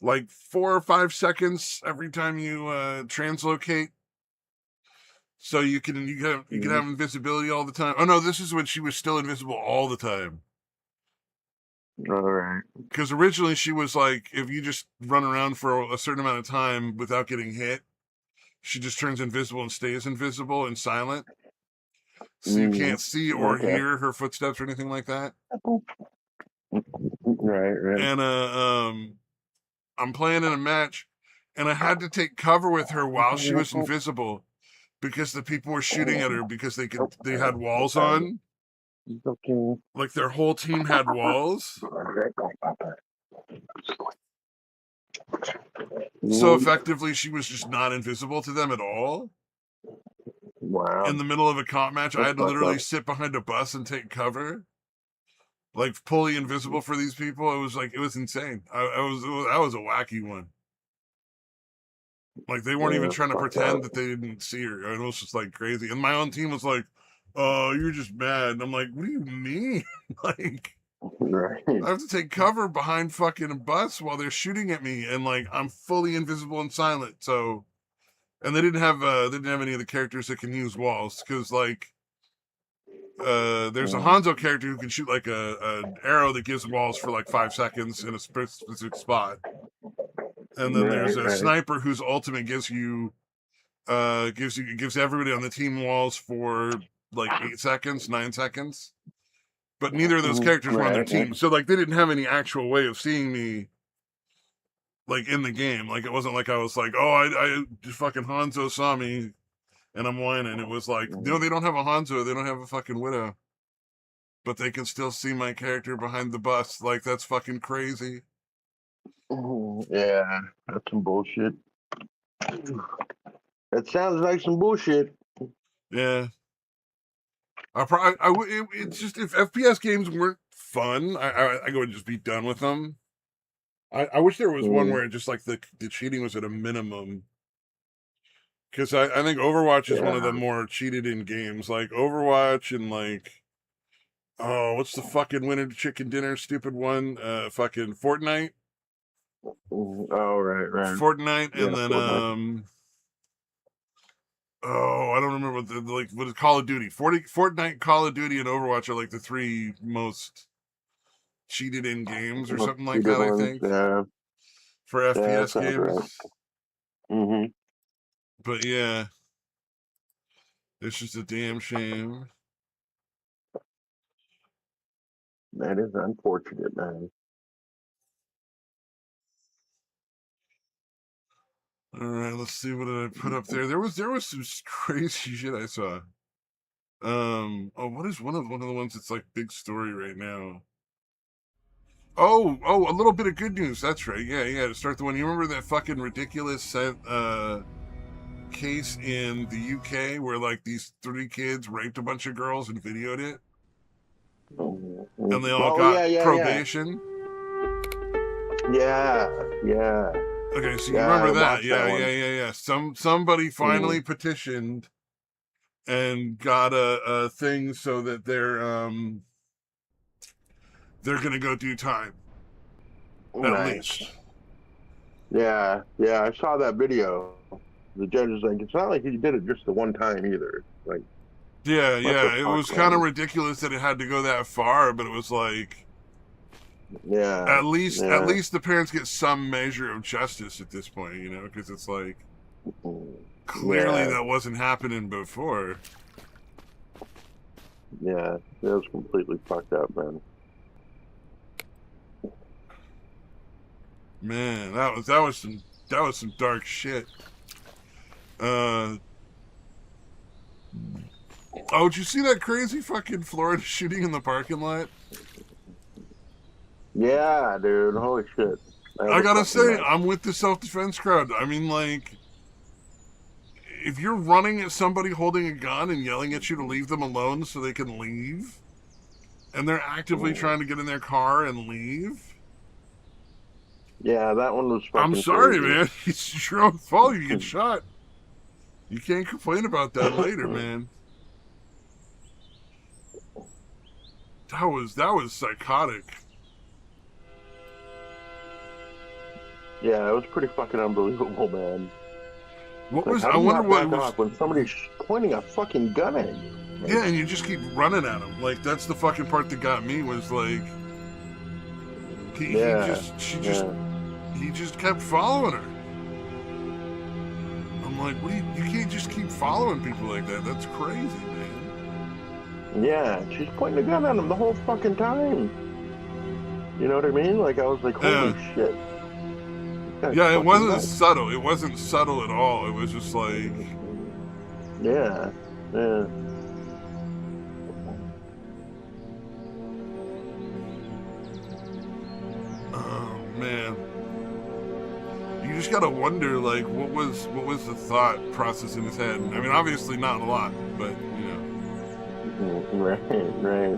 like 4 or 5 seconds every time you translocate. So you can have invisibility all the time. Oh no, this is when she was still invisible all the time. All right. Because originally she was like, if you just run around for a certain amount of time without getting hit, she just turns invisible and stays invisible and silent. So you can't see or hear her footsteps or anything like that. Right. And I'm playing in a match, and I had to take cover with her while she was invisible because the people were shooting at her because they had walls on. Like their whole team had walls. So effectively, she was just not invisible to them at all. Wow. In the middle of a comp match, I had to literally sit behind a bus and take cover, like fully invisible for these people. It was insane. That was a wacky one. Like they weren't even trying to pretend that they didn't see her. It was just like crazy. And my own team was like, "Oh, you're just mad." And I'm like, "What do you mean?" Like, I have to take cover behind fucking a bus while they're shooting at me, and like I'm fully invisible and silent. So, and they didn't have any of the characters that can use walls because like there's a Hanzo character who can shoot like an arrow that gives walls for like 5 seconds in a specific spot, and then there's a sniper whose ultimate gives everybody on the team walls for like 8 seconds, 9 seconds. But neither of those characters were on their team. So, like, they didn't have any actual way of seeing me, like, in the game. Like, it wasn't like I was like, oh, I just fucking Hanzo saw me, and I'm whining. It was like, no, they don't have a Hanzo. They don't have a fucking Widow. But they can still see my character behind the bus. Like, that's fucking crazy. Yeah, that's some bullshit. That sounds like some bullshit. Yeah. It's just if FPS games weren't fun, I would just be done with them. I wish there was one where just like the cheating was at a minimum. Because I think Overwatch is one of the more cheated in games. Like Overwatch and like, oh, what's the fucking winner chicken dinner stupid one? Fucking Fortnite. Oh, right. Fortnite, and then Fortnite. Oh, I don't remember what is Call of Duty. Fortnite, Call of Duty, and Overwatch are like the 3 most cheated in games or something like that, I think. Yeah. For FPS games. Right. But yeah. It's just a damn shame. That is unfortunate, man. All right, let's see what did I put up there. There was some crazy shit I saw. What is one of the ones that's like big story right now? Oh, a little bit of good news. That's right. Yeah. To start the one, you remember that fucking ridiculous case in the UK where like these 3 kids raped a bunch of girls and videoed it, and they all got probation. Yeah. Okay, so you remember that? Yeah. Somebody finally petitioned and got a thing so that they're gonna go do time. At least. Yeah, I saw that video. The judge is like, it's not like he did it just the one time either. Like, yeah, it was kind of ridiculous that it had to go that far, but it was like, at least the parents get some measure of justice at this point, you know, because it's like clearly that wasn't happening before. Yeah, it was completely fucked up, man. Man, that was some dark shit. Oh, did you see that crazy fucking Florida shooting in the parking lot? Yeah, dude. Holy shit. I gotta say, I'm with the self-defense crowd. I mean, like, if you're running at somebody holding a gun and yelling at you to leave them alone so they can leave, and they're actively trying to get in their car and leave. Yeah, that one was fucking I'm sorry, crazy. man. It's your own fault you get shot. You can't complain about that later, man. That was psychotic. Yeah, it was pretty fucking unbelievable, man. What Like, was, how I do you wonder not what back was, off when somebody's pointing a fucking gun at you? Like, yeah, and you just keep running at him. Like, that's the fucking part that got me was like, yeah, yeah, he just kept following her. I'm like, what do you can't just keep following people like that. That's crazy, man. yeah. She's pointing a gun at him the whole fucking time. You know what I mean? Like, I was like, Yeah. holy shit. That's Yeah, it fucking wasn't nuts. subtle. It wasn't subtle at all. It was just like, Yeah, yeah. oh man. You just gotta wonder, like, what was the thought process in his head? I mean, obviously not a lot, but you know. Right, right.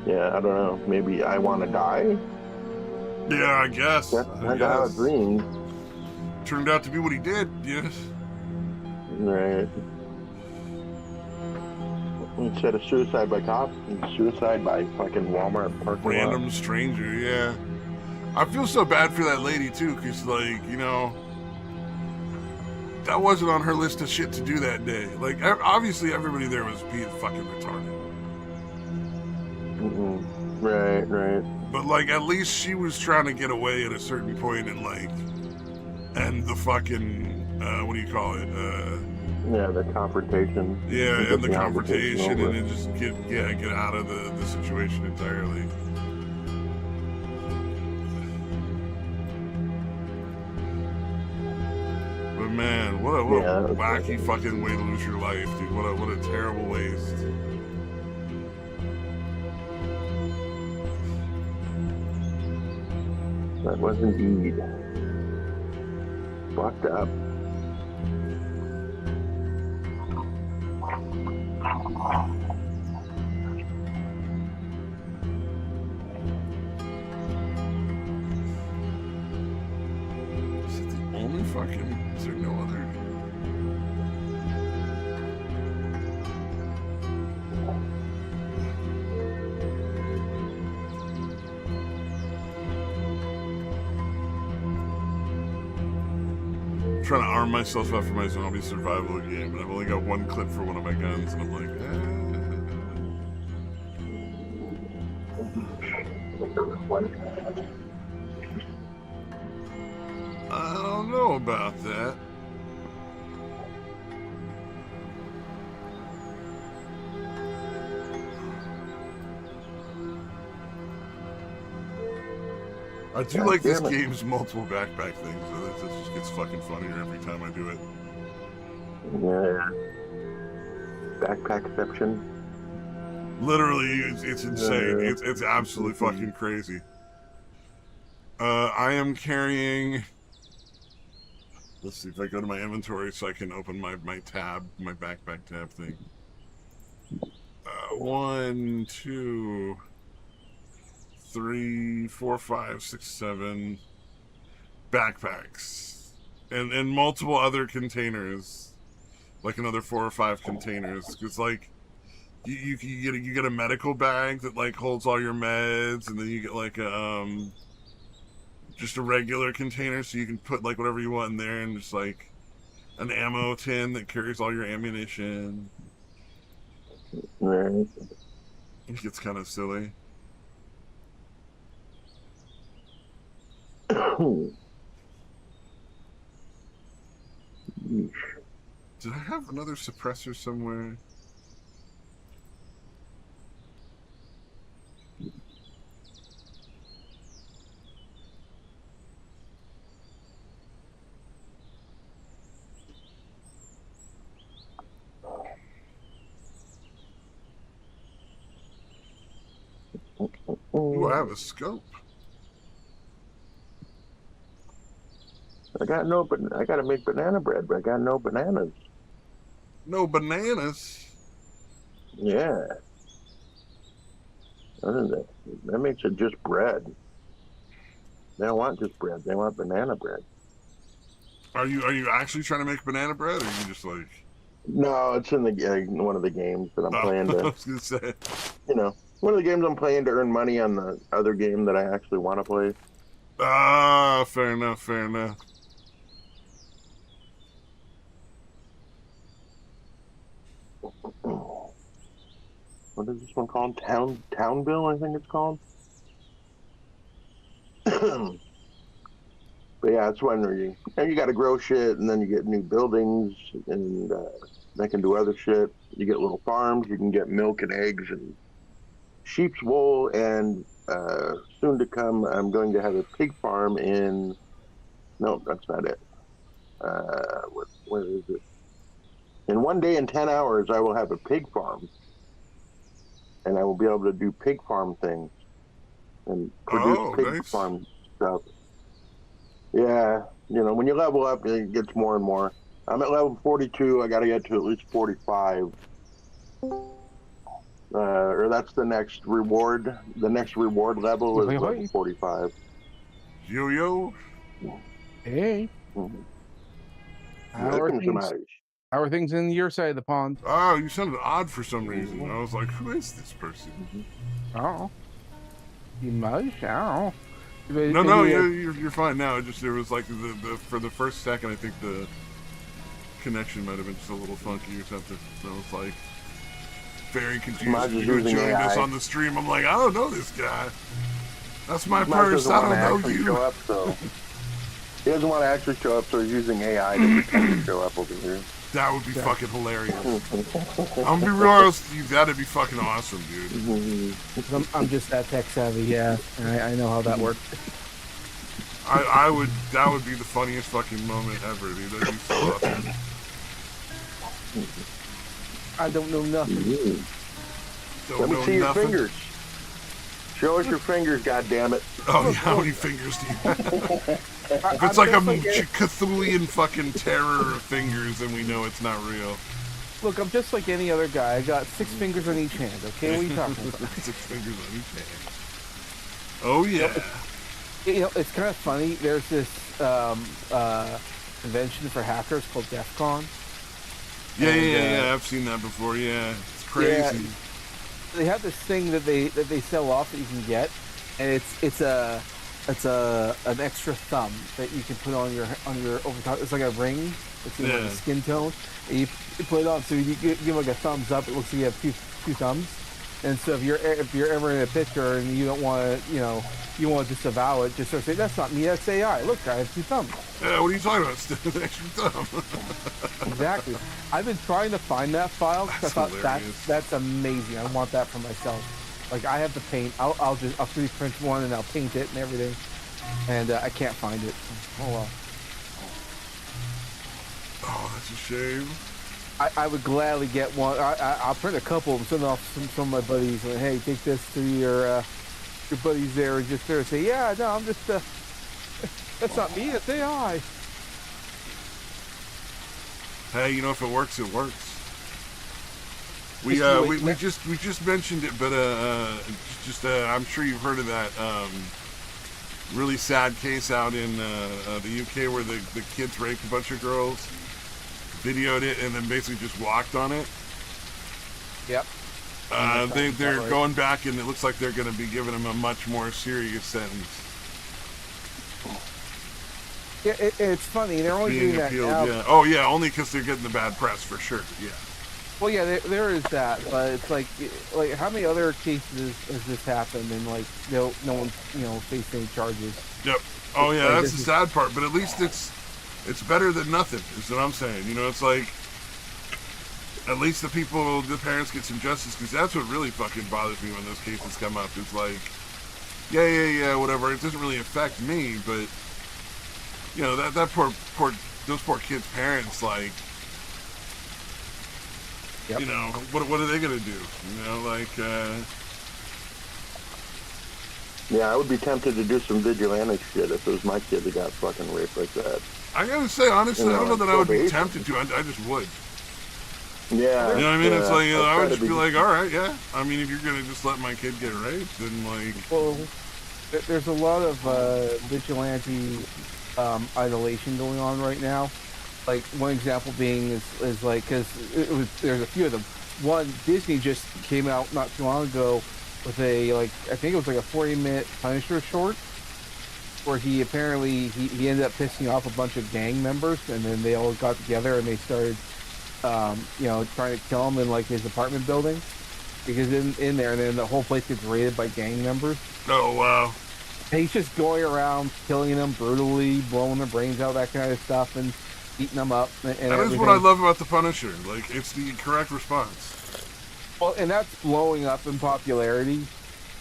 Yeah, I don't know. Maybe I want to die? Yeah, I guess. That's I kind of how it guess. dreams. Turned out to be what he did. Yes. Right. Instead of suicide by cop, suicide by fucking Walmart parking lot. Random stranger. Yeah. I feel so bad for that lady too, cause like, you know, that wasn't on her list of shit to do that day. Like, obviously everybody there was being fucking retarded. Right, right. But like, at least she was trying to get away at a certain point and like, end the fucking, what do you call it? Yeah, the confrontation. Yeah, and the confrontation, over. and then just get out of the situation entirely. But man, what a wacky fucking way to lose your life, dude. What a terrible waste. That was indeed fucked up. Is it the only fucking? Is there no other? Trying to arm myself up for my zombie survival game, and I've only got one clip for one of my guns, and I'm like, I don't know about that. I do like this game's multiple backpack things, so this just gets fucking funnier every time I do it. Yeah. Backpackception. Literally, it's insane. It's absolutely fucking crazy. I am carrying. Let's see if I go to my inventory so I can open my tab, my backpack tab thing. 1, 2, 3, 4, 5, 6, 7 backpacks, and multiple other containers, like another 4 or 5 containers. It's like you get a medical bag that like holds all your meds, and then you get like a just a regular container so you can put like whatever you want in there, and just like an ammo tin that carries all your ammunition. Right. It gets kind of silly. Did I have another suppressor somewhere? Ooh, I have a scope. I gotta make banana bread, but I got no bananas. No bananas? Yeah. That makes it just bread. They don't want just bread. They want banana bread. Are you actually trying to make banana bread, or are you just like? No, it's in the one of the games that I'm playing to. I was gonna say. You know, one of the games I'm playing to earn money on the other game that I actually want to play. Ah, fair enough, fair enough. What is this one called? Townville, I think it's called. But yeah, it's when you got to grow shit, and then you get new buildings, and they can do other shit. You get little farms. You can get milk and eggs and sheep's wool, and soon to come, I'm going to have a pig farm in. No, that's not it. Where is it? In one day, in 10 hours, I will have a pig farm, and I will be able to do pig farm things and produce Oh, pig nice. farm stuff. Yeah, when you level up, it gets more and more. I'm at level 42. I got to get to at least 45. Or that's the next reward. The next reward level is level 45. Yo-yo. Hey. Mm-hmm. How are things in your side of the pond? Oh, you sounded odd for some reason. I was like, who is this person? Oh. You must? Oh. No, you're fine now. It was like for the first second, I think the connection might have been just a little funky or something. So I was like very confused. You joined us on the stream. I'm like, I don't know this guy. That's my purse. I don't know you. Show up, so. He doesn't want to actually show up, so he's using AI to pretend to show up over here. That would be fucking hilarious. I'm gonna be real honest with you, that'd be fucking awesome, dude. I'm just that tech savvy, yeah. I know how that works. That would be the funniest fucking moment ever, dude. That'd be so awesome. I don't know nothing. Let me see your fingers. Show us your fingers, goddammit. Oh, yeah, how many fingers do you have? If it's like a Cthulhian fucking terror of fingers, then we know it's not real. Look, I'm just like any other guy. I got 6 fingers on each hand, okay? What are you talking about? 6 fingers on each hand. Oh, yeah. It's kind of funny. There's this convention for hackers called DEF CON. Yeah. I've seen that before, yeah. It's crazy. Yeah, they have this thing that they sell off that you can get, and it's an extra thumb that you can put on your over top. It's like a ring. It's like a skin tone. And you put it on, so you give like a thumbs up. It looks like you have two thumbs. And so if you're ever in a picture and you don't want to, you want to disavow it, just sort of say, that's not me, that's AI. Look, I have 2 thumbs. Yeah, what are you talking about? Still an extra thumb. Exactly. I've been trying to find that file because I thought that's amazing. I want that for myself. Like, I have the paint. I'll 3D print one and I'll paint it and everything. And I can't find it. Oh well. Oh, that's a shame. I would gladly get one. I'll print a couple and send off some of my buddies. And, hey, take this to your buddies there and just there and say, yeah, no, I'm just that's not me, that's AI. Hey, if it works, it works. We just mentioned it, but I'm sure you've heard of that really sad case out in the UK where the kids raped a bunch of girls, videoed it, and then basically just walked on it. Yep. They're going back, and it looks like they're going to be giving them a much more serious sentence. Yeah, it's funny. They're only doing that now. Yeah. Oh, yeah, only because they're getting the bad press, for sure, yeah. Well, yeah, there is that, but it's like how many other cases has this happened, and like no one faced any charges. Yep. Oh yeah, that's the sad part. But at least it's better than nothing. Is what I'm saying. It's like at least the parents get some justice, because that's what really fucking bothers me when those cases come up. It's like, yeah, whatever. It doesn't really affect me, but those poor kids' parents, like. Yep. What are they gonna do? Yeah, I would be tempted to do some vigilante shit if it was my kid that got fucking raped like that. I gotta say, honestly, I don't know that I would be tempted to. I just would. Yeah. You know what I mean? It's like, I would just be like, all right, yeah. I mean, if you're gonna just let my kid get raped, then like. Well, there's a lot of vigilante idolation going on right now. Like, one example being is like, because there's a few of them. One, Disney just came out not too long ago with I think it was like a 40-minute Punisher short. where he apparently he ended up pissing off a bunch of gang members, and then they all got together and they started, trying to kill him in like his apartment building, because in there, and then the whole place gets raided by gang members. Oh wow! And he's just going around killing them brutally, blowing their brains out, that kind of stuff, and eating them up. And that everything. is what I love about the Punisher. Like, it's the correct response. Well, and that's blowing up in popularity,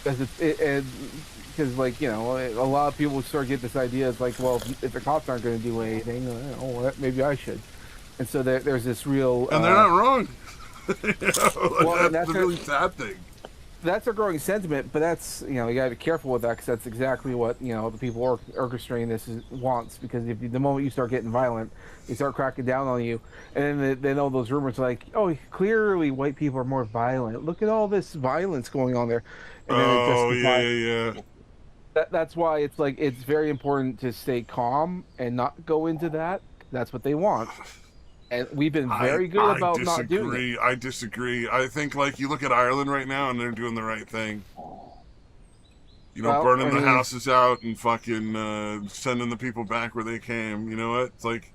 because because like a lot of people start to get this idea. It's like, well, if the cops aren't going to do anything, maybe I should. And so there's this real, and they're not wrong. That's a really sad thing. That's a growing sentiment, but that's you got to be careful with that, because that's exactly what the people orchestrating this wants. Because if the moment you start getting violent, they start cracking down on you, and then all those rumors like, oh, clearly white people are more violent. Look at all this violence going on there. And then yeah. That's why it's like it's very important to stay calm and not go into that. That's what they want. And we've been very good about not doing it. I disagree. I think, like, you look at Ireland right now, and they're doing the right thing. Burning the houses out and fucking sending the people back where they came. You know what? It's like,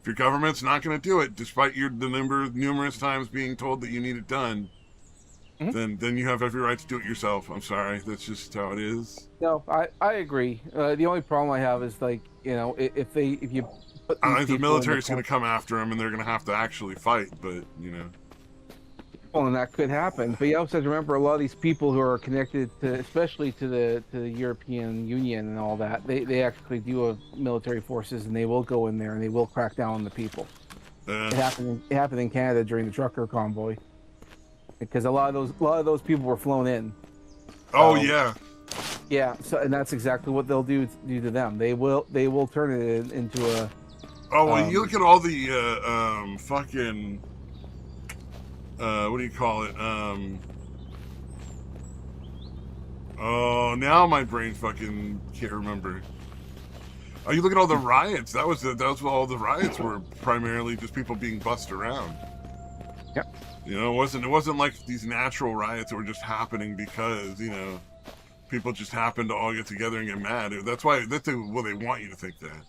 if your government's not going to do it, despite the numerous times being told that you need it done, then you have every right to do it yourself. I'm sorry. That's just how it is. No, I agree. The only problem I have is, like, if you... The military's going to come after them, and they're going to have to actually fight, but, Well, and that could happen. But you also have to remember, a lot of these people who are connected to, especially to the European Union and all that, they actually do have military forces, and they will go in there, and they will crack down on the people. It happened in Canada during the trucker convoy. Because a lot of those people were flown in. Oh, yeah. Yeah, so, and that's exactly what they'll do to them. They will turn it into a... Oh, well, you look at all the fucking what do you call it? Oh, now my brain fucking can't remember. Oh, you look at all the riots. That was what all the riots were, primarily just people being bussed around. Yep. It wasn't like these natural riots that were just happening because people just happened to all get together and get mad. That's what they want you to think that.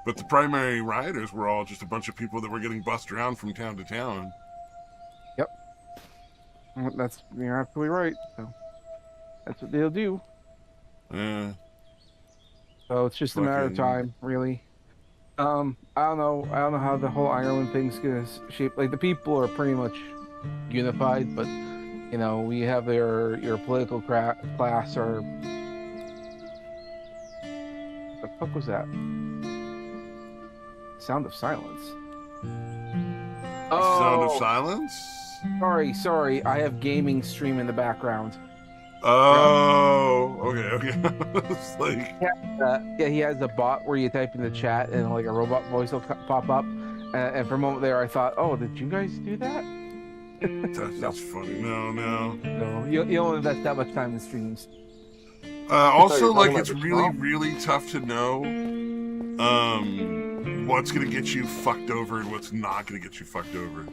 But the primary rioters were all just a bunch of people that were getting bussed around from town to town. Yep. You're absolutely right. So that's what they'll do. Yeah. So it's just a matter of time, really. I don't know how the whole Ireland thing's gonna shape. Like, the people are pretty much unified, but we have your political class or... What the fuck was that? Sound of silence. Sound of silence? Sorry. I have gaming stream in the background. Oh, okay. It's like... Yeah, he has a bot where you type in the chat and like a robot voice will pop up. And for a moment there, I thought, oh, did you guys do that? That's funny. No. You don't invest that much time in streams. Also, like, it's really, really tough to know what's gonna get you fucked over and what's not gonna get you fucked over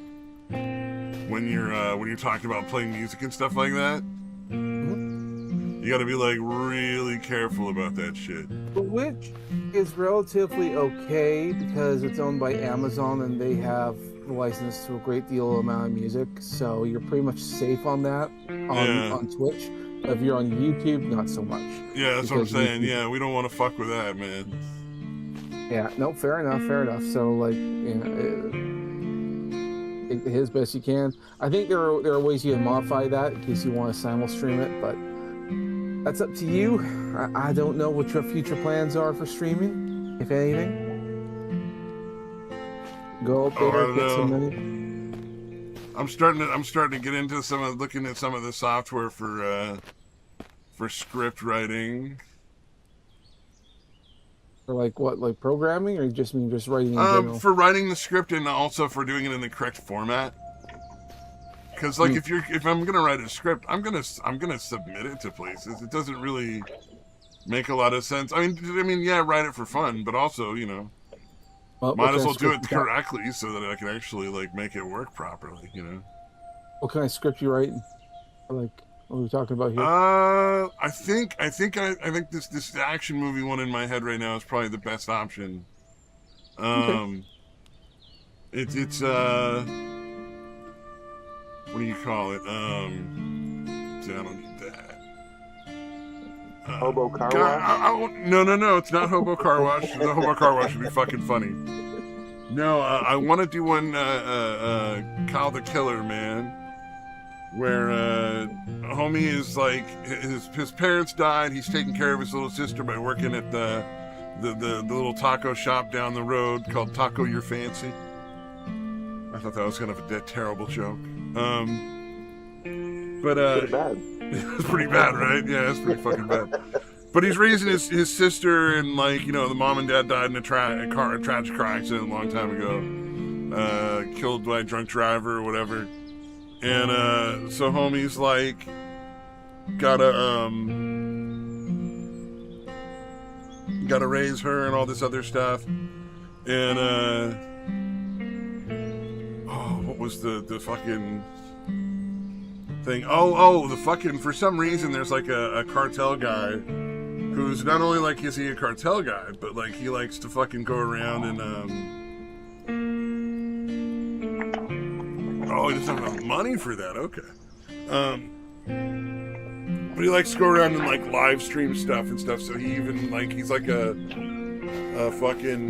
when you're talking about playing music and stuff like that. You gotta be, like, really careful about that shit. Which is relatively okay because it's owned by Amazon and they have the license to a great deal amount of music, so you're pretty much safe on that on Twitch. If you're on YouTube, not so much. Yeah, that's what I'm saying. Yeah, we don't want to fuck with that, man. Yeah, no, fair enough. So, like, his best you can. I think there are ways you can modify that in case you want to simul stream it, but that's up to you. I don't know what your future plans are for streaming, if anything. Go up there, get some money. I'm starting to get into looking at some of the software for script writing. For like what, like programming, or you just mean just writing in general? For writing the script and also for doing it in the correct format. Because, like, if I'm gonna write a script, I'm gonna submit it to places. It doesn't really make a lot of sense. I mean, yeah, write it for fun, but also, might as well do it correctly so that I can actually, like, make it work properly. What kind of script you writing? Like, What are we talking about here? I think this action movie one in my head right now is probably the best option. Okay. It's what do you call it? I don't need that. Hobo Car Wash? No, it's not Hobo Car Wash. The Hobo Car Wash would be fucking funny. No, I want to do one, Kyle the Killer, man, where homie is like his parents died. He's taking care of his little sister by working at the little taco shop down the road called Taco Your Fancy. I thought that was kind of a terrible joke. But Pretty bad. it's pretty bad, right? Yeah, it's pretty fucking bad. But he's raising his sister, and like, you know, the mom and dad died in a tragic car accident a long time ago, killed by a drunk driver or whatever. And so homie's like gotta raise her and all this other stuff. And what was the fucking thing? Oh, the fucking, for some reason there's like a cartel guy who's not only like, is he a cartel guy, but like he likes to fucking go around and oh, he doesn't have enough money for that. Okay. But he likes to go around and like live stream stuff and stuff. So he even like, he's like a fucking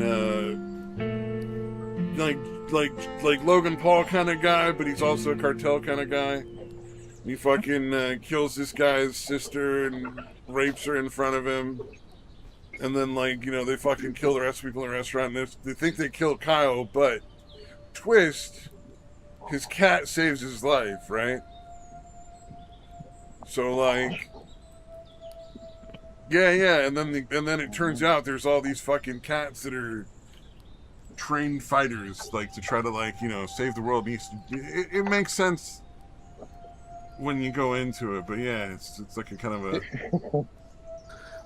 like Logan Paul kind of guy, but he's also a cartel kind of guy. He fucking kills this guy's sister and rapes her in front of him. And then, like, you know, they fucking kill the rest of the people in the restaurant. And they think they killed Kyle, but twist, his cat saves his life, right? So, like, yeah. And then it turns out there's all these fucking cats that are trained fighters, like, to try to, like, you know, save the world. It makes sense when you go into it, but yeah, it's like a kind of a.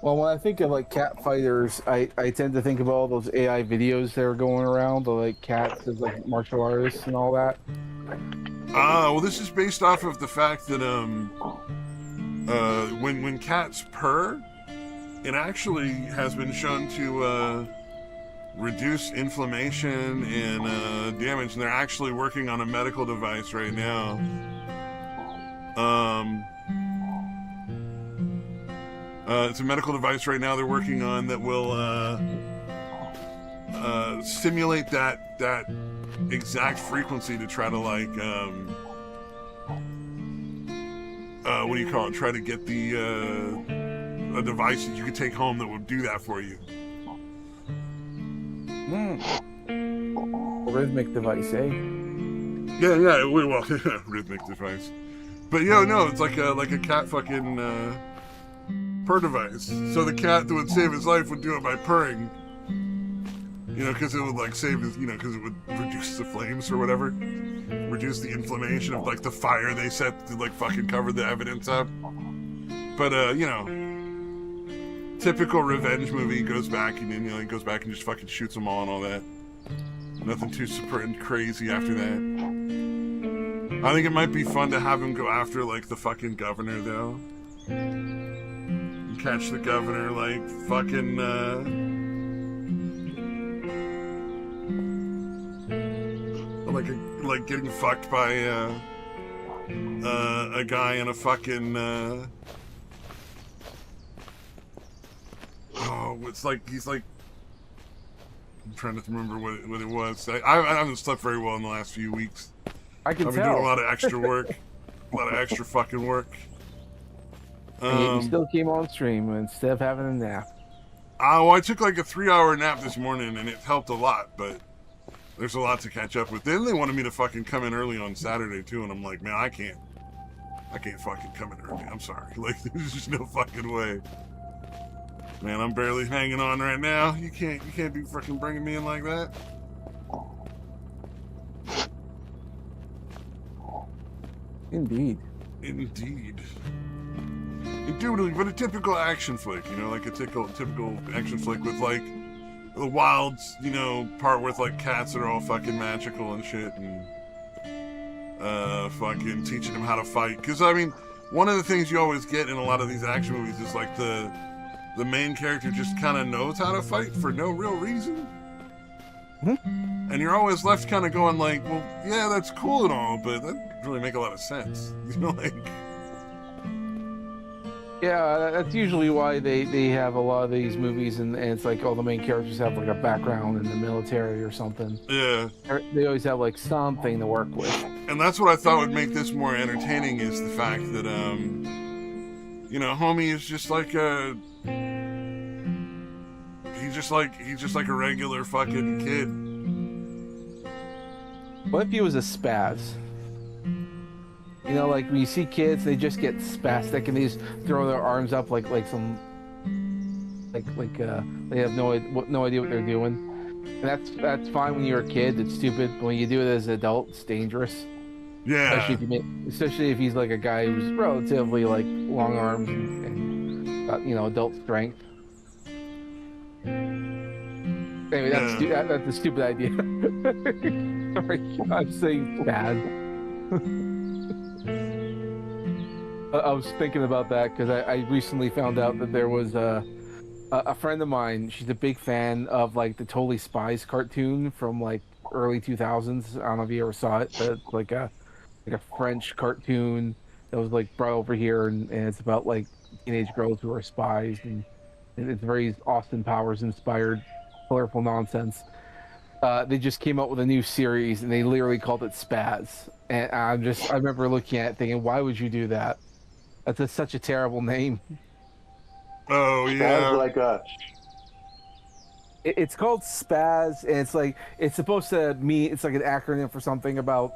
Well, when I think of like cat fighters, I tend to think of all those AI videos that are going around, the like cats as like martial artists and all that. Well, this is based off of the fact that when cats purr, it actually has been shown to reduce inflammation and damage, and they're actually working on a medical device right now. It's a medical device right now they're working on that will simulate that exact frequency to try to like what do you call it? Try to get the a device that you could take home that would do that for you. Rhythmic device, eh? Yeah. Well, rhythmic device. But yeah, no, it's like a cat fucking purr device. So the cat that would save his life would do it by purring. You know, because it would like save his, you know, because it would reduce the flames or whatever, reduce the inflammation of like the fire they set to like fucking cover the evidence up. But you know, typical revenge movie, goes back and then, you know, he goes back and just fucking shoots them all and all that. Nothing too super and crazy after that. I think it might be fun to have him go after like the fucking governor though. And catch the governor like fucking like getting fucked by a guy in a fucking it's like he's like, I'm trying to remember what it was. I haven't slept very well in the last few weeks. I can I've tell. been doing a lot of extra work, a lot of extra fucking work. And yet you still came on stream instead of having a nap. Well, I took like a 3-hour nap this morning and it helped a lot, but there's a lot to catch up with. Then they wanted me to fucking come in early on Saturday too, and I'm like, man, I can't fucking come in early. I'm sorry. Like, there's just no fucking way. Man, I'm barely hanging on right now. You can't be fucking bringing me in like that. Indeed. Indubitably, but a typical action flick, you know, like a typical action flick with like the wild, you know, part with like cats that are all fucking magical and shit, and fucking teaching them how to fight. Because I mean, one of the things you always get in a lot of these action movies is like the main character just kind of knows how to fight for no real reason. And you're always left kind of going like, well, yeah, that's cool and all, but that doesn't really make a lot of sense. You know, like... Yeah, that's usually why they have a lot of these movies, and it's like all the main characters have like a background in the military or something. Yeah. They always have like something to work with. And that's what I thought would make this more entertaining, is the fact that, you know, homie is just like a... He's just like a regular fucking kid. What if he was a spaz? You know, like when you see kids, they just get spastic and they just throw their arms up like some they have no idea what they're doing. And that's fine when you're a kid. It's stupid. But when you do it as an adult, it's dangerous. Yeah. Especially if he's like a guy who's relatively like long arms and you know, adult strength. Anyway, that's a stupid idea. Sorry, I'm saying bad. I was thinking about that because I recently found out that there was a friend of mine. She's a big fan of like the Totally Spies cartoon from like early 2000s. I don't know if you ever saw it, but it's like a French cartoon that was like brought over here, and it's about like teenage girls who are spies, and it's very Austin Powers inspired, colorful nonsense. They just came out with a new series, and they literally called it Spaz. And I remember looking at it thinking, why would you do that? That's such a terrible name. Oh yeah. Like it's called Spaz, and it's supposed to mean, it's like an acronym for something about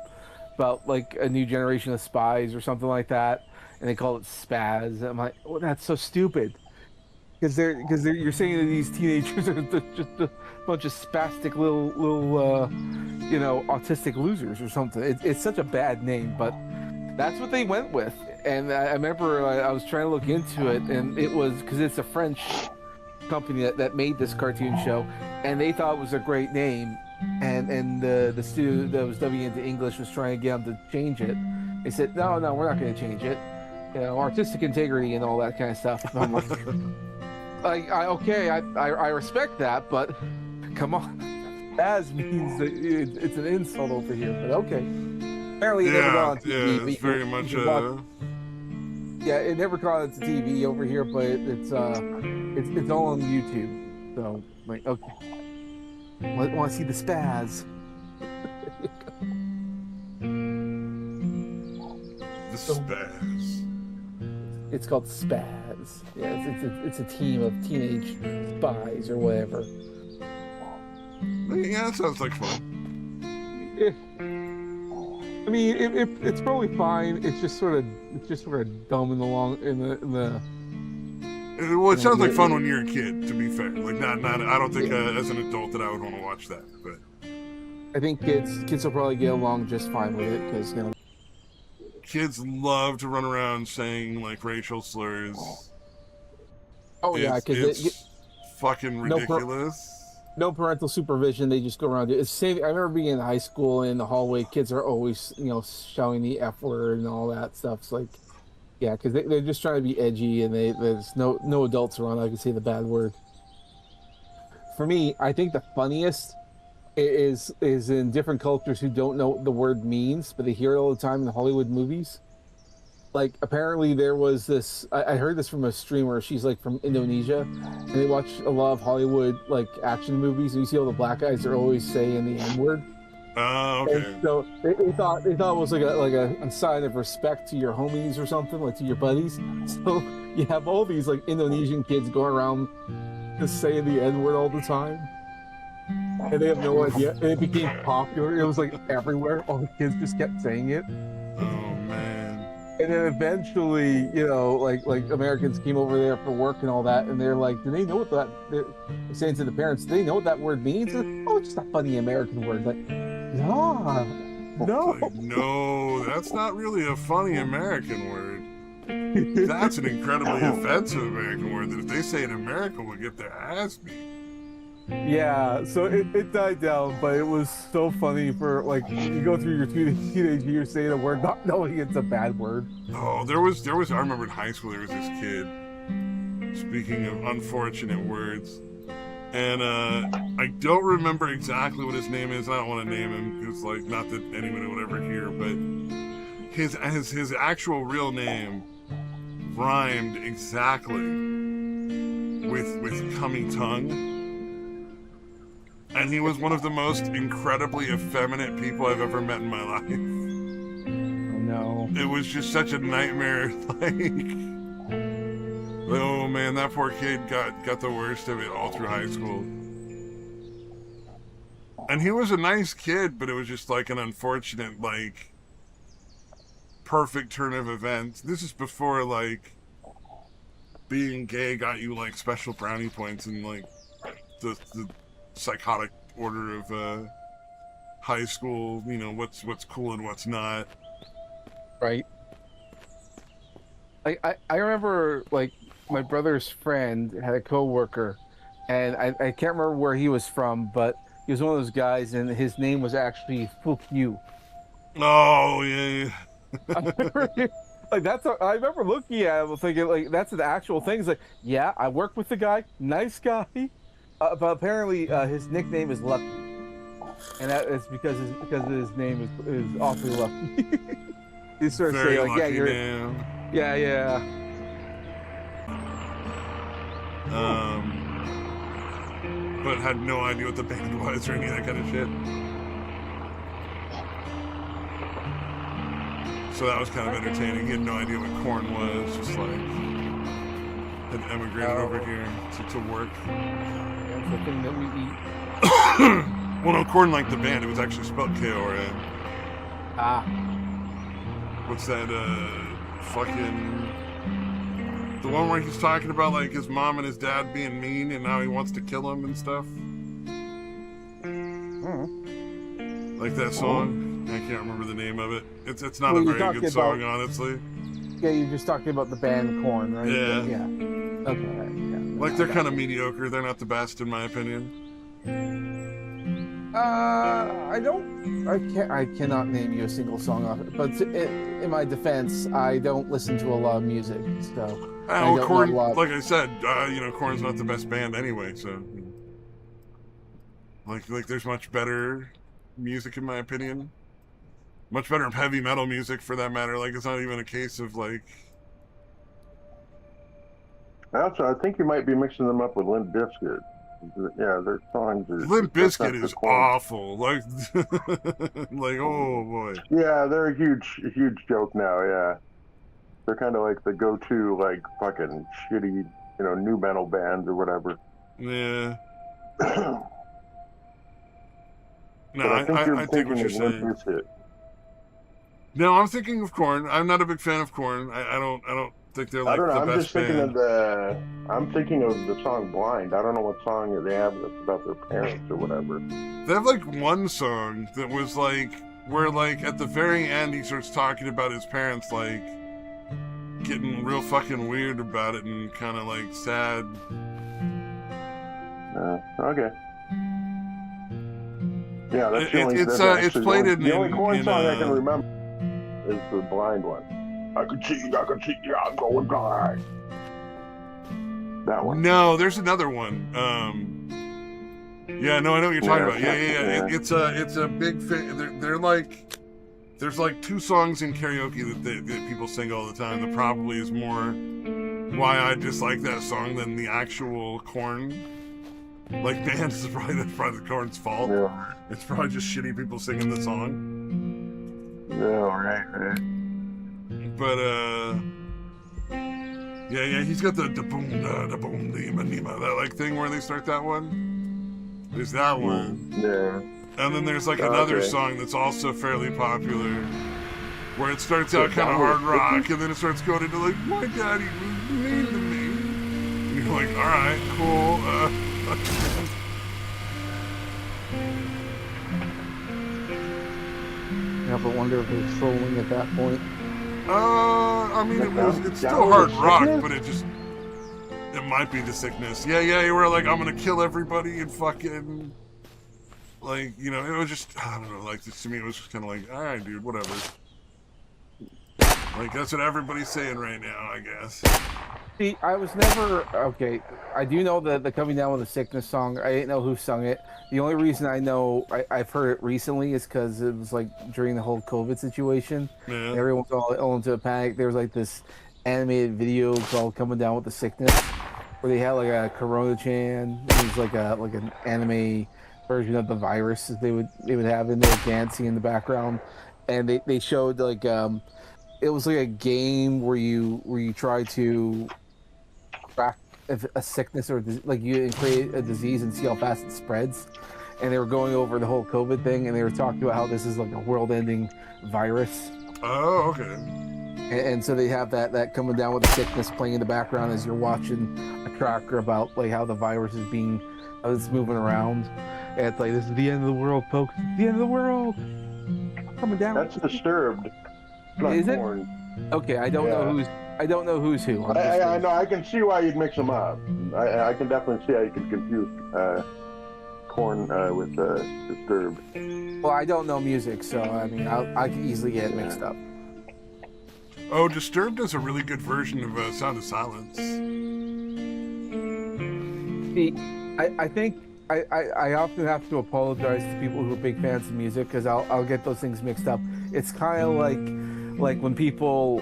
like a new generation of spies or something like that, and they call it Spaz. And I'm like, well, that's so stupid. Because you're saying that these teenagers are just a bunch of spastic little you know, autistic losers or something. It's such a bad name, but that's what they went with. And I remember I was trying to look into it, and it was because it's a French company that made this cartoon show, and they thought it was a great name. And the studio that was dubbing into English was trying to get them to change it. They said, no, we're not going to change it. You know, artistic integrity and all that kind of stuff. And I'm like, I respect that, but come on. Spaz means that it's an insult over here, but okay. Apparently it never got on TV. Yeah, it's very much yeah, it never got onto TV over here, but it's all on YouTube. So, like, okay. Want to see the Spaz? The Spaz. It's called Spaz. Yeah, it's a team of teenage spies or whatever. Yeah, that sounds like fun. I mean, it's probably fine. It's just sort of dumb in the Well, it sounds like fun when you're a kid. To be fair, like not. I don't think as an adult that I would want to watch that. But I think kids will probably get along just fine with it, because you know, kids love to run around saying like racial slurs. Oh yeah, because it's fucking ridiculous. No parental supervision. They just go around. It's same. I remember being in high school, and in the hallway, kids are always, you know, shouting the F word and all that stuff. It's like, yeah, because they're just trying to be edgy, and there's no adults around that can say the bad word. For me, I think the funniest is in different cultures who don't know what the word means, but they hear it all the time in the Hollywood movies. Like, apparently there was this, I heard this from a streamer, she's like from Indonesia, and they watch a lot of Hollywood like action movies, and you see all the black guys are always saying the N-word. Oh, okay. And so they thought it was like a sign of respect to your homies or something, like to your buddies. So you have all these like Indonesian kids going around just saying the N-word all the time. And they have no idea. And it became popular. It was like everywhere. All the kids just kept saying it. And then eventually, you know, like Americans came over there for work and all that, and they're like, do they know what that? They're saying to the parents, do they know what that word means? Oh, it's just a funny American word. Like, no, like, no, that's not really a funny American word. That's an incredibly offensive American word that if they say in America, will get their ass beat. Yeah, so it died down, but it was so funny for like you go through your teenage years saying a word not knowing it's a bad word. Oh, there was. I remember in high school there was this kid. Speaking of unfortunate words, and I don't remember exactly what his name is. I don't want to name him because, like, not that anyone would ever hear, but his actual real name rhymed exactly with "cummy tongue," and he was one of the most incredibly effeminate people I've ever met in my life. Oh no! It was just such a nightmare, like. Oh man, that poor kid got the worst of it all through high school. And he was a nice kid, but it was just like an unfortunate, like, perfect turn of events. This is before, like, being gay got you, like, special brownie points and, like, the psychotic order of high school, you know, what's cool and what's not. Right. I remember, like, my brother's friend had a coworker, and I can't remember where he was from, but he was one of those guys, and his name was actually Fuck You. Oh yeah. Like I remember looking at him, thinking like that's an actual thing. It's like, yeah, I work with the guy, nice guy, but apparently his nickname is Lucky, and that is because his name is awfully lucky. He sort of Very say like, yeah, lucky you're, man. yeah. But had no idea what the band was or any of that kind of shit. So that was kind of entertaining. He had no idea what corn was, just like had emigrated over here to work. That's the thing that we eat. Well, no, corn like the band. It was actually spelled K-O-R-N. Ah. What's that, fucking... The one where he's talking about, like, his mom and his dad being mean and how he wants to kill him and stuff? Like that song? I can't remember the name of it. It's not a very good song, honestly. Yeah, you're just talking about the band Korn, right? Yeah. Yeah. Okay, yeah. Like, they're kind of mediocre. They're not the best, in my opinion. I cannot name you a single song off it, but in my defense, I don't listen to a lot of music, so... Korn, like I said, you know, Korn's not the best band anyway, so... Like there's much better music, in my opinion. Much better heavy metal music, for that matter. Like, it's not even a case of, like... Also, I think you might be mixing them up with Limp Bizkit. Yeah, their songs are... Limp Bizkit is awful. Like, like, oh boy. Yeah, they're a huge joke now, yeah. They're kind of like the go-to, like, fucking shitty, you know, new metal bands or whatever. Yeah. No, I think what you're saying. No, I'm thinking of Korn. I'm not a big fan of Korn. I don't think they're like the best I'm just thinking band. I'm thinking of the song Blind. I don't know what song they have that's about their parents or whatever. They have like one song that was like where like at the very end he starts talking about his parents like getting real fucking weird about it and kind of like sad. Okay. Yeah, that's it's played in the only Korn song I can remember is the Blind one. I can see, I'm going blind. That one. No, there's another one. Yeah, no, I know what you're talking about. Yeah. It's a big they're like, there's like two songs in karaoke that people sing all the time. That probably is more why I dislike that song than the actual Korn. Like, band is probably the Korn's fault. Yeah. It's probably just shitty people singing the song. Yeah, right. But yeah, he's got the boom da boom nima that like thing where they start that one. There's that one. Yeah. And then there's like another song that's also fairly popular, where it starts out kind of hard rock, and then it starts going into like, my daddy was mean to me. And you're like, all right, cool. Yeah, but wonder if it's trolling at that point. I mean, it's still hard rock, but it It might be the sickness. Yeah, you were like, I'm gonna kill everybody and fucking, like, you know, it was just, I don't know, like, to me it was just kind of like, all right, dude, whatever. Like, that's what everybody's saying right now, I guess. See, I was never okay. I do know the "Coming Down with a Sickness" song. I didn't know who sung it. The only reason I know I've heard it recently is because it was like during the whole COVID situation. Yeah. Everyone's all into a panic. There was like this animated video called "Coming Down with the Sickness," where they had like a Corona Chan. It was like an anime version of the virus that they would have in there dancing in the background, and they showed like it was like a game where you try to track a sickness or like you create a disease and see how fast it spreads. And they were going over the whole COVID thing, and they were talking about how this is like a world-ending virus. Oh, okay. And so they have that coming down with the sickness playing in the background as you're watching a tracker about like how the virus is how it's moving around. And it's like, this is the end of the world, folks. It's the end of the world. Coming down. That's Disturbed. Is it? Korn. Okay, I don't know who's who. I know. I can see why you'd mix them up. I can definitely see how you could confuse Korn with Disturbed. Well, I don't know music, so I mean, I can easily get it mixed up. Oh, Disturbed is a really good version of Sound of Silence. See, I think I often have to apologize to people who are big fans of music because I'll get those things mixed up. It's kind of like when people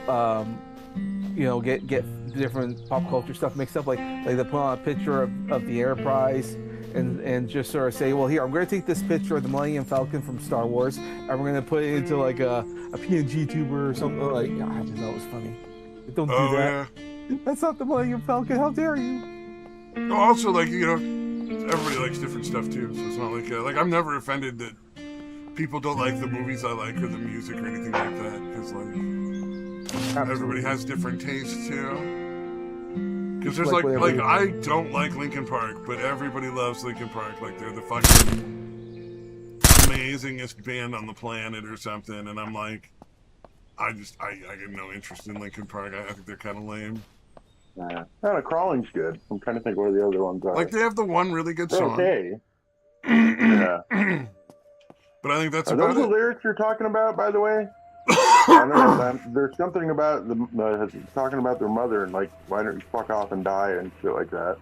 get different pop culture stuff mixed up, like they put on a picture of the Enterprise and just sort of say, well, here, I'm going to take this picture of the Millennium Falcon from Star Wars and we're going to put it into like a PNG tuber or something. Like, I just thought it was funny. Don't do that. Yeah. That's not the Millennium Falcon. How dare you? Also, like, you know, everybody likes different stuff too, so it's not like I'm never offended that people don't like the movies I like or the music or anything like that, because like everybody has different tastes too. Because there's like I don't like Linkin Park, but everybody loves Linkin Park. Like they're the fucking amazingest band on the planet or something, and I'm like, I get no interest in Linkin Park. I think they're kind of lame. Yeah, Crawling's good. I'm trying to think where the other ones are. Like they have the one really good song. Okay. Yeah. But I think that's are about those it. The lyrics you're talking about, by the way? I don't know. There's something about talking about their mother and like, why don't you fuck off and die and shit like that.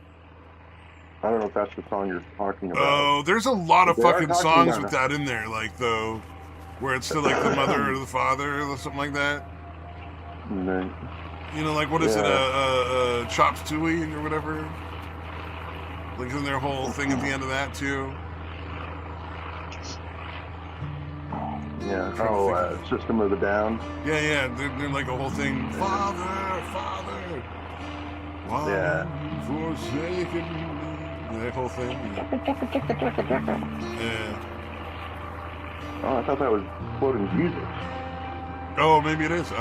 I don't know if that's the song you're talking about. Oh, there's a lot of fucking songs with that in there, like though, where it's still like the mother or the father or something like that. Then, you know, like what is it, Chops Tui or whatever? Like isn't there a whole thing at the end of that too? Yeah. System of a Down. Yeah. They're like a whole thing. Father, why forsaken me? That whole thing. Yeah. Oh, I thought that was quoting Jesus. Oh, maybe it is. I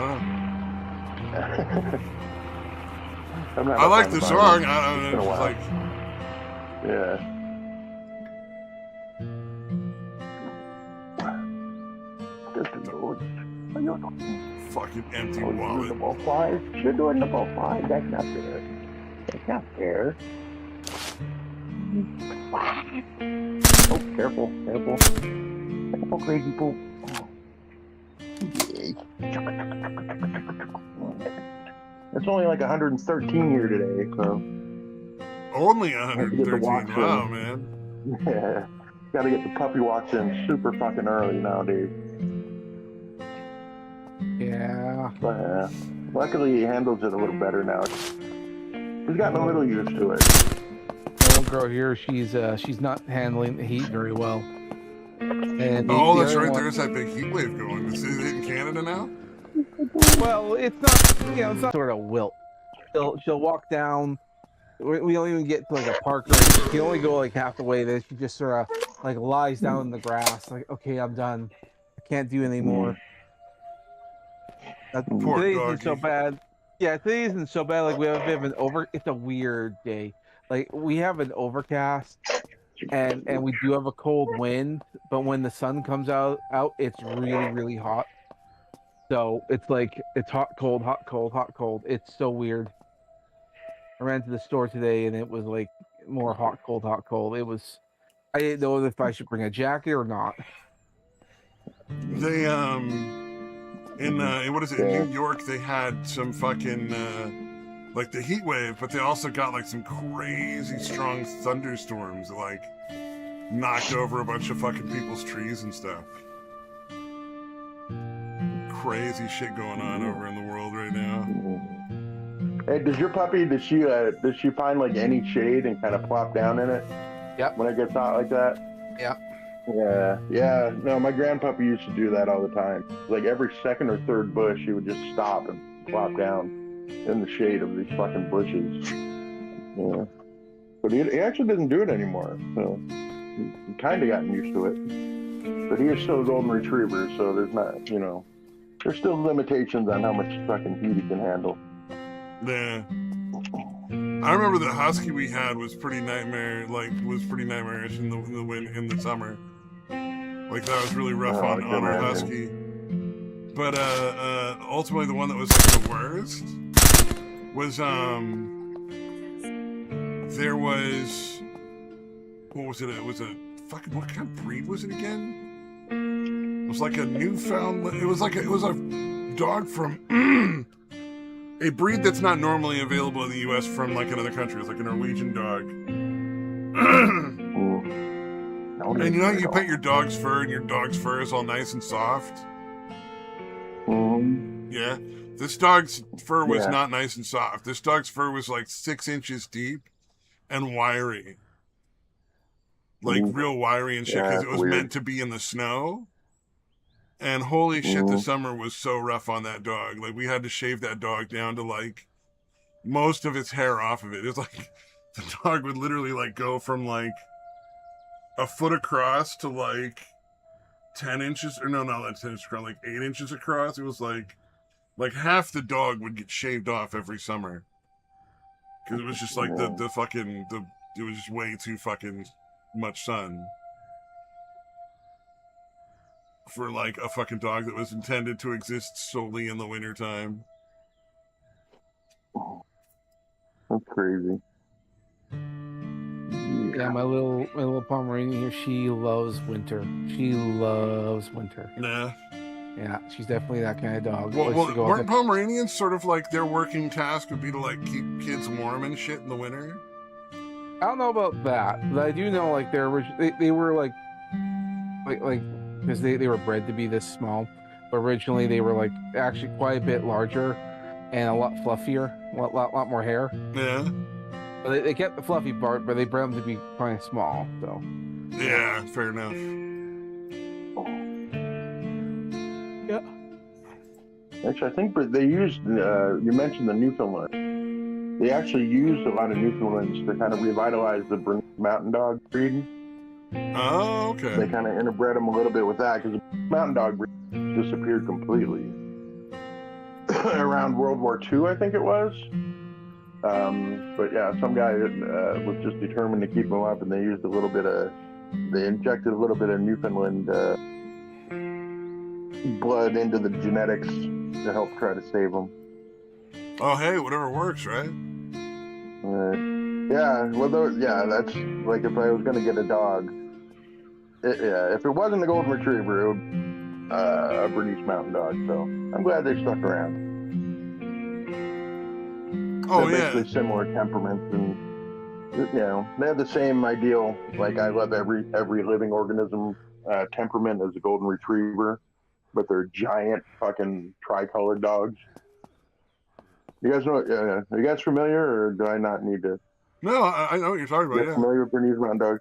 don't know. I like the song. I don't know. It's like. Yeah. Fucking empty wallet. You're doing number 5. That's not fair. That's not fair. Oh, careful. Careful, crazy poop. It's only like 113 here today, so. Only 113. Wow, man. Yeah. Gotta get the puppy walks in super fucking early nowadays. Yeah. But luckily he handles it a little better now. He's gotten a little used to it. The little girl here, she's not handling the heat very well. And that's right. There's that big heat wave going. Is it in Canada now? Well, it's not. It's not sort of wilt. She'll walk down. We don't even get to like a park. She can only go like half the way. Then she just sort of like lies down in the grass. Like, okay, I'm done. I can't do anymore. Today isn't so bad. Yeah, today isn't so bad. Like we have a bit of an It's a weird day. Like we have an overcast, and we do have a cold wind. But when the sun comes out, it's really hot. So it's like it's hot, cold, hot, cold, hot, cold. It's so weird. I ran to the store today, and it was like more hot, cold, hot, cold. It was. I didn't know if I should bring a jacket or not. They in what is it? In New York, they had some fucking like the heat wave, but they also got like some crazy strong thunderstorms that like knocked over a bunch of fucking people's trees and stuff. Crazy shit going on over in the world right now. Hey, does your puppy, does she find like any shade and kind of plop down in it? Yep. When it gets hot like that? Yep. Yeah. No, my grandpuppy used to do that all the time. Like every second or third bush, he would just stop and plop down in the shade of these fucking bushes. Yeah. But he actually doesn't do it anymore, so he kind of gotten used to it. But he is still a golden retriever, so there's not, there's still limitations on how much fucking heat he can handle. Yeah. I remember the husky we had was pretty nightmarish in the summer. Like that was really rough on our husky. But ultimately the one that was like the worst was there was what was it? It was a fucking what kind of breed was it again? It was like a Newfoundland. It was a dog from a breed that's not normally available in the U.S. from like another country. It was like a Norwegian dog. And you know how you pet your dog's fur and your dog's fur is all nice and soft? Yeah. This dog's fur was not nice and soft. This dog's fur was like 6 inches deep and wiry. Like real wiry and shit because it was meant to be in the snow. And holy shit, the summer was so rough on that dog. Like we had to shave that dog down to like most of its hair off of it. It was like the dog would literally like go from like a foot across to like 10 inches, or no, not 10 inches across, like 8 inches across. It was like half the dog would get shaved off every summer. Because it was just like it was just way too fucking much sun. For like a fucking dog that was intended to exist solely in the wintertime. That's crazy. Yeah, my little Pomeranian here, she loves winter. She loves winter. Nah. Yeah, she's definitely that kind of dog. Well, weren't Pomeranians sort of like their working task would be to like keep kids warm and shit in the winter? I don't know about that, but I do know like they were like because they were bred to be this small, but originally they were like actually quite a bit larger and a lot fluffier, a lot more hair. Yeah. But they kept the fluffy part, but they bred them to be kind of small. So. Yeah, fair enough. Yeah. Actually, I think they used. You mentioned the Newfoundland. They actually used a lot of Newfoundlands to kind of revitalize the Bernese Mountain Dog breed. Oh, okay. They kind of interbred them a little bit with that because the Mountain Dog breed disappeared completely around World War II, I think it was. But yeah, some guy was just determined to keep them up, and they used they injected a little bit of Newfoundland blood into the genetics to help try to save them. Oh, hey, whatever works, right? Yeah, that's like if I was going to get a dog. If it wasn't a golden retriever, it would a Bernese Mountain Dog. So I'm glad they stuck around. Oh, They're basically similar temperaments, and they have the same ideal. Like I love every living organism temperament as a golden retriever, but they're giant fucking tricolored dogs. You guys know? Are you guys familiar, or do I not need to? No, I know what you're talking about. Yeah. Familiar with Bernese Mountain Dogs?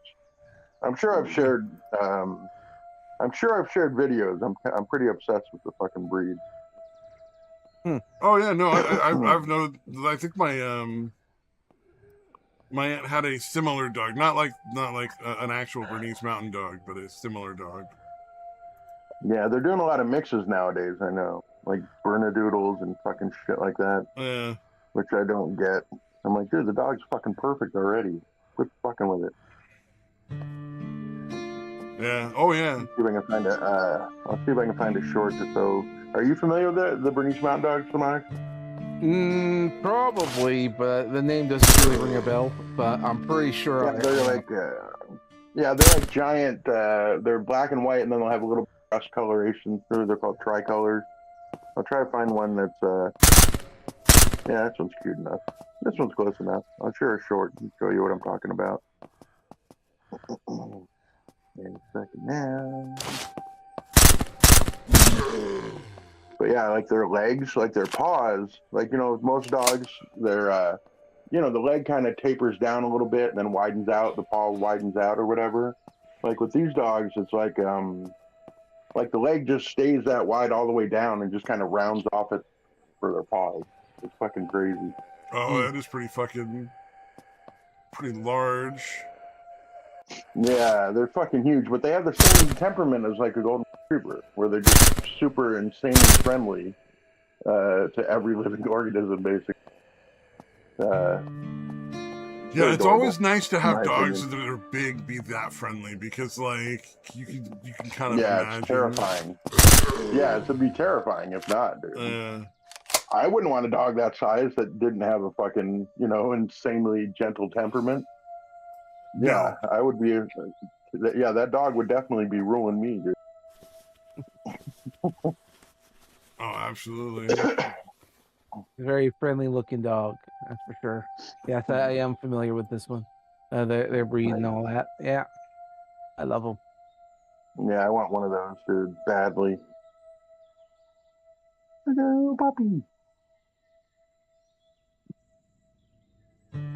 I'm sure I've shared. Videos. I'm pretty obsessed with the fucking breed. Oh yeah, no, I've known. I think my aunt had a similar dog, not like an actual Bernese Mountain Dog, but a similar dog. Yeah, they're doing a lot of mixes nowadays. I know, like Bernedoodles and fucking shit like that. Yeah. Which I don't get. I'm like, dude, the dog's fucking perfect already. Quit fucking with it. Yeah. Oh yeah. I'll see if I can find a short or so. Are you familiar with the Bernese Mountain Dog, Samaj? Probably, but the name doesn't really ring a bell. But I'm pretty sure. Yeah, they're like, yeah, they're like giant. They're black and white, and then they'll have a little brush coloration through. They're called tricolors. I'll try to find one that's. Yeah, this one's cute enough. This one's close enough. I'll share a short and show you what I'm talking about. In a second now. But yeah, like their legs, like their paws, like, you know, most dogs, they're, you know, the leg kind of tapers down a little bit and then widens out, the paw widens out or whatever. Like with these dogs, it's like the leg just stays that wide all the way down and just kind of rounds off it for their paws. It's fucking crazy. Oh, that is pretty large. Yeah, they're fucking huge, but they have the same temperament as like a golden retriever, where they're just super insanely friendly to every living organism, basically. Yeah, it's always nice to have dogs that are big be that friendly because, like, you can kind of imagine. It's terrifying. Yeah, it'd be terrifying if not, dude. I wouldn't want a dog that size that didn't have a fucking, you know, insanely gentle temperament. Yeah, no. I would be. Yeah, that dog would definitely be ruling me, dude. Oh, absolutely. Very friendly looking dog, that's for sure. Yes, I am familiar with this one. Their breed and all that. Yeah, I love them. Yeah, I want one of those, dude, badly. Hello, puppy.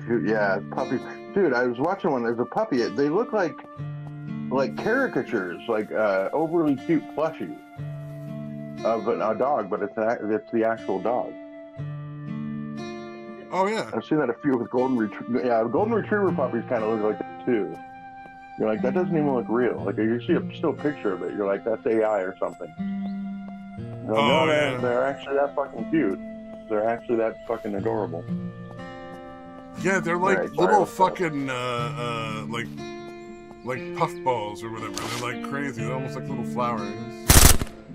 Dude, yeah, puppy. Dude, I was watching one. There's a puppy. They look like caricatures, like overly cute plushies of a dog, but it's the actual dog. Oh yeah, I've seen that a few with golden retriever. Yeah, golden retriever puppies kind of look like that too. You're like, that doesn't even look real. Like you see a still picture of it, you're like, that's AI or something. No, yeah. They're actually that fucking cute. They're actually that fucking adorable. Yeah, they're like little fucking like puffballs or whatever. They're like crazy. They're almost like little flowers.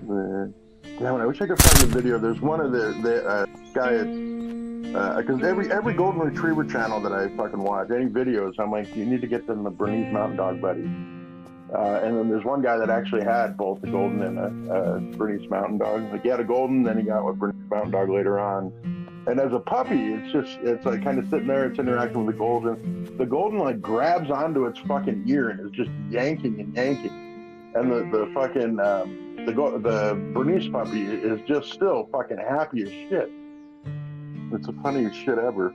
Damn it, I wish I could find the video. There's one of the guy, because every golden retriever channel that I fucking watch, any videos, I'm like, you need to get them the Bernese Mountain Dog buddy. And then there's one guy that actually had both the golden and a Bernese Mountain Dog. Like he had a golden, then he got a Bernese Mountain Dog later on. And as a puppy, it's like kind of sitting there, it's interacting with the golden. The golden like grabs onto its fucking ear and is just yanking and yanking. And the fucking the Bernese puppy is just still fucking happy as shit. It's the funniest shit ever.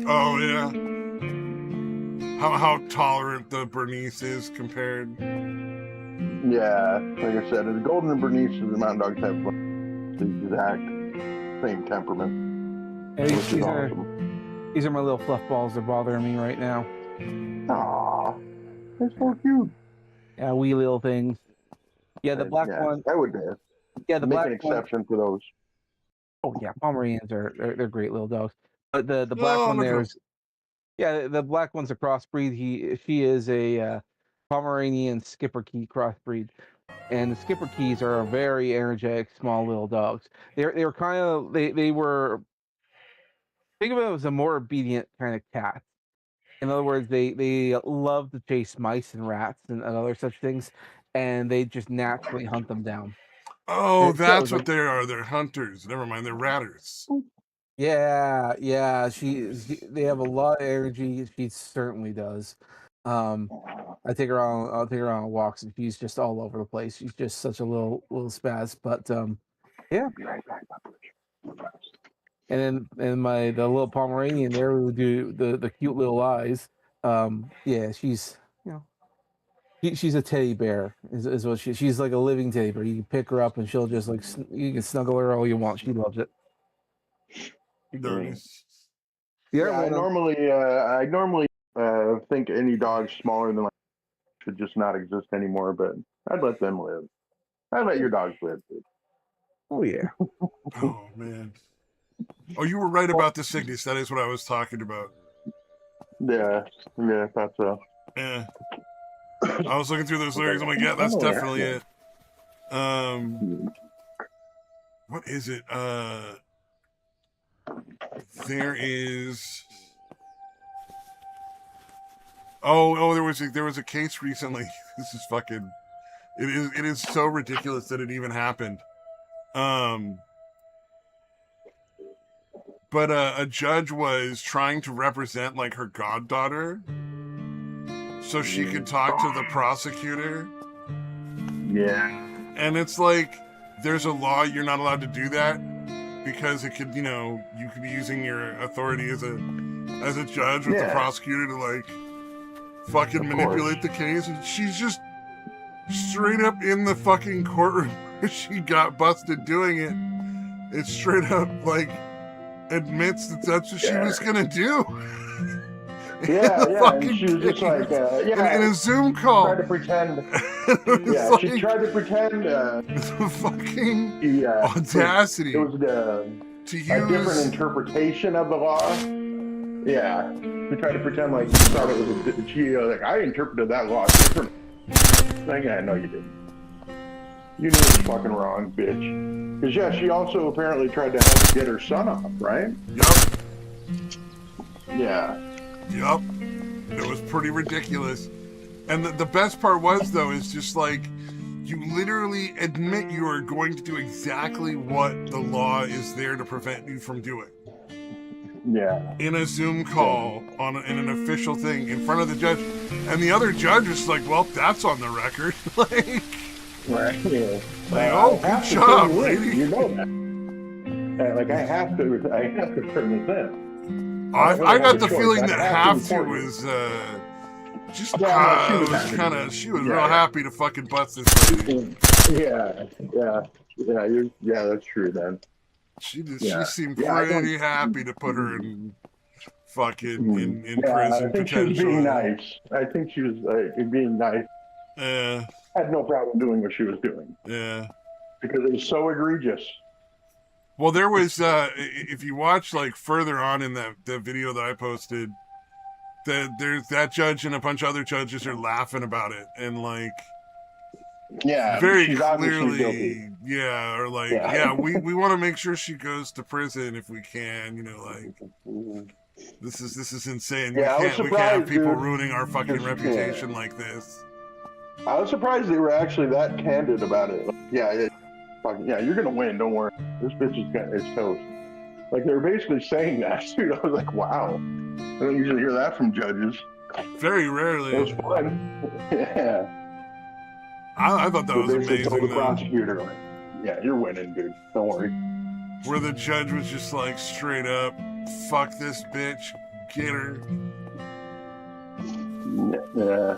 Oh yeah. How tolerant the Bernese is compared. Yeah, like I said, the golden and Bernese and the Mountain Dogs have the exact same temperament. Hey, these are my little fluff balls. They're bothering me right now. Aww, they're so cute. Yeah, wee little things. Yeah, the black one. I would the make black an exception for those. Oh yeah, Pomeranians they're great little dogs. But the black one there's the black one's a crossbreed. She is a Pomeranian Skipper-Key crossbreed. And the Skipper-Keys are a very energetic, small little dogs. They were kind of they were, think of it as a more obedient kind of cat. In other words, they love to chase mice and rats and other such things, and they just naturally hunt them down. Oh, that's what they are. They're hunters. Never mind, they're ratters. Yeah. They have a lot of energy. She certainly does. I'll take her on walks, and she's just all over the place. She's just such a little spaz. But yeah. And then the little Pomeranian there who do the cute little eyes. Yeah, she's she's a teddy bear is what she's like, a living teddy bear. You can pick her up and she'll just like you can snuggle her all you want. She loves it. Nice. Yeah, I normally think any dog smaller than should just not exist anymore, but I'd let them live. I'd let your dogs live, dude. Oh yeah. Oh man. Oh, you were right about the Cygnus. That is what I was talking about. Yeah, I thought so. Yeah. I was looking through those lyrics. I'm like, yeah, that's definitely it. What is it? There is. Oh, there was a case recently. This is fucking. It is so ridiculous that it even happened. But a judge was trying to represent like her goddaughter, so she could talk to the prosecutor. Yeah. And it's like, there's a law you're not allowed to do that because it could, you could be using your authority as a judge with the prosecutor to like fucking manipulate the case. And she's just straight up in the fucking courtroom where she got busted doing it. It's straight up like admits that that's what she was gonna do. Yeah, and she was just like, in a Zoom call. Tried to pretend. Yeah, like, she tried to pretend. The fucking audacity it was to use a different interpretation of the law. Yeah, she tried to pretend like she thought it was like I interpreted that law different. Like, yeah, no, you didn't. You knew it was fucking wrong, bitch. Because she also apparently tried to help get her son off, right? Yup. Yeah. Yup. It was pretty ridiculous. And the best part was, though, is just like, you literally admit you are going to do exactly what the law is there to prevent you from doing. Yeah. In a Zoom call, in an official thing, in front of the judge. And the other judge was like, well, that's on the record. Like, right. Yeah. Like, good job, lady. You know that. Like, I have to turn this in. I got the feeling that have to was just she was real happy to fucking bust this lady. Yeah, that's true then. She seemed pretty happy to put her in fucking in prison. I think she was being nice. I think she was being nice. Yeah. Had no problem doing what she was doing. Yeah. Because it was so egregious. Well, there was, if you watch like further on in the video that I posted, there's that judge and a bunch of other judges are laughing about it and like, very clearly, or like, we want to make sure she goes to prison if we can, like, this is insane. We can't have people ruining our fucking reputation like this. I was surprised they were actually that candid about it. Like, you're gonna win. Don't worry. This bitch is toast. Like, they were basically saying that, dude. I was like, wow. I don't usually hear that from judges. Very rarely. It was fun. Yeah. I thought that was amazing. Told the prosecutor, like, yeah, you're winning, dude. Don't worry. Where the judge was just like straight up, fuck this bitch, get her. Yeah.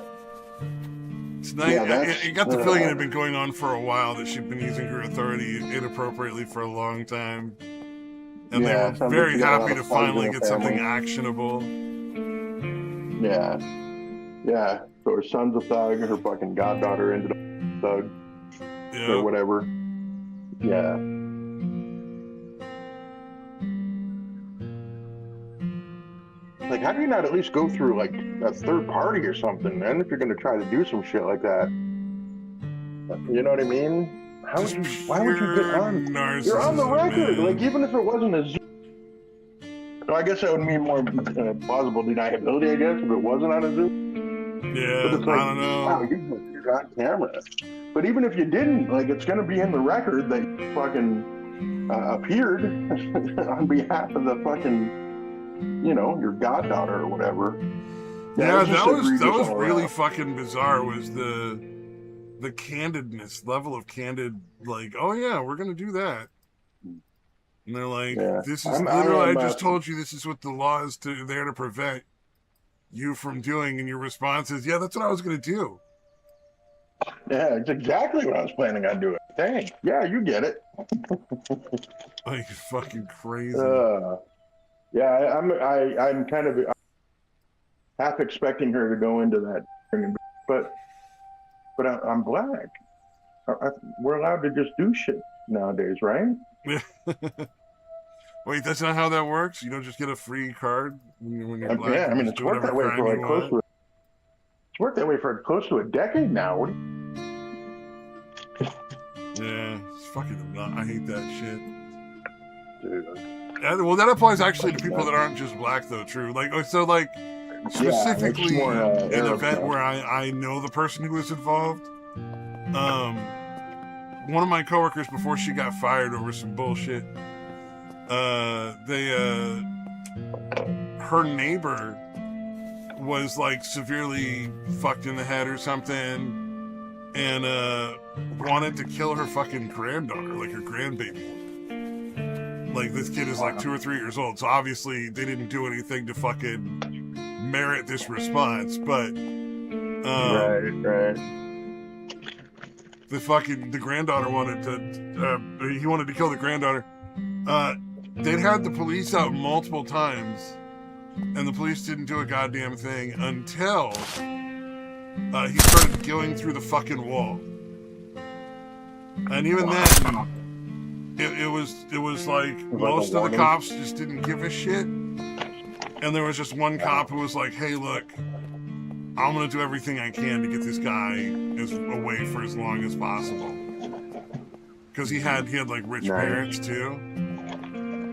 It's nice. You got the feeling it had been going on for a while, that she'd been using her authority inappropriately for a long time. And they were very happy to finally get something actionable. Yeah. Yeah. So her son's a thug, her fucking goddaughter ended up a thug. Yeah. Or whatever. Yeah. Like, how do you not at least go through, like, a third party or something, man, if you're going to try to do some shit like that? You know what I mean? Why would you get on? You're on the record. Man. Like, even if it wasn't a Zoom. So I guess that would mean more plausible deniability, I guess, if it wasn't on a Zoom. Yeah, but it's like, I don't know. Wow, you're on camera. But even if you didn't, like, it's going to be in the record that you fucking appeared on behalf of the fucking, your goddaughter or whatever. Yeah, that was really fucking bizarre. Was the candidness, level of candid, like, oh yeah, we're gonna do that, and they're like, this is literally, I just told you this is what the law is there to prevent you from doing, and your response is, yeah, that's what I was gonna do. Yeah, it's exactly what I was planning on doing. Thanks. Yeah, you get it. Like, fucking crazy. Yeah, I'm kind of half expecting her to go into that, but I'm black. We're allowed to just do shit nowadays, right? Wait, that's not how that works? You don't just get a free card when you're black? Yeah, I mean, it's worked that way for close to a decade now. Yeah, it's fucking I hate that shit. Dude. Well, that applies actually to people that aren't just black, though. True. Like, so, like, specifically more, an Arab event stuff. where I know the person who was involved. One of my coworkers, before she got fired over some bullshit, her neighbor was like severely fucked in the head or something, and wanted to kill her fucking granddaughter, like her grandbaby. Like, this kid is like 2 or 3 years old, so obviously they didn't do anything to fucking merit this response, but right. the granddaughter wanted to he wanted to kill the granddaughter. They'd had the police out multiple times, and the police didn't do a goddamn thing until he started going through the fucking wall. And even then, it was like most of the cops just didn't give a shit. And there was just one cop who was like, hey, look, I'm going to do everything I can to get this guy away for as long as possible. Because he had like rich parents too.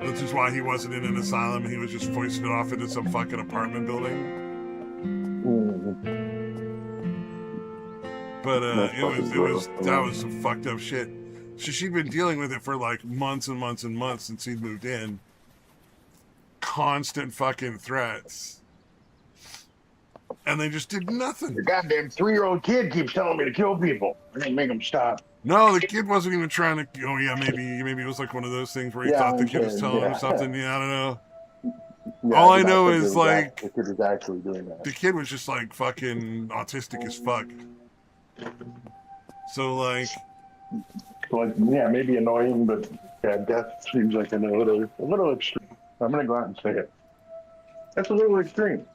Which is why he wasn't in an asylum. He was just foisted off into some fucking apartment building. But that was some fucked up shit. So she'd been dealing with it for like months and months and months since he'd moved in. Constant fucking threats. And they just did nothing. Your goddamn 3-year-old kid keeps telling me to kill people. I didn't make him stop. No, the kid wasn't even trying to. Oh yeah, maybe it was like one of those things where he thought the kid was telling him something. Yeah, I don't know. Yeah, all I know is like the kid was actually doing that. The kid was just like fucking autistic as fuck. So like, yeah, maybe annoying, but yeah, death seems like a little extreme. I'm gonna go out and say it. That's a little extreme.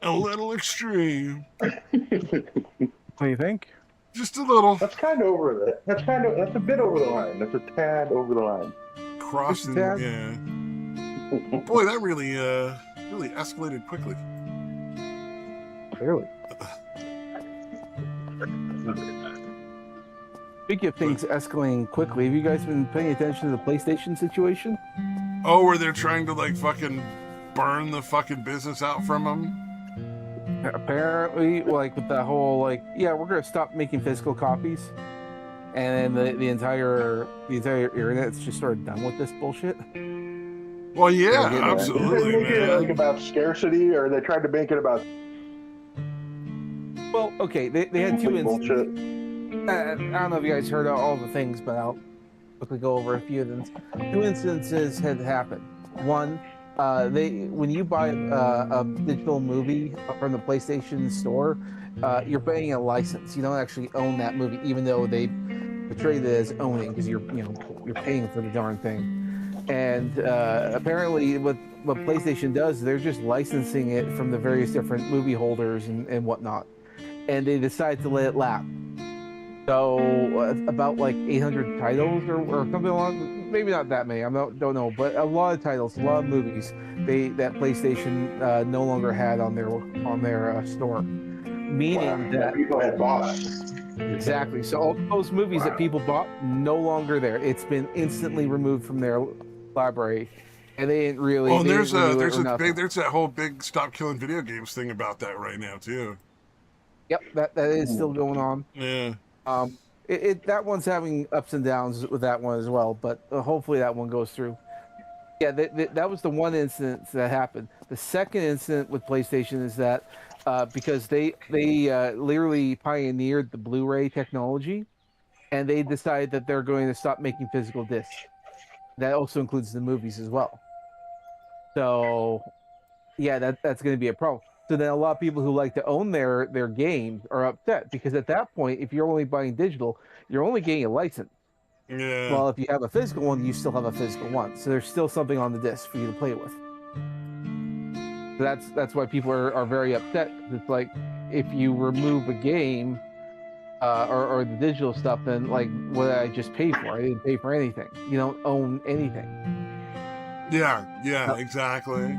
A little extreme. What do you think? Just a little. That's kind of over the. That's a bit over the line. That's a tad over the line. Crossing, yeah. Boy, that really escalated quickly. Clearly. Speaking of things escalating quickly, have you guys been paying attention to the PlayStation situation? Oh, where they're trying to like fucking burn the fucking business out from them? Apparently, like with that whole like, yeah, we're gonna stop making physical copies, and then the entire internet's just sort of done with this bullshit. Well, yeah, absolutely. Did they make it like about scarcity, or they tried to make it about? Well, okay, they had two instances. I don't know if you guys heard all the things, but I'll quickly go over a few of them. 2 instances had happened. One, when you buy a digital movie from the PlayStation store, you're paying a license. You don't actually own that movie, even though they portray it as owning, because you're paying for the darn thing. And apparently, what PlayStation does, they're just licensing it from the various different movie holders and whatnot, and they decide to let it lapse. So about like 800 titles or something along, maybe not that many, don't know, but a lot of titles, a lot of movies that PlayStation no longer had on their store, meaning that people had bought. Exactly. So all those movies that people bought, no longer there. It's been instantly removed from their library, and they didn't really. Well, there's that whole big stop killing video games thing about that right now too. Yep, that is still going on. Yeah. That one's having ups and downs with that one as well, but hopefully that one goes through. Yeah, that was the one incident that happened. The second incident with PlayStation is that because they literally pioneered the Blu-ray technology, and they decided that they're going to stop making physical discs. That also includes the movies as well. So, yeah, that's going to be a problem. So then a lot of people who like to own their games are upset, because at that point, if you're only buying digital, you're only getting a license. Yeah. Well, if you have a physical one, you still have a physical one. So there's still something on the disc for you to play with. So that's why people are very upset. It's like, if you remove a game or the digital stuff, then like, what did I just pay for? I didn't pay for anything. You don't own anything. Yeah, exactly.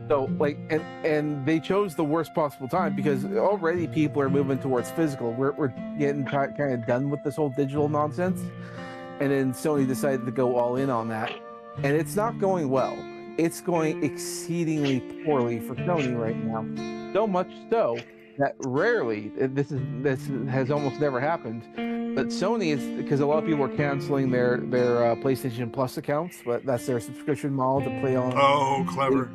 So like, and they chose the worst possible time, because already people are moving towards physical. We're getting kind of done with this whole digital nonsense, and then Sony decided to go all in on that, and it's not going well. It's going exceedingly poorly for Sony right now. So much so that rarely, this has almost never happened, but Sony is, because a lot of people are canceling their PlayStation Plus accounts, but that's their subscription model to play on. Oh, clever.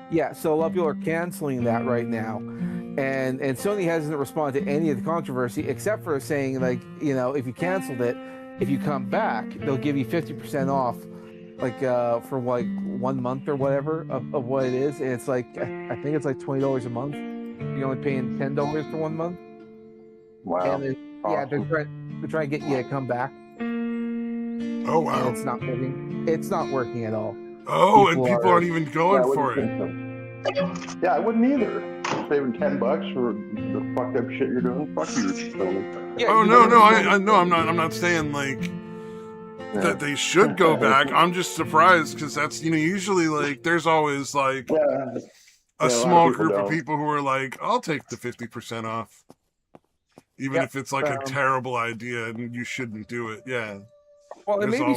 Yeah, so a lot of people are canceling that right now, and Sony hasn't responded to any of the controversy except for saying, like, you know, if you canceled it, if you come back, they'll give you 50% off, like for like 1 month or whatever of what it is, and it's like, I think it's like $20 a month. You're only paying $10 for 1 month. Wow. And yeah, they're trying to get you to come back. Oh wow. And it's not working. It's not working at all. Oh, and people aren't even going for it. So. Yeah, I wouldn't either. Saving $10 for the fucked up shit you're doing. Fuck you. Yeah, oh no, I no, I'm not saying like that they should go back. I'm just surprised because that's, you know, usually like there's always like a small group of people who are like, I'll take the 50% off, even if it's like a terrible idea and you shouldn't do it. Yeah. Well, and maybe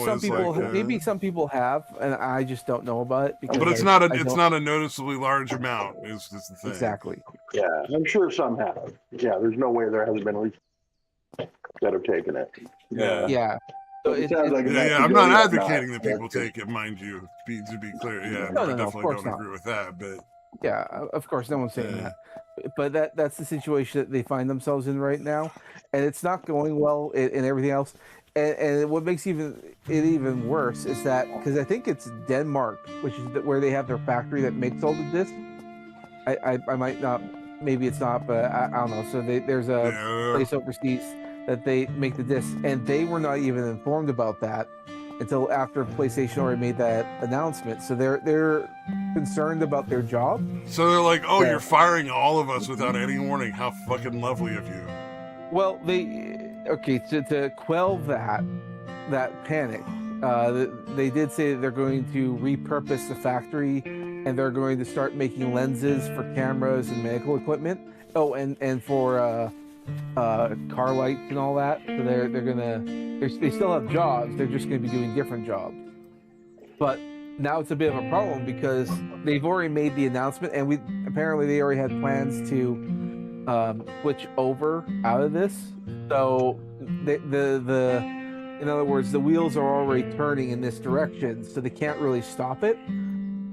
some people have, and I just don't know about it. But it's not a noticeably large amount. Is the thing. Exactly. Yeah, I'm sure some have. Yeah, there's no way there hasn't been at least that have taken it. Yeah. Yeah. So it sounds like I'm not advocating that people take it, mind you. To be clear, yeah, no, I definitely don't not. agree with that. But yeah, of course, no one's saying that. But that's the situation that they find themselves in right now, and it's not going well and everything else. And what makes it even worse is that, because I think it's Denmark, which is where they have their factory that makes all the discs. I might not, maybe it's not, but I don't know. So there's a place overseas that they make the discs, and they were not even informed about that until after PlayStation already made that announcement. So they're concerned about their job. So they're like, "Oh, you're firing all of us without any warning. How fucking lovely of you." Well, to quell that panic, they did say that they're going to repurpose the factory, and they're going to start making lenses for cameras and medical equipment. Oh, and for car lights and all that. So they still have jobs. They're just going to be doing different jobs. But now it's a bit of a problem because they've already made the announcement, and apparently they already had plans to switch over out of this. So in other words, the wheels are already turning in this direction, so they can't really stop it.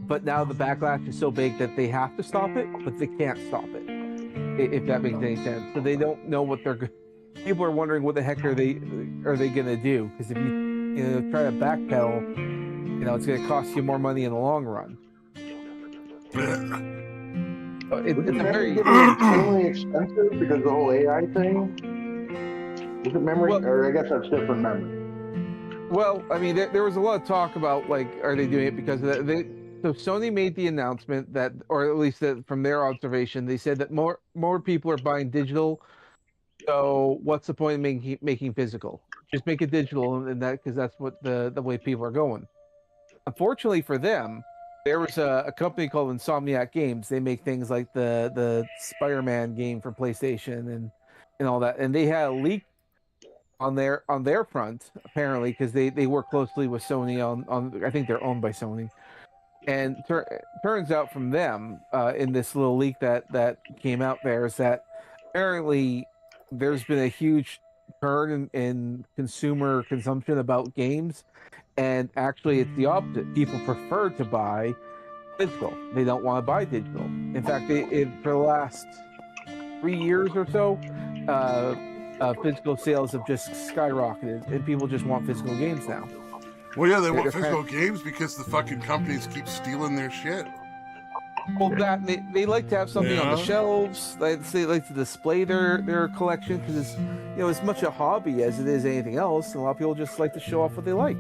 But now the backlash is so big that they have to stop it, but they can't stop it. If that makes any sense. So they don't know what people are wondering what the heck are they gonna do? Because if you try to backpedal, it's gonna cost you more money in the long run. It's a very extremely expensive because the whole AI thing. Is it memory, or I guess that's different memory? Well, I mean, there was a lot of talk about, like, are they doing it because of that? So Sony made the announcement that, or at least from their observation, they said that more people are buying digital. So what's the point of making physical? Just make it digital, and because that's what the way people are going. Unfortunately for them, there was a company called Insomniac Games. They make things like the Spider-Man game for PlayStation and all that, and they had a leak on their front apparently because they work closely with Sony on I think they're owned by Sony. And turns out from them, in this little leak that came out there, is that apparently there's been a huge turn in consumer consumption about games, and actually it's the opposite. People prefer to buy physical. They don't want to buy digital. In fact, for the last 3 years or so, physical sales have just skyrocketed, and people just want physical games now. Well, yeah, they want physical games because the fucking companies keep stealing their shit. Well, they like to have something on the shelves. They like to display their collection because it's as much a hobby as it is anything else. And a lot of people just like to show off what they like.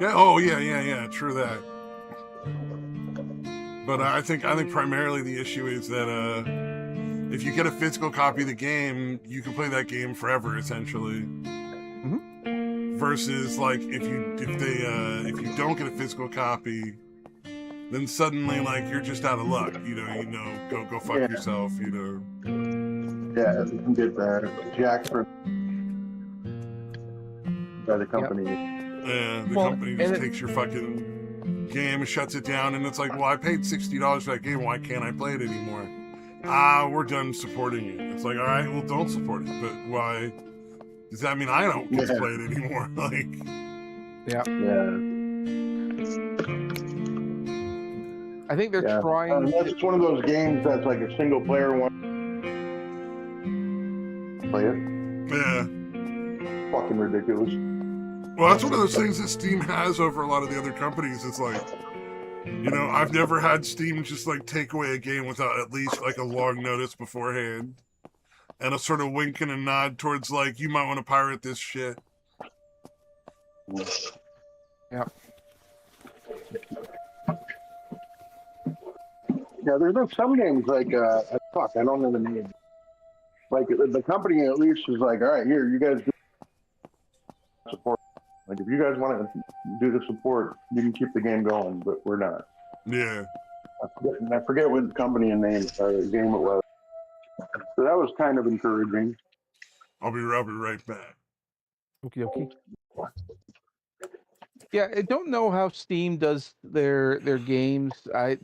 Yeah. Oh, yeah. True that. But I think primarily the issue is that if you get a physical copy of the game, you can play that game forever, essentially. Mm-hmm. Versus, like, if you don't get a physical copy, then suddenly, like, you're just out of luck. Go fuck yourself. Yeah, you can get jacked by the company. And the company just takes your fucking game and shuts it down, and it's like, well, I paid $60 for that game. Why can't I play it anymore? We're done supporting it. It's like, all right, well, don't support it. But why? Does that mean I don't get to play it anymore? Like, yeah. I think they're trying. That's one of those games that's like a single player one. Play it. Yeah. Fucking ridiculous. Well, that's one of those things that Steam has over a lot of the other companies. It's like, you know, I've never had Steam just like take away a game without at least like a long notice beforehand. And a sort of wink and a nod towards like, you might want to pirate this shit. Yeah. Yeah, there's some games like fuck, I don't know the name. Like the company at least is like, all right, here, you guys do support. Like if you guys want to do the support, you can keep the game going, but we're not. Yeah. I forget what company and name game it was. So that was kind of encouraging. I'll be right back. Okie dokie. Yeah, I don't know how Steam does their games. I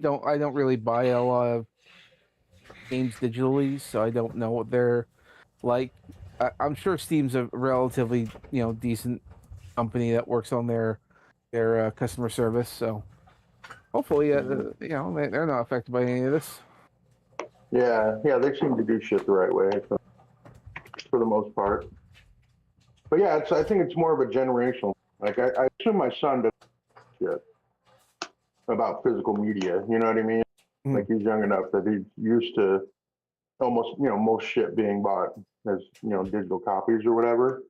don't really buy a lot of games digitally, so I don't know what they're like. I'm sure Steam's a relatively decent company that works on their customer service. So hopefully, they're not affected by any of this. Yeah, they seem to do shit the right way for the most part. But yeah, I think it's more of a generational. Like I assume my son does shit about physical media. You know what I mean? Mm-hmm. Like he's young enough that he's used to almost most shit being bought as digital copies or whatever.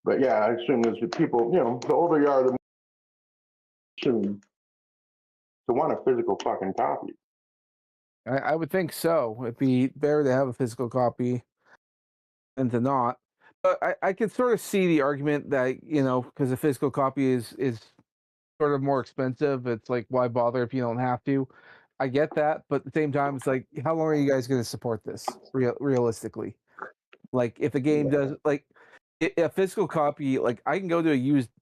But yeah, I assume as people, the older you are, the more soon to want a physical fucking copy. I would think so. It'd be better to have a physical copy than to not. But I can sort of see the argument that, because a physical copy is sort of more expensive. It's like, why bother if you don't have to? I get that. But at the same time, it's like, how long are you guys going to support this realistically? Like, if the game does, like, a physical copy, like, I can go to a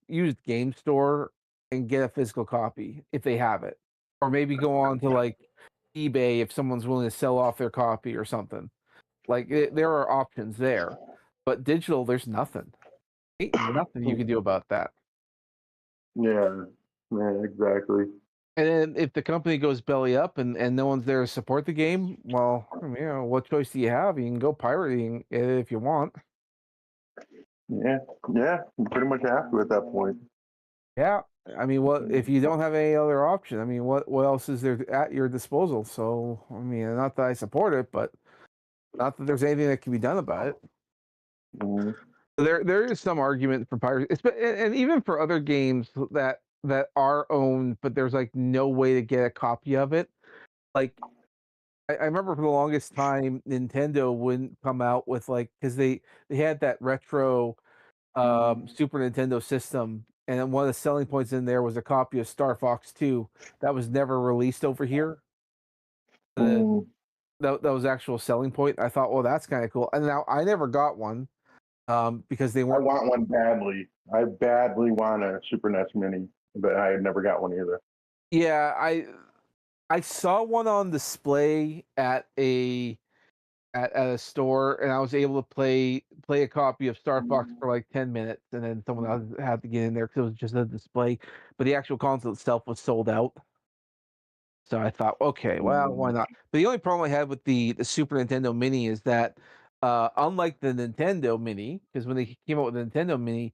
used game store and get a physical copy if they have it. Or maybe go on to, like, eBay if someone's willing to sell off their copy or something. Like, there are options there. But digital, there's nothing. Ain't nothing you can do about that. Yeah, exactly. And then if the company goes belly up and no one's there to support the game, well, what choice do you have? You can go pirating it if you want. Yeah, you pretty much have to at that point. Yeah, I mean, if you don't have any other option? I mean, what else is there at your disposal? So, I mean, not that I support it, but not that there's anything that can be done about it. Mm-hmm. There is some argument for piracy, and even for other games that are owned, but there's like no way to get a copy of it. Like, I remember for the longest time, Nintendo wouldn't come out with because they had that retro Super Nintendo system, and one of the selling points in there was a copy of Star Fox 2 that was never released over here. That was actual selling point. I thought, well, that's kind of cool. And now I never got one because they weren't. I want one badly. I badly want a Super NES Mini, but I had never got one either. Yeah, I saw one on display at a store, and I was able to play a copy of Star Fox for like 10 minutes, and then someone else had to get in there because it was just a display. But the actual console itself was sold out. So I thought, okay, well, why not? But the only problem I had with the Super Nintendo Mini is that, unlike the Nintendo Mini, because when they came out with the Nintendo Mini,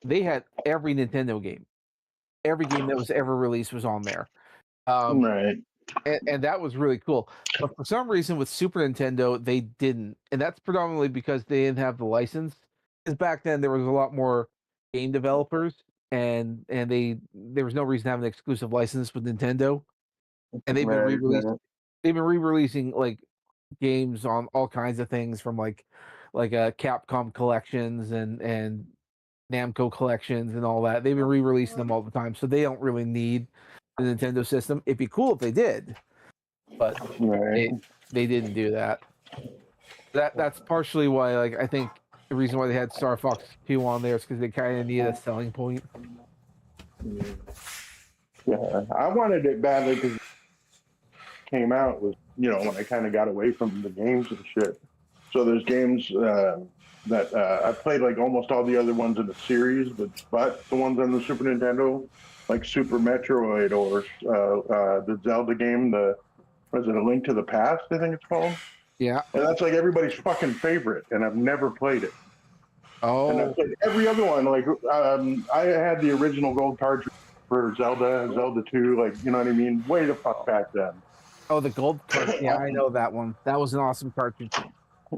they had every Nintendo game. Every game that was ever released was on there. Right. And that was really cool. But for some reason with Super Nintendo, they didn't. And that's predominantly because they didn't have the license. Because back then there was a lot more game developers, and there was no reason to have an exclusive license with Nintendo. And they've been re-releasing like games on all kinds of things, from like Capcom collections and Namco collections and all that. They've been re-releasing them all the time, so they don't really need the Nintendo system. It'd be cool if they did, but they didn't do that. That's partially why, like, I think the reason why they had Star Fox 2 on there is because they kind of needed a selling point. Yeah, I wanted it badly because it came out was, you know, when I kind of got away from the games and shit. So there's games that I played like almost all the other ones in the series, but the ones on the Super Nintendo, like Super Metroid or the Zelda game, was it A Link to the Past? I think it's called. Yeah. And that's like everybody's fucking favorite, and I've never played it. Oh. And I've played every other one. Like I had the original gold cartridge for Zelda 2, like, you know what I mean? Way the fuck back then. Oh, the gold cartridge. Yeah, I know that one. That was an awesome cartridge.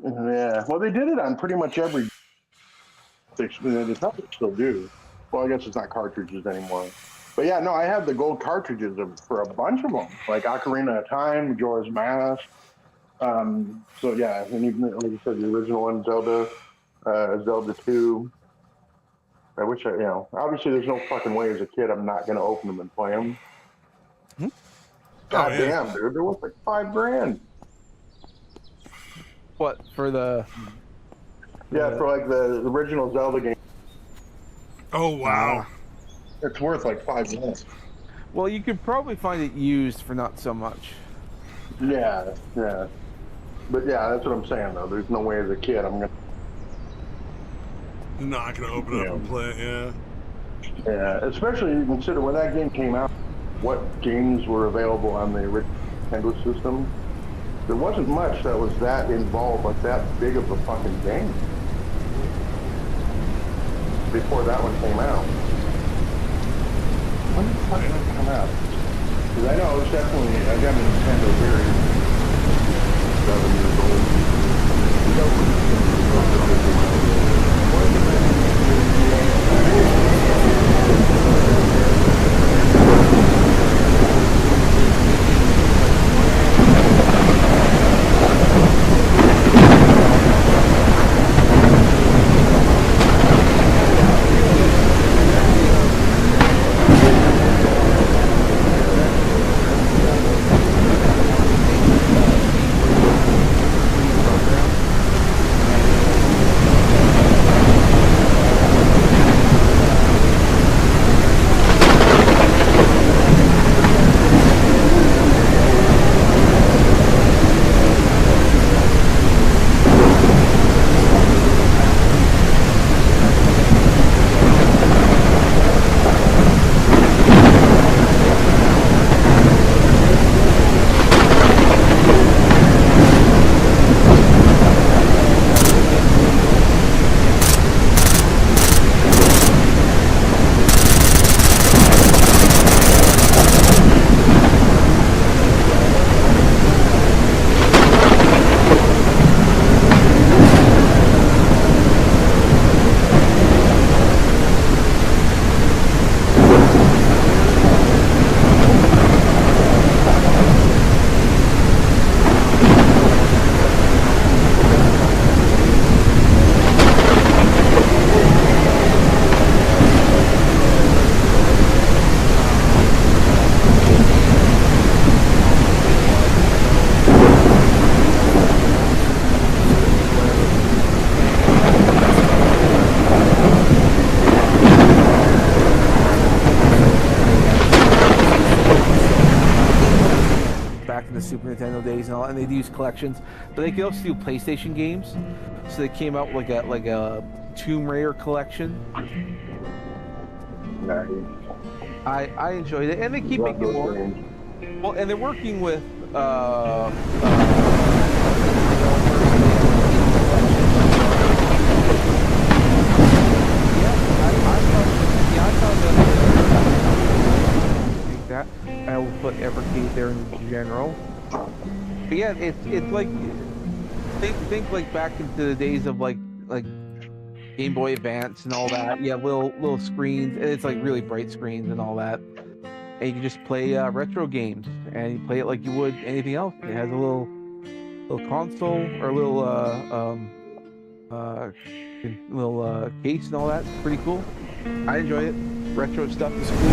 Yeah. Well, they did it on pretty much every. They probably still do. Well, I guess it's not cartridges anymore. But yeah, no, I have the gold cartridges for a bunch of them, like Ocarina of Time, Majora's Mask. So yeah, and even like you said, the original one, Zelda 2. I wish you know, obviously there's no fucking way as a kid I'm not gonna open them and play them. Hmm? God damn, dude, they're worth like $5,000. What for the? Yeah, for like the original Zelda game. Oh wow. It's worth like $5,000. Well, you could probably find it used for not so much. Yeah. But yeah, that's what I'm saying though. There's no way as a kid I'm not gonna open it up and play it, yeah. Yeah, especially you consider when that game came out, what games were available on the original Nintendo system. There wasn't much that was that involved, like that big of a fucking game. Before that one came out. When did the fuck did that come out? Because I know it was definitely, I got a Nintendo very 7 years The Super Nintendo days and all, and they'd use collections, but they could also do PlayStation games. So they came out with like a Tomb Raider collection. Nice. I enjoyed it, and they keep making more. Well, and they're working with that. I will put Evercade there in general. But yeah, it's like think like back into the days of like Game Boy Advance and all that. Yeah, little screens, and it's like really bright screens and all that. And you can just play retro games, and you play it like you would anything else. It has a little console or a little case and all that. It's pretty cool. I enjoy it. Retro stuff is cool.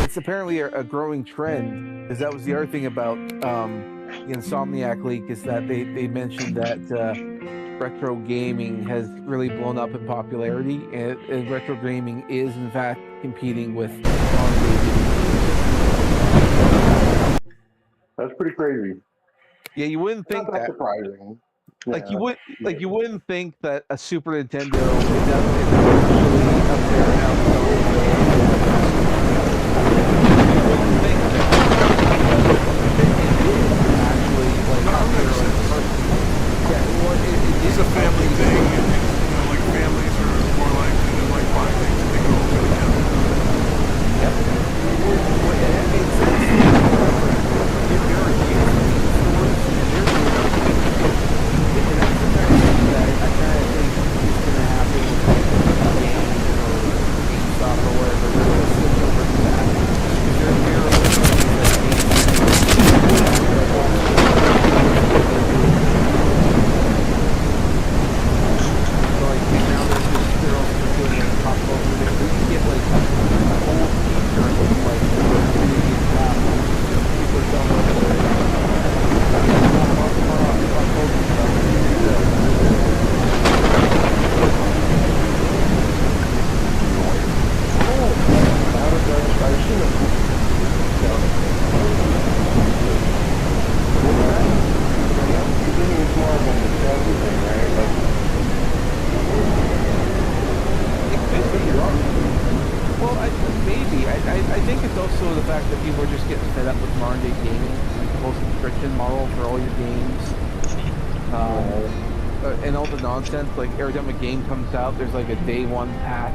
It's apparently a growing trend, because that was the other thing about the Insomniac leak, is that they mentioned that retro gaming has really blown up in popularity, and retro gaming is in fact competing with That's pretty crazy. Yeah, you wouldn't think Not that surprising. Like Yeah. you wouldn't think that a Super Nintendo is actually up there now. You wouldn't think that it is actually like No, up that there. makes sense. Yeah, well, it It's is a family thing. Like families are more likely to like buy things and they can all go together. Yep. Well, it makes sense. There are huge stores, and there's and that's the kind of thing that I kind of think is going to happen with like games or GameStop or whatever. They're going to switch over to that because there are like now they're also doing like pop culture. You can get like old t-shirts with like Canadian pop. People are selling like pop culture I think it's also the fact that people are just getting fed up with modern day gaming, like the whole subscription model for all your games, and all the nonsense. Like every time a game comes out, there's like a day one patch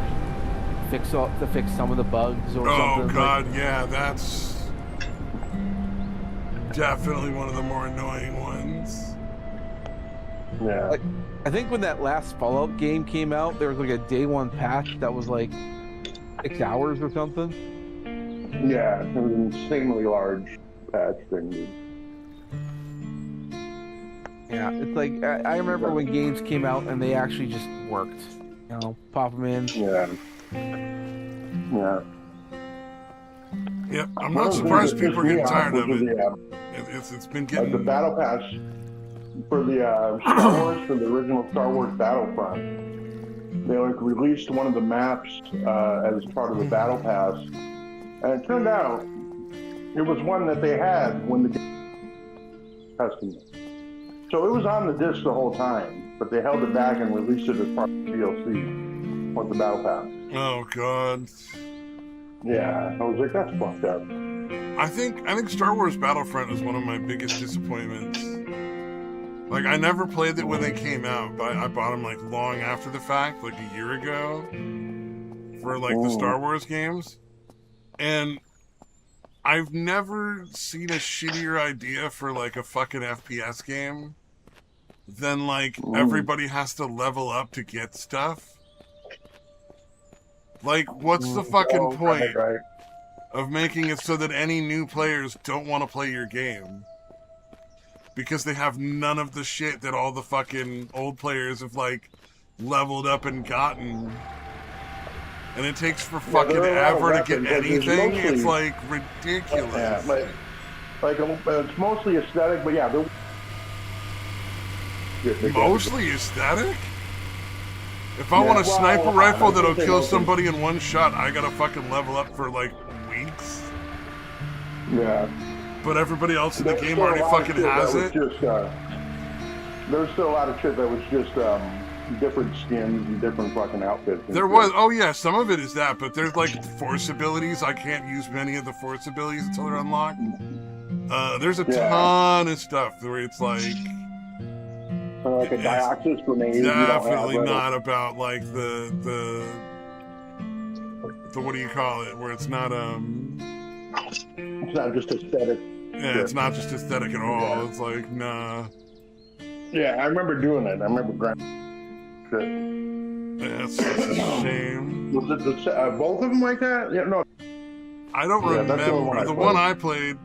to fix some of the bugs or something. Oh god, yeah, that's definitely one of the more annoying ones. Yeah. Like, I think when that last Fallout game came out, there was like a day one patch that was like 6 hours or something. Yeah, it was an insanely large patch thing. Yeah, it's like I remember when games came out and they actually just worked. You know, pop them in. Yeah. Yeah. Yep, I'm not surprised people are getting tired of it. It's been getting the battle pass for the Star Wars, for the original Star Wars Battlefront. They like released one of the maps as part of the battle pass, and it turned out it was one that they had when the game testing it. So it was on the disc the whole time, but they held it back and released it as part of the DLC with the battle pass. Oh god. Yeah, I was like, that's fucked up. I think Star Wars Battlefront is one of my biggest disappointments. Like, I never played it when they came out, but I bought them like long after the fact, like a year ago, for like the Star Wars games. And I've never seen a shittier idea for like a fucking FPS game than like everybody has to level up to get stuff. Like, what's the fucking point of making it so that any new players don't want to play your game? Because they have none of the shit that all the fucking old players have, like, leveled up and gotten. And it takes for fucking ever to get anything. Mostly, it's, like, ridiculous. Yeah, like it's mostly aesthetic, but yeah. Mostly aesthetic? If I want a sniper rifle that'll kill somebody in one shot, I gotta fucking level up for, like, weeks? Yeah. But everybody else in the game already fucking has it? There's still a lot of shit that was just different skins and different fucking outfits. There was, oh yeah, some of it is that, but there's like force abilities. I can't use many of the force abilities until they're unlocked. There's a ton of stuff where it's like... like a Dioxis grenade. Definitely not about like the what do you call it? Where it's not it's not just aesthetic. Yeah, it's not just aesthetic at all. Yeah. It's like nah. Yeah, I remember doing it. I remember grinding shit. Yeah, it's a shame. Was it both of them like that? Yeah, no. I don't remember the one I played.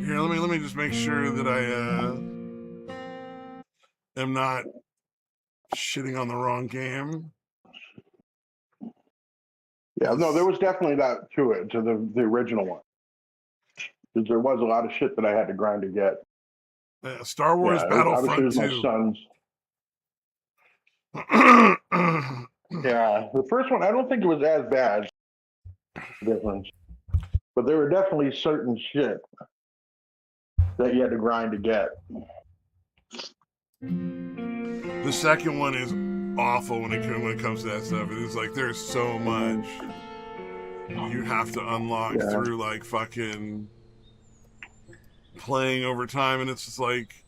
Here, let me just make sure that I am not shitting on the wrong game. Yeah, no, there was definitely that to it, to the original one. Because there was a lot of shit that I had to grind to get. Star Wars Battlefront 2. Yeah, the first one, I don't think it was as bad. Difference, but there were definitely certain shit that you had to grind to get. The second one is awful when it comes to that stuff. It is like there's so much you have to unlock through like fucking playing over time, and it's just like,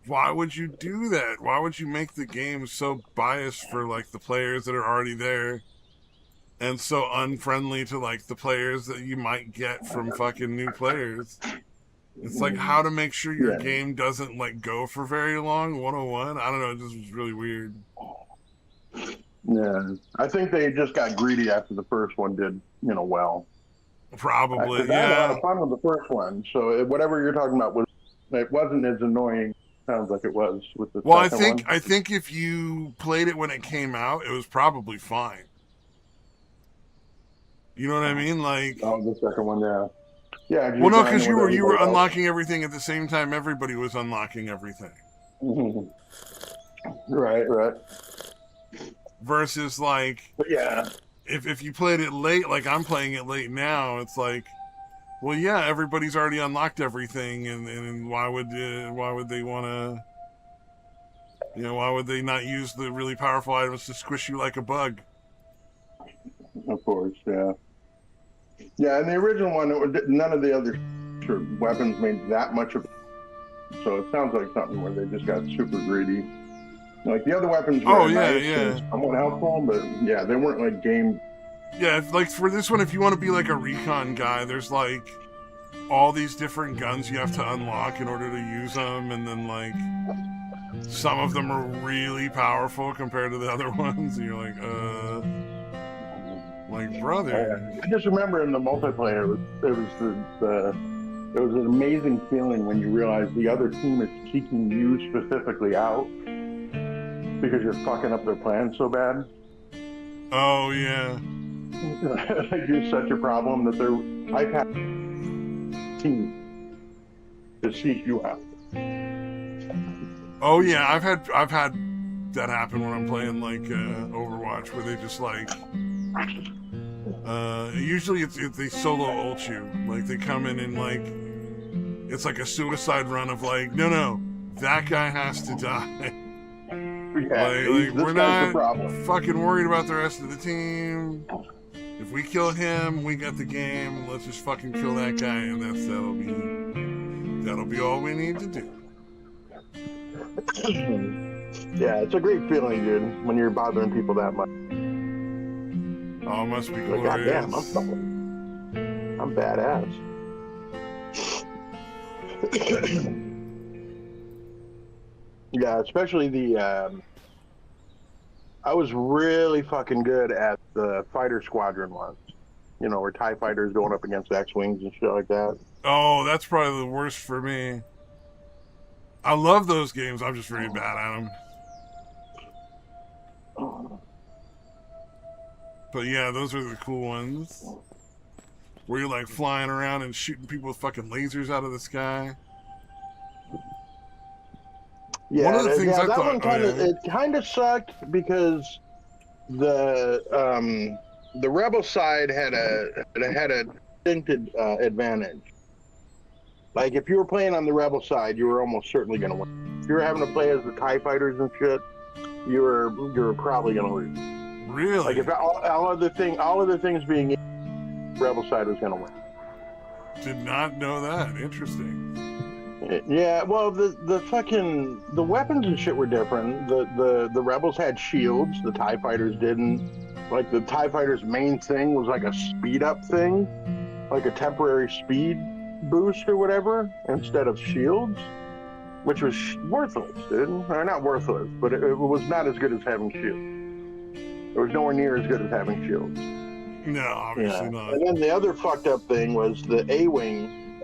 why would you do that? Why would you make the game so biased for like the players that are already there, and so unfriendly to like the players that you might get from fucking new players? It's like how to make sure your game doesn't like go for very long. 101. I don't know. It just was really weird. Yeah, I think they just got greedy after the first one did, well. Probably, I had a lot of fun with the first one, so whatever you're talking about wasn't as annoying. Sounds like it was with the second one. I think if you played it when it came out, it was probably fine. You know what I mean? Like, the second one, yeah. Yeah. Well, no, because you were unlocking everything at the same time. Everybody was unlocking everything. Right. Versus like, if you played it late, like I'm playing it late now, it's like, well, yeah, everybody's already unlocked everything, and why would they want to? Why would they not use the really powerful items to squish you like a bug? Of course, yeah. Yeah, in the original one, none of the other weapons made that much of it. So it sounds like something where they just got super greedy. Like the other weapons were somewhat helpful, but yeah, they weren't like game. Yeah, like for this one, if you want to be like a recon guy, there's like all these different guns you have to unlock in order to use them, and then like some of them are really powerful compared to the other ones. And you're like, brother. I just remember in the multiplayer, it was an amazing feeling when you realize the other team is seeking you specifically out because you're fucking up their plan so bad. Oh yeah. Like you're such a problem that I've had team to seek you out. Oh yeah, I've had that happen when I'm playing like Overwatch, where they just like usually it's they solo ult you. Like they come in and like it's like a suicide run of like, no, that guy has to die. Yeah, like we're not fucking worried about the rest of the team. If we kill him, we got the game. Let's just fucking kill that guy, and that'll be all we need to do. Yeah, it's a great feeling, dude, when you're bothering people that much. Oh, it must be glorious. Like, goddamn, I'm badass. Yeah, especially I was really fucking good at the fighter squadron ones. Where TIE fighters going up against X-Wings and shit like that. Oh, that's probably the worst for me. I love those games. I'm just really bad at them. But yeah, those are the cool ones. Where you're like flying around and shooting people with fucking lasers out of the sky. Yeah, one of the things I thought it kind of sucked because the rebel side had a distinct advantage. Like if you were playing on the rebel side, you were almost certainly going to win. If you were having to play as the TIE fighters and shit, you were probably going to lose. Really? Like if all other things being equal, the rebel side was going to win. Did not know that. Interesting. Yeah, well, the weapons and shit were different. The rebels had shields, the TIE fighters didn't. Like the TIE fighters' main thing was like a speed up thing, like a temporary speed boost or whatever, instead of shields, which was worthless, dude. Or not worthless, but it was not as good as having shields. It was nowhere near as good as having shields. No, obviously not. And then the other fucked up thing was the A-Wing.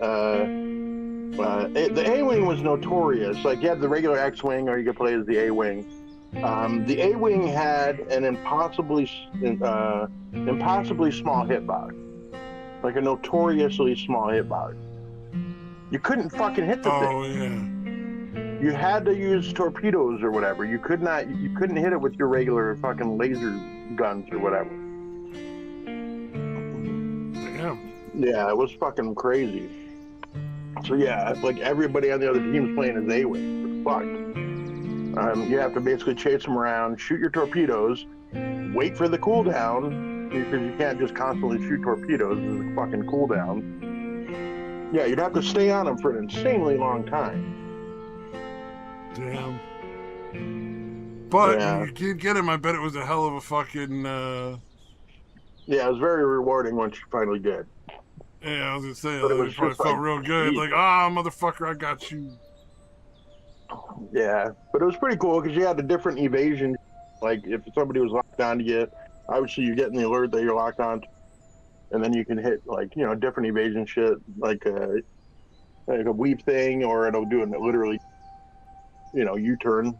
The A-Wing was notorious. Like you had the regular X-Wing, or you could play as the A-Wing. The A-Wing had an impossibly small hitbox, like a notoriously small hitbox. You couldn't fucking hit the thing. Oh yeah. you had to use torpedoes or whatever. You couldn't hit it with your regular fucking laser guns or whatever. Damn. Yeah, it was fucking crazy. So yeah, like everybody on the other team's playing as A-Wing. It's fucked. You have to basically chase them around, shoot your torpedoes, wait for the cooldown, because you can't just constantly shoot torpedoes. There's a fucking cooldown. Yeah, you'd have to stay on them for an insanely long time. Damn. But Yeah. you did get him. I bet it was a hell of a fucking. Yeah, it was very rewarding once you finally did. Yeah, I was gonna say, But it it was probably just felt like, real good. geez. Like, motherfucker, I got you. Yeah, but it was pretty cool because you had a different evasion. Like if somebody was locked on to you, obviously you're getting the alert that you're locked on, and then you can hit like different evasion shit, like a weave thing, or it'll do it literally, U-turn.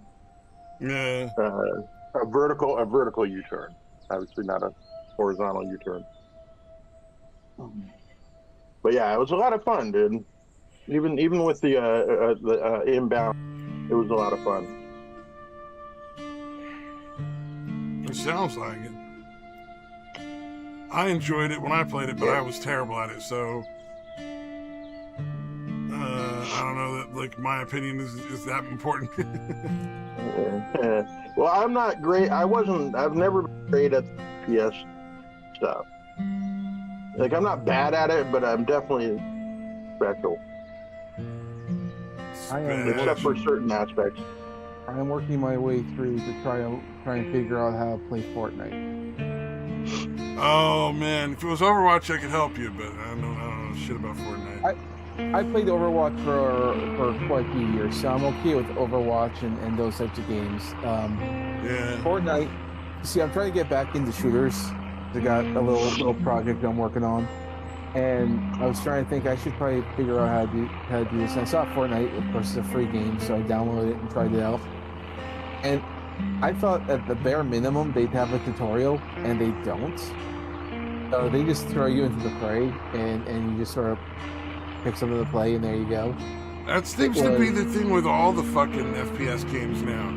Yeah. A vertical U-turn, obviously not a horizontal U-turn. But yeah, it was a lot of fun, dude. Even with the inbound, it was a lot of fun. It sounds like it. I enjoyed it when I played it, but I was terrible at it, so I don't know that like my opinion is that important. Well, I'm not great. I've never been great at PS stuff. Like I'm not bad at it, but I'm definitely special. Except for certain aspects. I am working my way through to try and figure out how to play Fortnite. Oh man, if it was Overwatch, I could help you, but I don't know shit about Fortnite. I played Overwatch for quite a few years, so I'm okay with Overwatch and those types of games. Yeah. Fortnite. See, I'm trying to get back into shooters. I got a little project I'm working on, and I was trying to think I should probably figure out how to do this. And I saw Fortnite, of course, it's a free game, so I downloaded it and tried it out. And I thought at the bare minimum they'd have a tutorial, and they don't. So they just throw you into the fray, and you just sort of pick something to play, and there you go. That seems to be the thing with all the fucking FPS games now.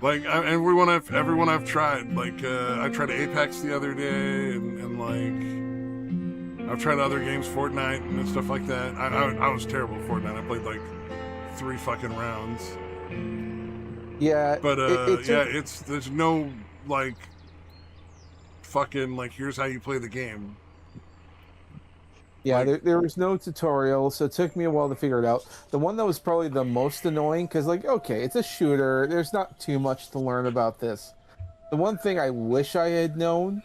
Like everyone I've tried, like I tried Apex the other day, and like I've tried other games, Fortnite and stuff like that. I was terrible at Fortnite. I played like 3 fucking rounds. Yeah, but there's no like fucking like here's how you play the game. Yeah, there was no tutorial, so it took me a while to figure it out. The one that was probably the most annoying, because, like, okay, it's a shooter. There's not too much to learn about this. The one thing I wish I had known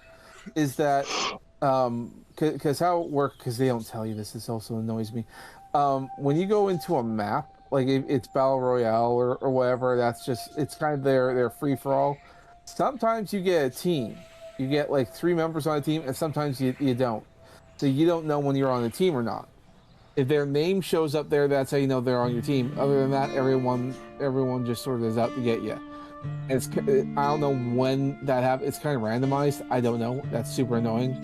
is that, because how it works, because they don't tell you this also annoys me. When you go into a map, like it's Battle Royale or whatever, it's kind of their free-for-all. Sometimes you get a team. You get, like, 3 members on a team, and sometimes you don't. So you don't know when you're on the team or not. If their name shows up there, that's how you know they're on your team. Other than that, everyone just sort of is out to get you. And I don't know when that happens. It's kind of randomized. I don't know. That's super annoying.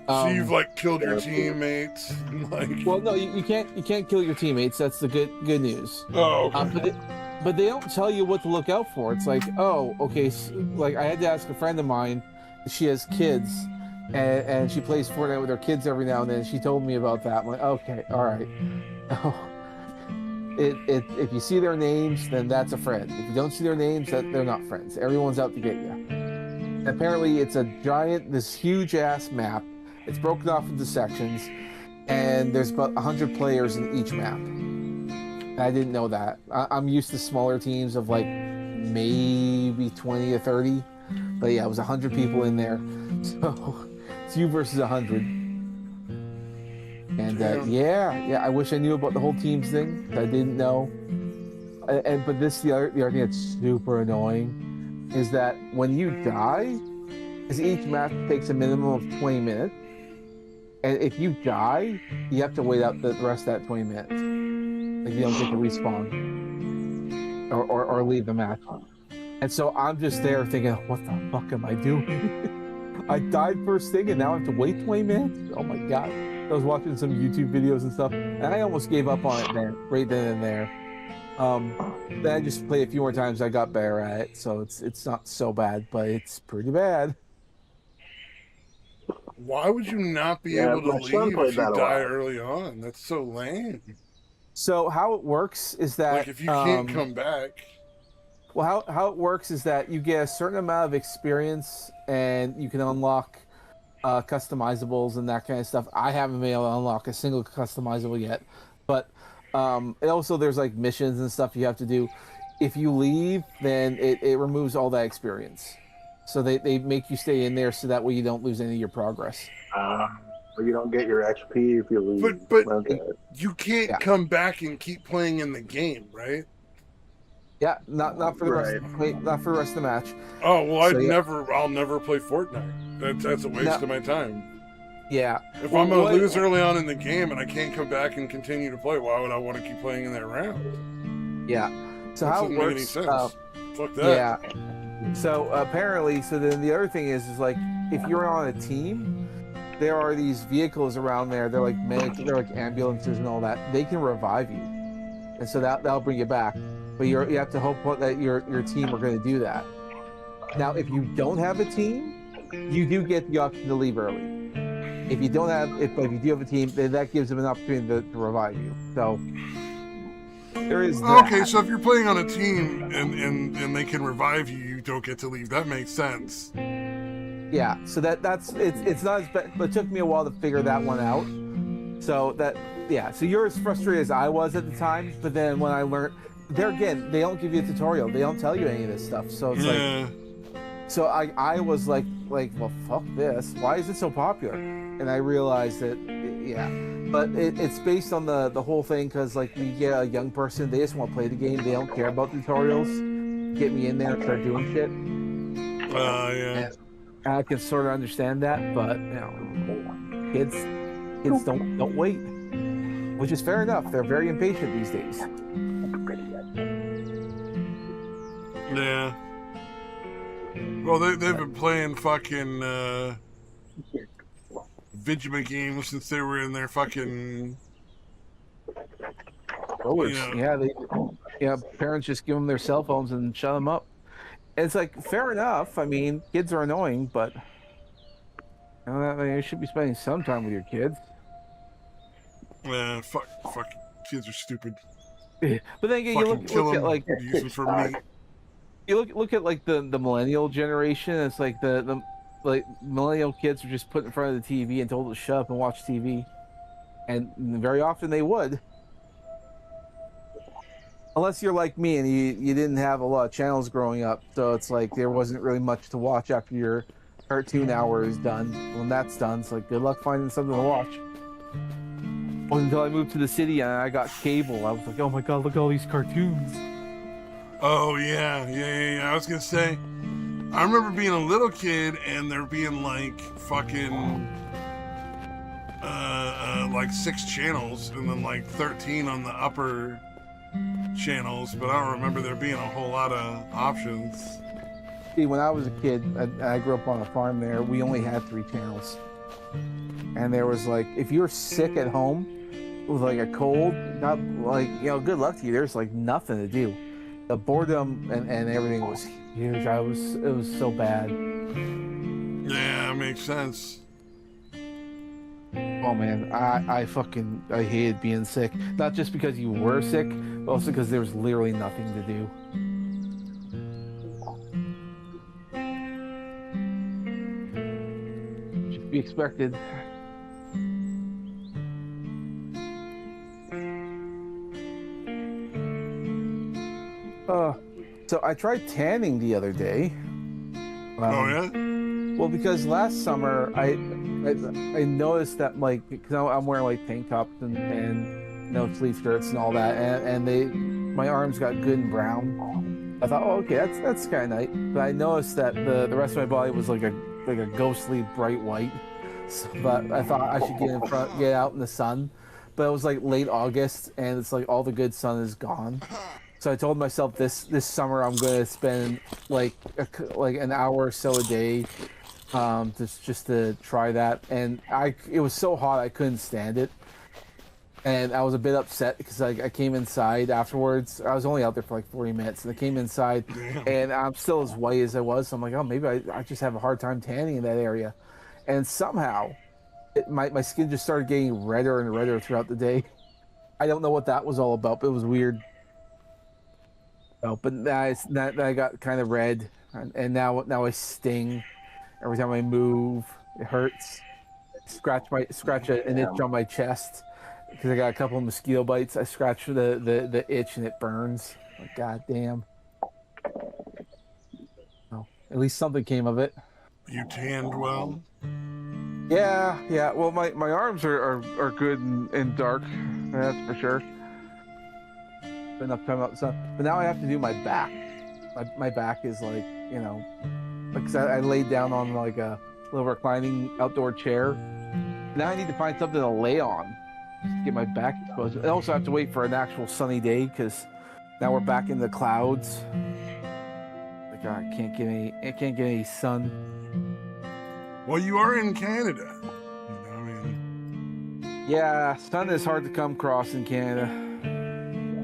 So you've like killed your teammates. Like... Well, no, you can't kill your teammates. That's the good news. Oh, okay. But they don't tell you what to look out for. It's like, oh, okay. So, like I had to ask a friend of mine. She has kids. And she plays Fortnite with her kids every now and then. She told me about that. I'm like, okay, all right. If you see their names, then that's a friend. If you don't see their names, they're not friends. Everyone's out to get you. And apparently, it's this huge ass map. It's broken off into sections, and there's about 100 players in each map. And I didn't know that. I'm used to smaller teams of like maybe 20 or 30, but yeah, it was 100 people in there. So. It's you versus 100. And I wish I knew about the whole teams thing. I didn't know. But the other thing that's super annoying is that when you die, because each match takes a minimum of 20 minutes, and if you die, you have to wait out the rest of that 20 minutes. Like you don't get to respawn or leave the match. And so I'm just there thinking, what the fuck am I doing? I died first thing and now I have to wait 20 minutes? Oh my god. I was watching some YouTube videos and stuff, and I almost gave up on it right then and there. Then I just played a few more times. I got better at it, so it's not so bad, but it's pretty bad. Why would you not be able to leave if you die early on? That's so lame. So how it works is that like if you can't come back. Well, how it works is that you get a certain amount of experience, and you can unlock customizables and that kind of stuff. I haven't been able to unlock a single customizable yet, but also there's like missions and stuff you have to do. If you leave, then it removes all that experience. So they make you stay in there so that way you don't lose any of your progress. Or you don't get your XP if you leave. But you can't come back and keep playing in the game, right? Yeah, not for the rest. Not for the rest of the match. Oh well, I'll never play Fortnite. That's a waste of my time. Yeah. If I'm gonna lose early on in the game and I can't come back and continue to play, why would I want to keep playing in that round? Yeah. So that how doesn't it works? make any sense. Fuck that. Yeah. So apparently, then the other thing is like if you're on a team, there are these vehicles around there. They're like they're like ambulances and all that. They can revive you, and so that'll bring you back. But you have to hope that your team are going to do that. Now, if you don't have a team, you do get the option to leave early. If you don't have, if you do have a team, then that gives them an opportunity to revive you. So there is that. Okay, so if you're playing on a team and they can revive you, you don't get to leave. That makes sense. Yeah, so that's it's not as bad, but it took me a while to figure that one out. So so you're as frustrated as I was at the time, but then when I learned. There again, they don't give you a tutorial. They don't tell you any of this stuff. So it's like, so I was like, well, fuck this. Why is it so popular? And I realized that, but it's based on the whole thing because like you get a young person, they just want to play the game. They don't care about tutorials. Get me in there and start doing shit. And I can sort of understand that, but kids don't wait, which is fair enough. They're very impatient these days. Yeah. Well, they've been playing fucking Vigima games since they were in their fucking. Parents just give them their cell phones and shut them up. And it's like fair enough. I mean, kids are annoying, but you should be spending some time with your kids. Yeah, fuck, kids are stupid. But then again, you look at like use them for meat. You look at like the millennial generation. It's like the millennial kids are just put in front of the TV and told to shut up and watch TV, and very often they would, unless you're like me and you didn't have a lot of channels growing up. So it's like there wasn't really much to watch after your cartoon hour is done. When that's done, it's like good luck finding something to watch. It wasn't until I moved to the city and I got cable. I was like, oh my god, look at all these cartoons. Oh, yeah. I was going to say, I remember being a little kid and there being like fucking, like 6 channels and then like 13 on the upper channels, but I don't remember there being a whole lot of options. See, when I was a kid, I grew up on a farm there, we only had 3 channels. And there was like, if you were sick at home with like a cold, not like, good luck to you, there's like nothing to do. The boredom and everything was huge. It was so bad. Yeah, that makes sense. Oh man, I hated being sick. Not just because you were sick, but also because there was literally nothing to do. Should be expected. So I tried tanning the other day. Oh yeah? Well, because last summer I noticed that like because I'm wearing like tank tops and sleeve skirts and all that, and my arms got good and brown. I thought, oh, okay, that's kind of nice. But I noticed that the rest of my body was like a ghostly bright white. So, but I thought I should get out in the sun. But it was like late August, and it's like all the good sun is gone. So I told myself this summer I'm going to spend like an hour or so a day just to try that. And it was so hot I couldn't stand it. And I was a bit upset because I came inside afterwards. I was only out there for like 40 minutes, and I came inside, and I'm still as white as I was. So I'm like, oh, maybe I just have a hard time tanning in that area. And somehow, my skin just started getting redder and redder throughout the day. I don't know what that was all about, but it was weird. Oh, but now I got kind of red, and now I sting every time I move. It hurts. Scratch an itch on my chest. Because I got a couple of mosquito bites. I scratch the itch and it burns. Like, God damn. Oh, at least something came of it. You tanned well? Yeah. Well, my arms are good and dark. That's for sure. Enough time out the sun. But now I have to do my back. My back is like, because I laid down on like a little reclining outdoor chair. Now I need to find something to lay on. Get my back exposed. I also have to wait for an actual sunny day because now we're back in the clouds. Like I can't get any sun. Well, you are in Canada. I mean, yeah, sun is hard to come across in Canada.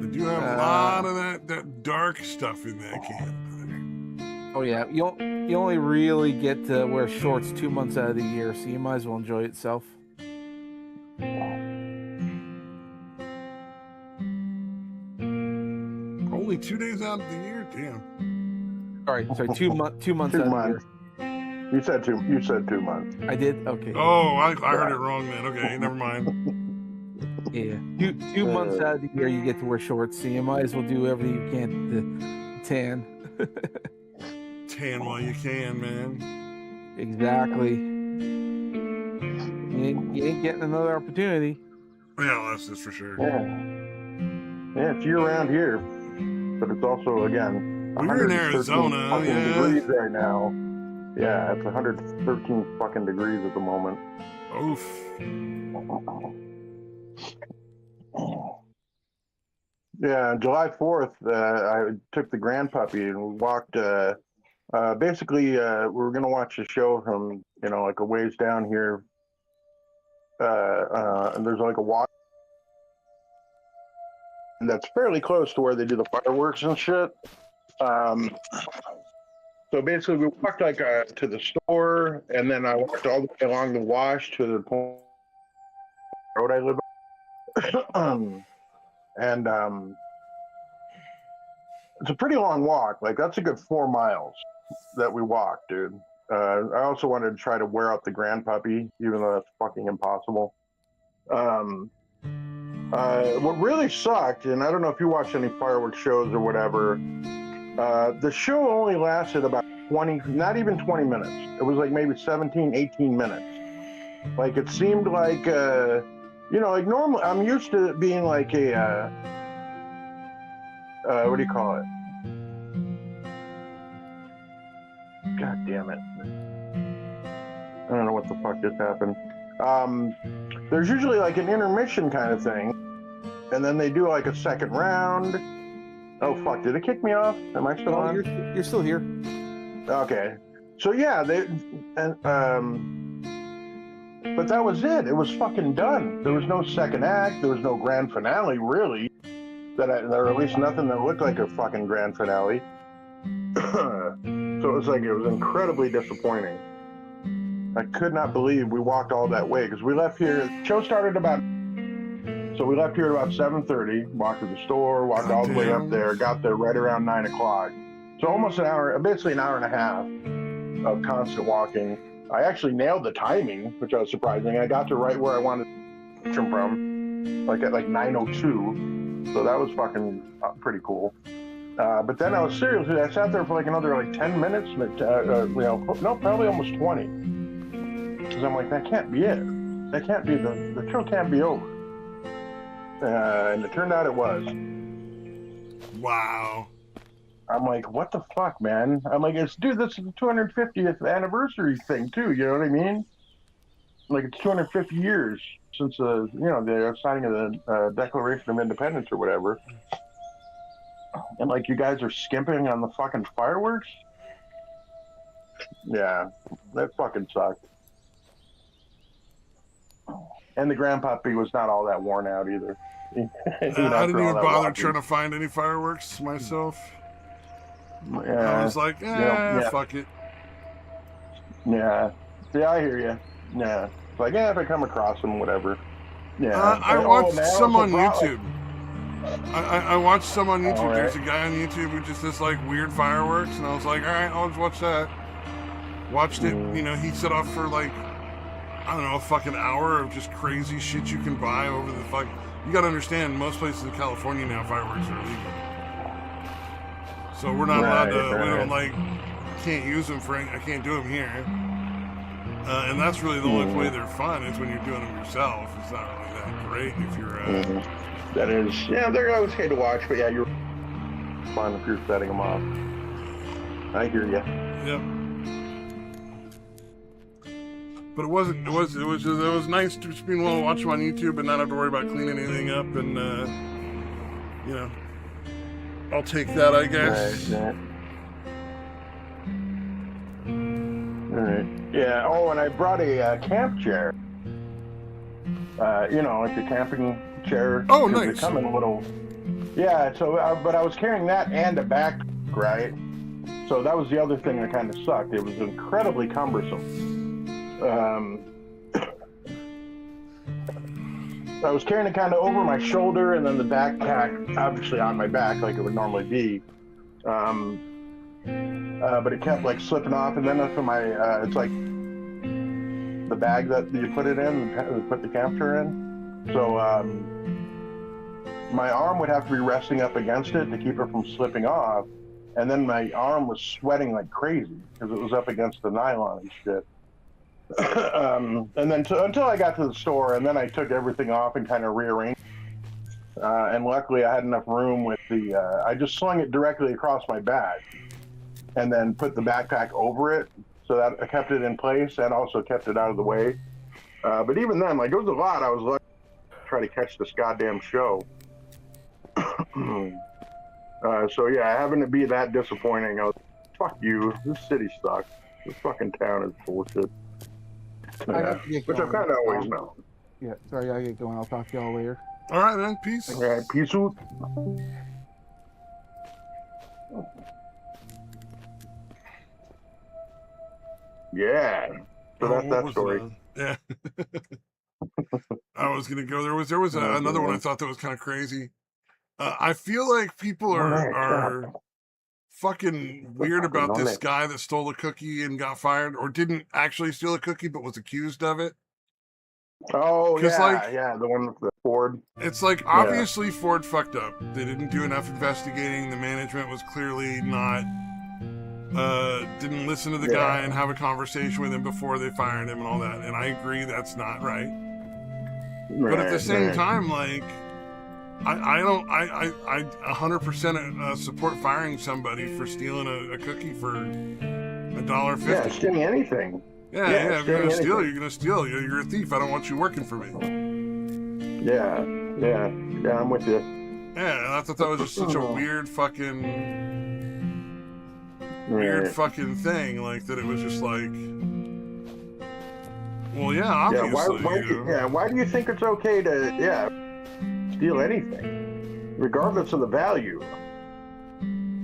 They do have a lot of that dark stuff in that Canada. Oh yeah, you only really get to wear shorts 2 months out of the year, so you might as well enjoy itself. Only 2 days out of the year, damn. Sorry, 2 months. 2 months out of the year. You said 2 months. I did. Okay. Oh, I heard it wrong then. Okay, never mind. Yeah, two months out of the year you get to wear shorts, so you might as well do everything you can to tan. Tan while you can, man. Exactly. You ain't getting another opportunity. Yeah, that's for sure. Yeah, it's year round here, but it's also again. We're in Arizona, degrees right now. Yeah, it's 113 fucking degrees at the moment. Oof. Yeah, July 4th, I took the grand puppy and we walked. Basically, we were gonna watch a show from like a ways down here, and there's like a water that's fairly close to where they do the fireworks and shit. So basically, we walked like to the store, and then I walked all the way along the wash to the road I live on. And it's a pretty long walk. Like that's a good 4 miles that we walked, dude. I also wanted to try to wear out the grand puppy, even though that's fucking impossible. What really sucked, and I don't know if you watch any fireworks shows or whatever, the show only lasted about 20, not even 20 minutes. It was like maybe 17, 18 minutes. Like it seemed like, like normally I'm used to it being like a, what do you call it? God damn it. I don't know what the fuck just happened. There's usually like an intermission kind of thing, and then they do like a second round. Oh fuck, did it kick me off? Am I still on? You're still here. Okay. So yeah, but that was it. It was fucking done. There was no second act. There was no grand finale, really. Or at least nothing that looked like a fucking grand finale. So it was incredibly disappointing. I could not believe we walked all that way because we left here. The show started so we left here at about 7:30. Walked to the store, walked all the way up there, got there right around 9 o'clock. So almost an hour, basically an hour and a half of constant walking. I actually nailed the timing, which was surprising. I got to right where I wanted to come from, like at like 9:02. So that was fucking pretty cool. But then I sat there for like another like 10 minutes, probably almost 20. Because I'm like, that can't be it. That can't be, the show can't be over. And it turned out it was. Wow. I'm like, what the fuck, man? I'm like, this is the 250th anniversary thing too, you know what I mean? Like it's 250 years since the signing of the Declaration of Independence or whatever. And like you guys are skimping on the fucking fireworks? Yeah, that fucking sucked. And the grandpappy was not all that worn out either. I didn't even bother trying to find any fireworks myself. I was like, fuck it. Yeah. Yeah, I hear you. Yeah. It's like, if I come across them, whatever. Yeah. I watched some on YouTube. I watched some on YouTube. Right. There's a guy on YouTube who just does like weird fireworks, and I was like, all right, I'll just watch that. Watched it. You know, he set off for like, I don't know, a fucking hour of just crazy shit you can buy over the fuck. You gotta understand, most places in California now, fireworks are illegal. So we're not allowed to, we don't like, can't use them for, I can't do them here. And that's really the only way they're fun is when you're doing them yourself. It's not really that great if you're, That is, yeah, they're always okay to watch, but yeah, you're fun if you're setting them off. I hear you. Yep. But it was nice to just being able to watch them on YouTube and not have to worry about cleaning anything up, and you know, I'll take that, I guess. Right. All right. Yeah. Oh, and I brought a camp chair. You know, like a camping chair. Oh, nice. They come in a little. Yeah. So, but I was carrying that and a backpack, right? So that was the other thing that kind of sucked. It was incredibly cumbersome. I was carrying it kind of over my shoulder, and then the backpack obviously on my back like it would normally be. But it kept like slipping off, and then for my it's like the bag that you put it in, put the camp chair in. So my arm would have to be resting up against it to keep it from slipping off, and then my arm was sweating like crazy because it was up against the nylon and shit. And then until I got to the store, and then I took everything off and kind of rearranged. And luckily, I had enough room with the. I just slung it directly across my back, and then put the backpack over it, so that I kept it in place and also kept it out of the way. But even then, like, it was a lot. I was lucky to try to catch this goddamn show. So yeah, having to be that disappointing, I was, fuck you. This city sucks. This fucking town is bullshit. Which I've kind of always known. Yeah, sorry, I gotta get going. I'll talk to y'all later. All right, man. Peace. All right, peace out. Yeah. So that's that story. Yeah. I was gonna go. There was another one I thought that was kind of crazy. I feel like people are fucking weird about this guy that stole a cookie and got fired, or didn't actually steal a cookie but was accused of it. Oh, yeah, like, yeah, the one with the Ford. It's like, obviously Ford fucked up. They didn't do enough investigating. The management was clearly not, didn't listen to the guy and have a conversation with him before they fired him and all that. And I agree that's not right. But at the same time, like, I 100% support firing somebody for stealing a cookie for $1.50. Yeah, stealing anything. Yeah, if you're gonna steal, you're gonna steal. You're a thief. I don't want you working for me. Yeah, I'm with you. Yeah, I thought that was just such a weird fucking thing. Like, that it was just like, well, yeah, obviously. Why do you think it's okay to steal anything, regardless of the value?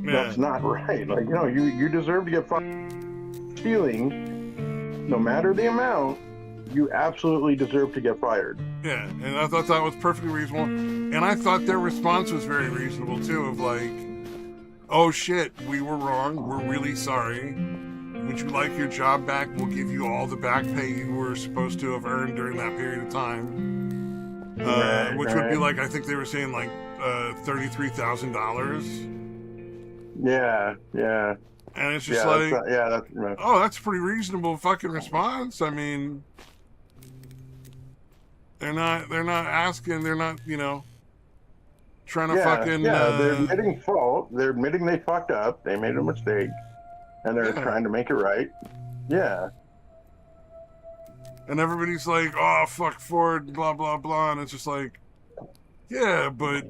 Yeah. That's not right. Like, you know, you deserve to get stealing. No matter the amount, you absolutely deserve to get fired. Yeah, and I thought that was perfectly reasonable. And I thought their response was very reasonable, too, of like, oh shit, we were wrong, we're really sorry. Would you like your job back? We'll give you all the back pay you were supposed to have earned during that period of time. Which would be like, I think they were saying like $33,000. Yeah. And it's just that's a pretty reasonable fucking response. I mean, they're not asking, they're not, trying to fucking... they're admitting fault. They're admitting they fucked up. They made a mistake. And they're trying to make it right. Yeah. And everybody's like, oh, fuck Ford, blah, blah, blah. And it's just like, yeah, but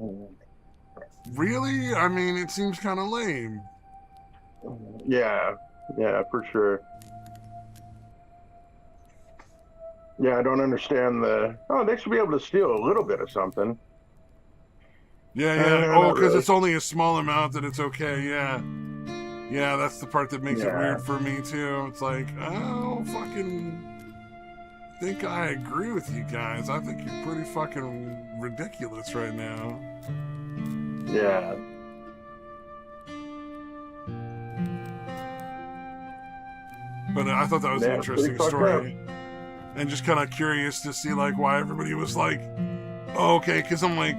really? I mean, it seems kind of lame. Yeah, for sure. Yeah, I don't understand the. Oh, they should be able to steal a little bit of something. Yeah. No, Oh, not because really. it's only a small amount that it's okay. Yeah. Yeah, that's the part that makes it Yeah. weird for me too. It's like, oh, fucking. I think I agree with you guys. I think you're pretty fucking ridiculous right now. Yeah. But I thought that was an Yeah, pretty interesting fucked up. story. And just kind of curious to see, like, why everybody was like, oh, okay, because I'm like,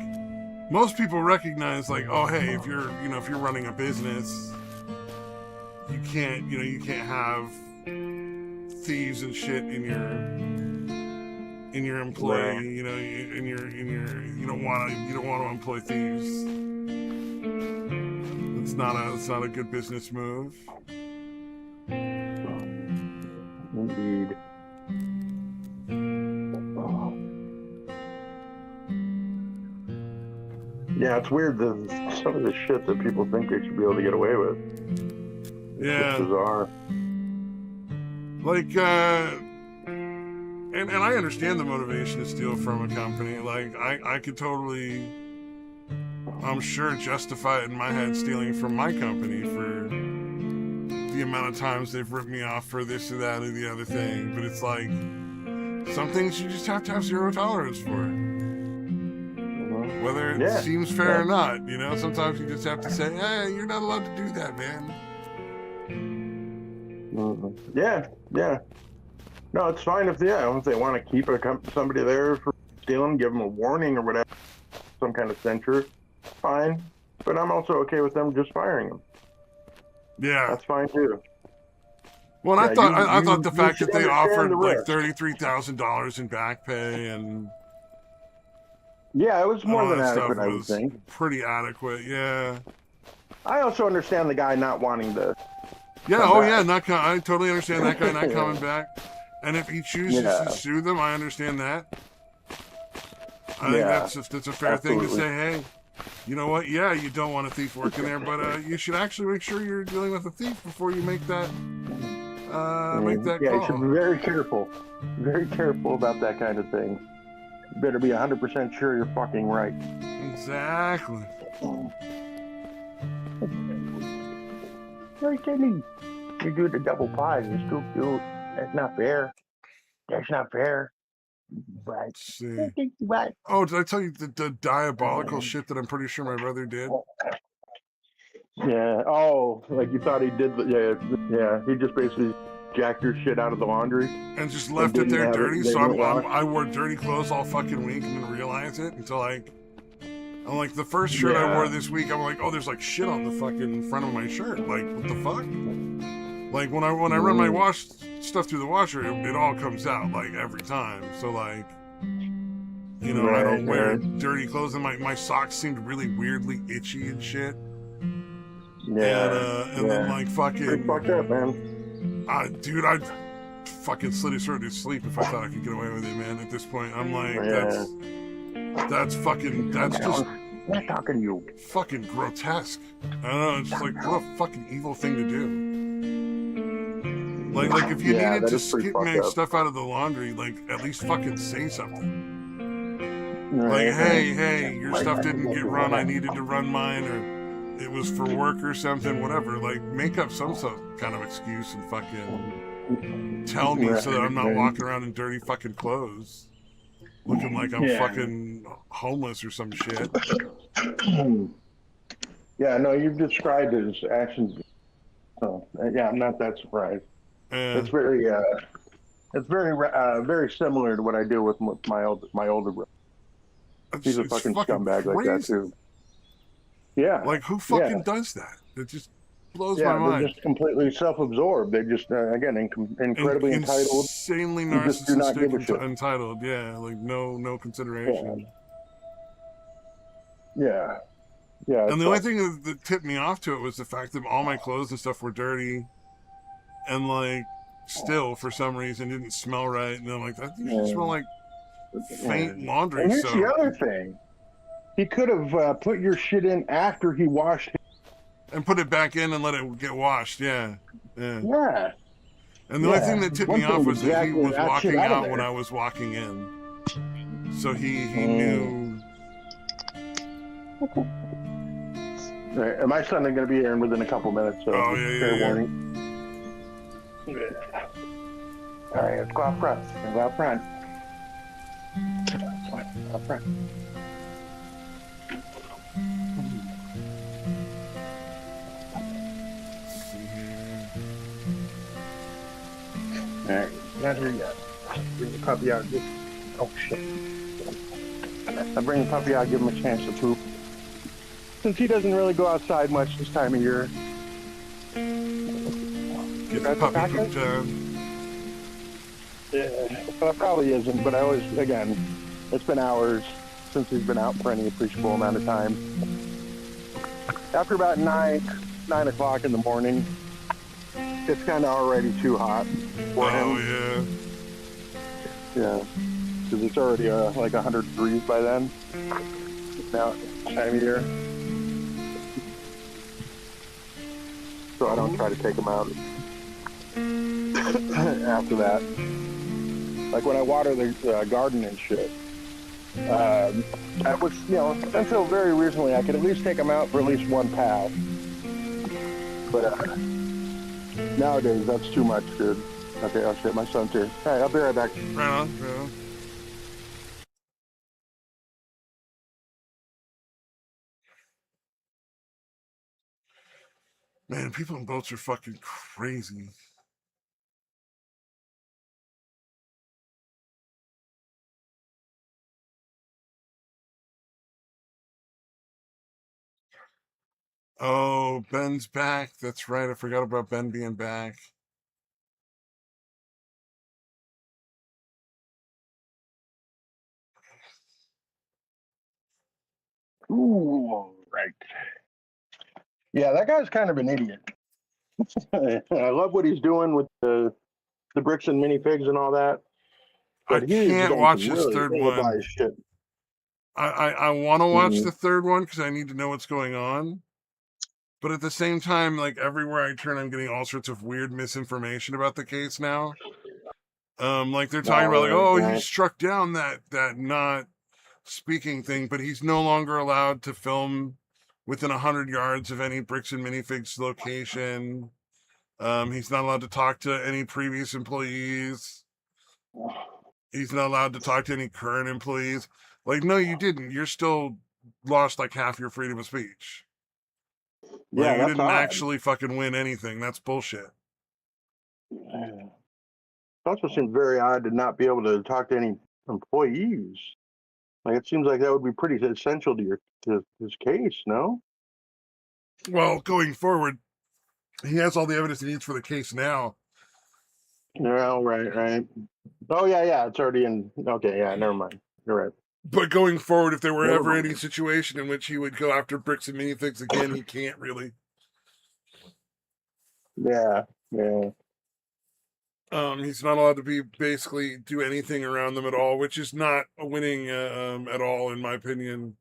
most people recognize, like, oh, hey, if you're running a business, you can't have thieves and shit in your employee. Right. You know, you don't want to employ thieves. It's not a good business move. Indeed. Yeah, it's weird that some of the shit that people think they should be able to get away with. It's just bizarre. Like, and I understand the motivation to steal from a company. Like, I could totally, I'm sure, justify it in my head stealing from my company for the amount of times they've ripped me off for this or that or the other thing. But it's like, some things you just have to have zero tolerance for. Whether it seems fair or not, you know, sometimes you just have to say, hey, you're not allowed to do that, man. Yeah. No, it's fine if they want to keep somebody there for stealing, give them a warning or whatever, some kind of censure, fine. But I'm also okay with them just firing them. Yeah, that's fine too. Well, I thought the fact that they offered like $33,000 in back pay and it was more than adequate, I would think. Pretty adequate, yeah. I also understand the guy not wanting to. Yeah, I totally understand that guy not coming back. And if he chooses to sue them, I understand that. I think that's a fair thing to say. Hey, you know what? Yeah, you don't want a thief working there, but you should actually make sure you're dealing with a thief before you make that call. You should be very careful about that kind of thing. You better be 100% sure you're fucking right. Exactly. You're kidding. You do the double pies, you still do. That's not fair. That's not fair. Right. Let's see. Oh, did I tell you the diabolical shit that I'm pretty sure my brother did? Yeah. Oh, like you thought he did. Yeah. He just basically jacked your shit out of the laundry and just left it there dirty. So I wore dirty clothes all fucking week and didn't realize it until I'm like, the first shirt I wore this week, I'm like, oh, there's like shit on the fucking front of my shirt. Like, what the fuck? Like when I run my wash stuff through the washer, it all comes out like every time. So like, you know, I don't wear dirty clothes, and my socks seemed really weirdly itchy and shit. Yeah. And then like fucking. Pretty fucked up, man. Dude, I'd fucking slit his throat to sleep if I thought I could get away with it, man. At this point, I'm like, that's just. I'm not talking to you. Fucking grotesque. I don't know. It's just like, what a fucking evil thing to do. Like if you needed to skip my stuff out of the laundry, like at least fucking say something. Like, hey, your stuff didn't get run. I needed to run mine, or it was for work or something. Whatever. Like, make up some kind of excuse and fucking tell me so that I'm not walking around in dirty fucking clothes, looking like I'm fucking homeless or some shit. Yeah, no, you've described his actions. So I'm not that surprised. It's very similar to what I do with my older brother. He's a fucking scumbag like that too. Yeah. Like, who fucking does that? It just blows my mind. They're just completely self-absorbed. They're just incredibly entitled. Insanely narcissistic and entitled. Yeah, like no consideration. Yeah. And the only thing that tipped me off to it was the fact that all my clothes and stuff were dirty, and like still for some reason didn't smell right. And I'm like, that usually smell like faint laundry. And here's the other thing: he could have put your shit in after he washed it, and put it back in and let it get washed. Yeah. Yeah. And the only thing that tipped me off was that he was walking out when I I was walking in. So he knew. Right. And my son is going to be here within a couple minutes, so fair warning. Yeah. All right, let's go out front. Let's go out front. Out front. All right, not here yet. Bring the puppy out. Oh shit! I bring the puppy out, give him a chance to poop. Since he doesn't really go outside much this time of year. Get the puppy poop down. Yeah, well, it probably isn't, but I always, again, it's been hours since he's been out for any appreciable amount of time. After about 9 o'clock in the morning, it's kind of already too hot for him. Oh, yeah. Yeah, because it's already like 100 degrees by then. Now, time of year. So I don't try to take him out after that. Like when I water the garden and shit. I was, until very recently, I could at least take him out for at least one pass. But nowadays, that's too much, dude. Okay, oh shit, my son's here. All right, I'll be right back. Right on, right on. Man, people in boats are fucking crazy. Oh, Ben's back. That's right. I forgot about Ben being back. Ooh, right. Yeah, that guy's kind of an idiot. I love what he's doing with the bricks and minifigs and all that. But I can't watch this third one. Shit. I want to watch the third one because I need to know what's going on. But at the same time, like everywhere I turn, I'm getting all sorts of weird misinformation about the case now. Like they're talking about, like, oh, he struck down that not speaking thing, but he's no longer allowed to film within 100 yards of any bricks and minifigs location. He's not allowed to talk to any previous employees. He's not allowed to talk to any current employees. Like, no, you didn't. You're still lost like half your freedom of speech. Like, you didn't actually fucking win anything. That's bullshit. It also seems very odd to not be able to talk to any employees. Like, it seems like that would be pretty essential to his case, no? Well, going forward, he has all the evidence he needs for the case now. No, right. Oh, yeah, it's already in. Okay, yeah, never mind. You're right. But going forward, if there were ever any situation in which he would go after bricks and minifigs again, he can't really. Yeah. He's not allowed to basically do anything around them at all, which is not a winning at all, in my opinion.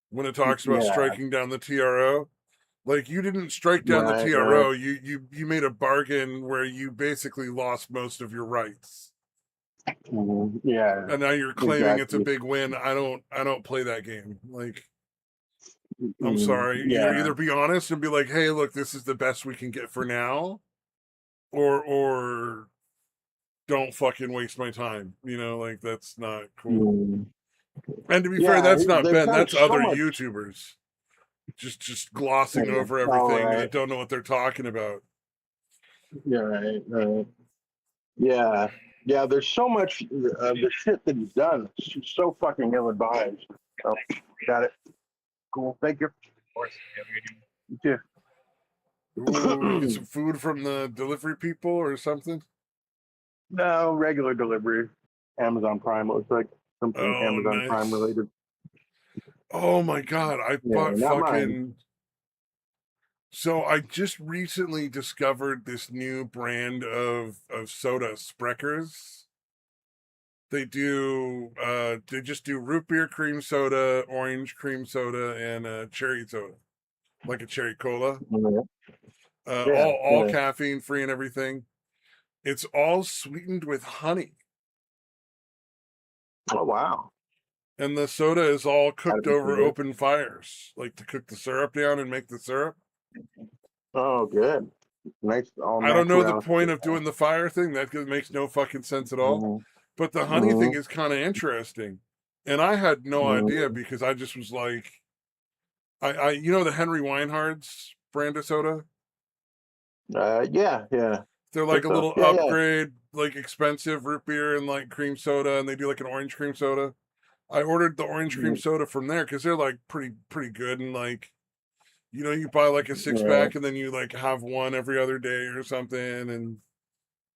When it talks about striking down the TRO, like you didn't strike down the TRO, you made a bargain where you basically lost most of your rights. Yeah. And now you're claiming it's a big win. I don't play that game. Like, I'm sorry. Either be honest and be like, hey, look, this is the best we can get for now, or don't fucking waste my time. Like that's not cool. And to be fair, that's not Ben. That's other YouTubers just glossing over everything that don't know what they're talking about. Yeah, right. Yeah, there's so much of the shit that he's done. It's just so fucking ill-advised. Oh, got it. Cool, thank you. Yeah. Ooh, get some food from the delivery people or something? No, regular delivery. Amazon Prime, it looks like. Something Amazon Prime related. Oh my god, I bought fucking... So I just recently discovered this new brand of soda, Spreckers. They just do root beer cream soda, orange cream soda, and cherry soda. Like a cherry cola. All caffeine free and everything. It's all sweetened with honey. Oh wow. And the soda is all Gotta cooked be over good. open fires, like to cook the syrup down and make the syrup. Oh, good. Nice, all I don't know the natural. point of doing the fire thing. That makes no fucking sense at all. Mm-hmm. But the honey thing is kind of interesting. And I had no idea because I just was like, you know the Henry Weinhard's brand of soda? Yeah, yeah. They're like Think a so. little Yeah, yeah. upgrade, like expensive root beer and like cream soda, and they do like an orange cream soda. I ordered the orange cream soda from there because they're like pretty good, and like, you know, you buy like a six Yeah. pack and then you like have one every other day or something, and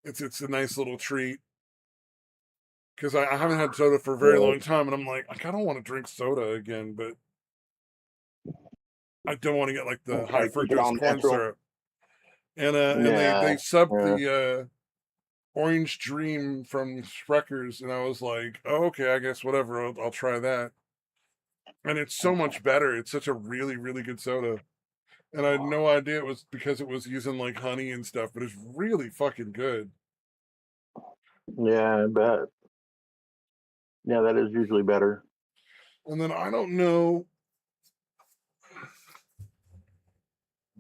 it's a nice little treat. Because I haven't had soda for a very Yeah. long time, and I'm like I don't want to drink soda again, but I don't want to get like the Try high to keep it all fructose corn natural. syrup. And Yeah. they subbed Yeah. the Orange Dream from Spreckers, and I was like, oh, okay, I guess whatever, I'll try that. And it's so much better. It's such a really good soda. And I had no idea it was because it was using like honey and stuff, but it's really fucking good. Yeah, I bet. Yeah, that is usually better. And then I don't know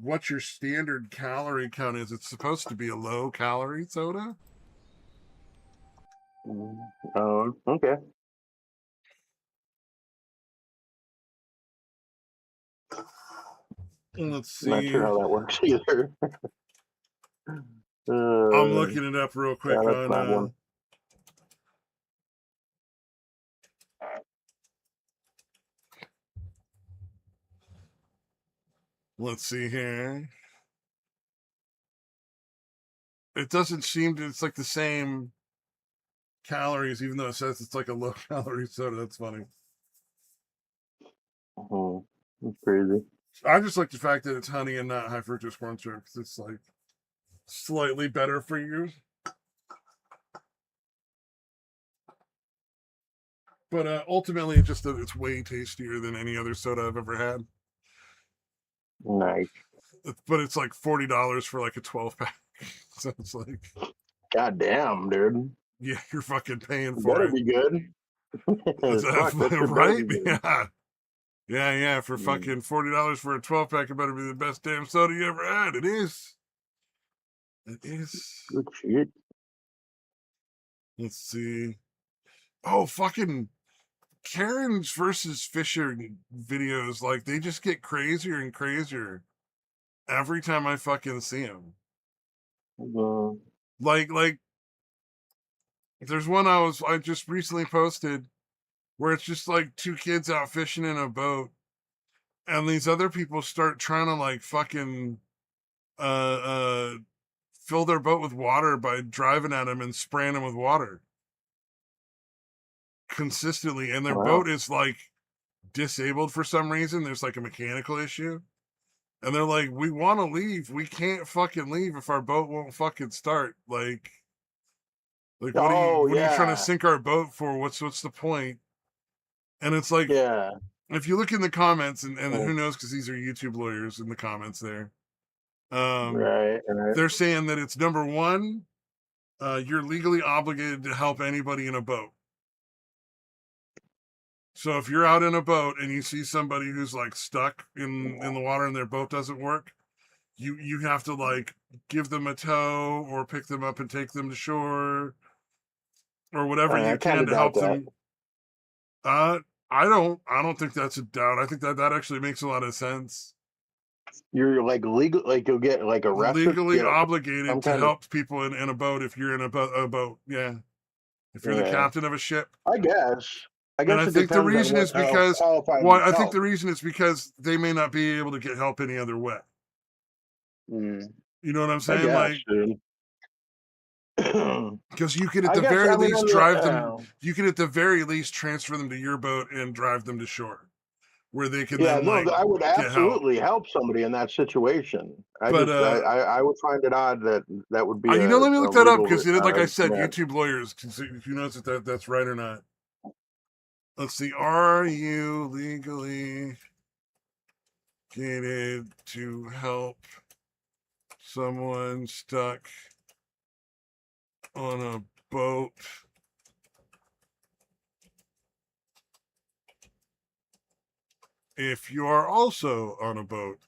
what your standard calorie count is. It's supposed to be a low calorie soda. Oh, okay. Let's Not see. sure how that works either. I'm looking it up real quick yeah, that's not one. on let's see here. It doesn't seem to, it's like the same calories, even though it says it's like a low calorie soda. That's funny. That's crazy. I just like the fact that it's honey and not high fructose corn syrup, because it's like slightly better for you. But ultimately, it's way tastier than any other soda I've ever had. Nice. But it's like $40 for like a 12 pack. So it's like, God damn, dude. yeah, you're fucking paying It for better it. be good. Fuck, that shit better Right? be good. Yeah. For fucking $40 for a 12 pack, it better be the best damn soda you ever had. It is. It is. Good shit. Let's see. Oh, fucking Karen's versus Fisher videos, like, they just get crazier and crazier every time I fucking see them. Like, there's one I just recently posted where it's just like two kids out fishing in a boat, and these other people start trying to like fucking fill their boat with water by driving at them and spraying them with water consistently, and their boat is like disabled for some reason. There's like a mechanical issue, and they're like, we want to leave, we can't fucking leave if our boat won't fucking start. Like what are you trying to sink our boat for? What's the point? And it's like, yeah, if you look in the comments, and who knows, because these are YouTube lawyers in the comments there, right. they're saying that it's number one, you're legally obligated to help anybody in a boat. So if you're out in a boat and you see somebody who's like stuck in the water and their boat doesn't work, you have to like give them a tow or pick them up and take them to shore or whatever you can to help them. I don't think that's a doubt. I think that actually makes a lot of sense. You're like legal, like you'll get like arrested. Legally obligated to help people in a boat if you're in a boat. Yeah, if you're the captain of a ship. I guess. And I think the reason is because I think the reason is because they may not be able to get help any other way. You know what I'm saying? Like, because you could at the very least drive them. You could at the very least transfer them to your boat and drive them to shore, where they can then like. I would absolutely help somebody in that situation. I would find it odd that would be. Let me look that up, because like I said, YouTube lawyers can see if you know that that's right or not. Let's see. Are you legally obligated to help someone stuck on a boat. If you are also on a boat.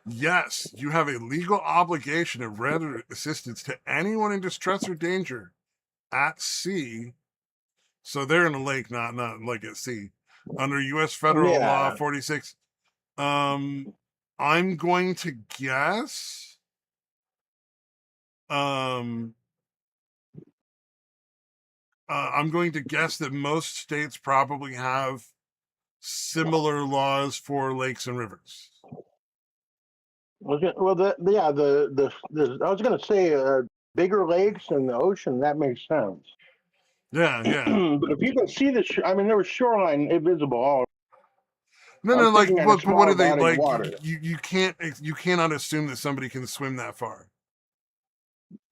Yes, you have a legal obligation to render assistance to anyone in distress or danger at sea. So they're in a lake, not like at sea. Under U.S. Federal Law 46. I'm going to guess. I'm going to guess that most states probably have similar laws for lakes and rivers. Okay, well, I was going to say bigger lakes and the ocean. That makes sense. Yeah. But if you can see there was shoreline invisible all. No, like, but what do they like? Water. You cannot assume that somebody can swim that far.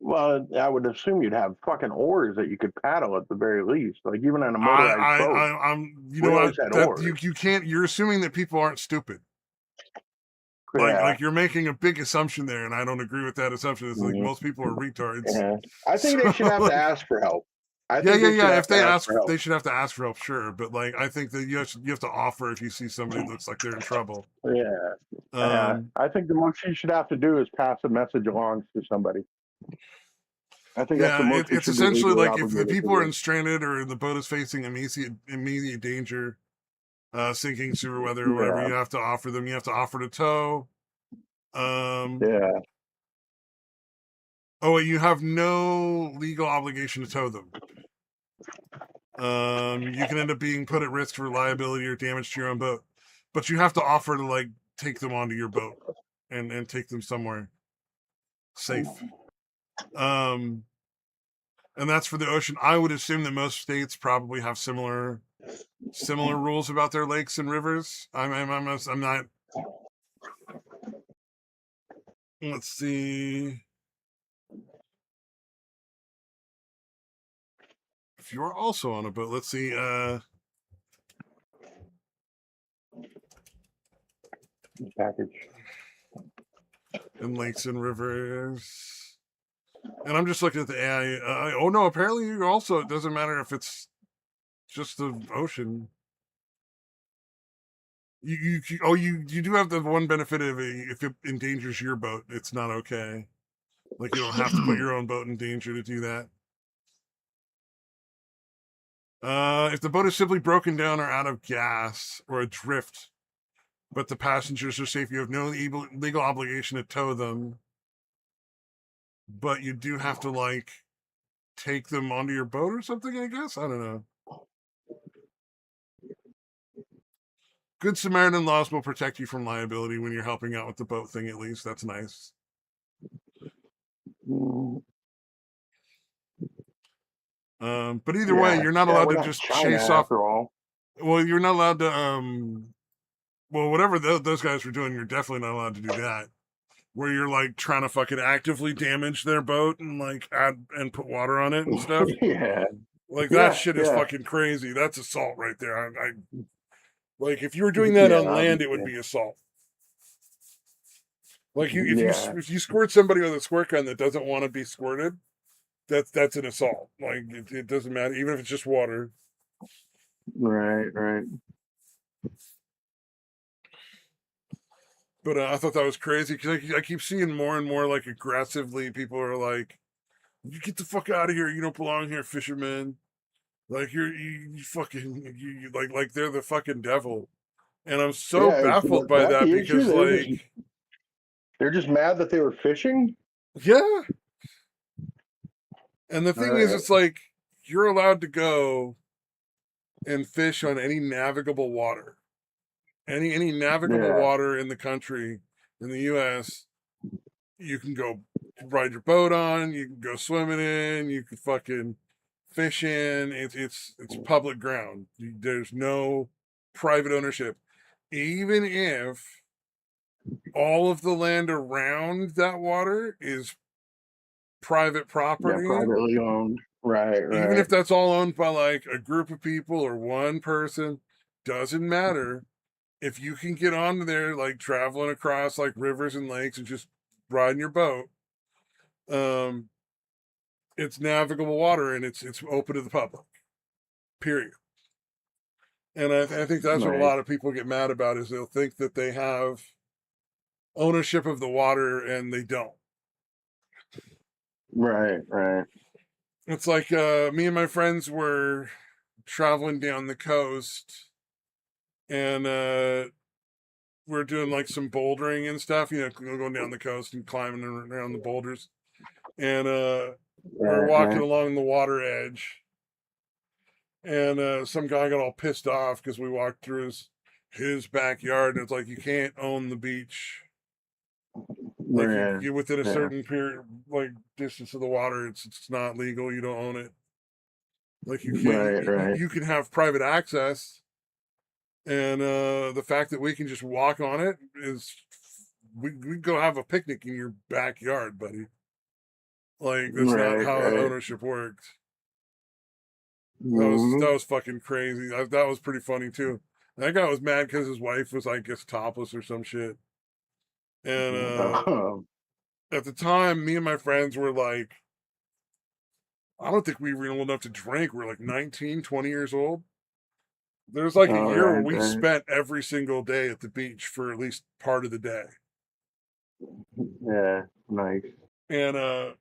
Well, I would assume you'd have fucking oars that you could paddle at the very least, like even on a motorized boat. You know what? You can't. You're assuming that people aren't stupid. Like you're making a big assumption there, and I don't agree with that assumption. It's like most people are retards. Yeah. I think they should have to ask for help. If they ask, they should have to ask for help, sure. But like, I think that you have to offer if you see somebody that looks like they're in trouble. Yeah. I think the most you should have to do is pass a message along to somebody. I think that's the most. It's essentially like if the people are stranded or the boat is facing immediate danger, sinking, severe weather, or whatever, you have to offer them. You have to offer to tow. Oh, you have no legal obligation to tow them. You can end up being put at risk for liability or damage to your own boat, but you have to offer to like take them onto your boat and take them somewhere safe. And that's for the ocean. I would assume that most states probably have similar rules about their lakes and rivers. I'm not. Let's see. If you're also on a boat, let's see. Package. And lakes and rivers. And I'm just looking at the AI. Oh no! Apparently, you also. It doesn't matter if it's just the ocean. You do have the one benefit of if it endangers your boat, it's not okay. Like you don't have to put your own boat in danger to do that. If the boat is simply broken down or out of gas or adrift, but the passengers are safe, you have no legal obligation to tow them. But you do have to like take them onto your boat or something, I guess. I don't know. Good Samaritan laws will protect you from liability when you're helping out with the boat thing, at least. That's nice. But either way, you're not allowed to just chase off. Well, you're not allowed to, well, whatever those guys were doing, you're definitely not allowed to do that. Where you're like trying to fucking actively damage their boat and like add and put water on it and stuff. Like that shit is fucking crazy. That's assault right there. I like if you were doing that on land, it would be assault. Like if you squirt somebody with a squirt gun that doesn't want to be squirted, that's an assault. Like it doesn't matter, even if it's just water. Right. But I thought that was crazy because I keep seeing more and more like aggressively people are like, "You get the fuck out of here! You don't belong here, fisherman." Like you fucking like they're the fucking devil, and I'm so baffled by that because like they're just mad that they were fishing. Yeah, and the thing is, it's like you're allowed to go and fish on any navigable water. Any navigable water in the country, in the U.S., you can go ride your boat on, you can go swimming in, you can fucking fish in. It's public ground. There's no private ownership. Even if all of the land around that water is private property. Yeah, privately owned. Right. Even if that's all owned by like a group of people or one person, doesn't matter if you can get on there, like traveling across like rivers and lakes and just riding your boat. It's navigable water and it's open to the public. Period. And I think that's what a lot of people get mad about is they'll think that they have ownership of the water and they don't. Right. It's like me and my friends were traveling down the coast and we're doing like some bouldering and stuff, going down the coast and climbing around the boulders. And we're walking along the water edge. And some guy got all pissed off because we walked through his backyard, and it's like you can't own the beach. Like you're within a certain period, like distance of the water, it's not legal. You don't own it. Like you can't. You can have private access, and the fact that we can just walk on it is we go have a picnic in your backyard, buddy. Like that's not how ownership works. That was fucking crazy. That was pretty funny too. That guy was mad because his wife was, I guess, topless or some shit. And at the time, me and my friends were like, I don't think we were old enough to drink. We were like 19, 20 years old. There was like a year where we spent every single day at the beach for at least part of the day. Yeah, nice. And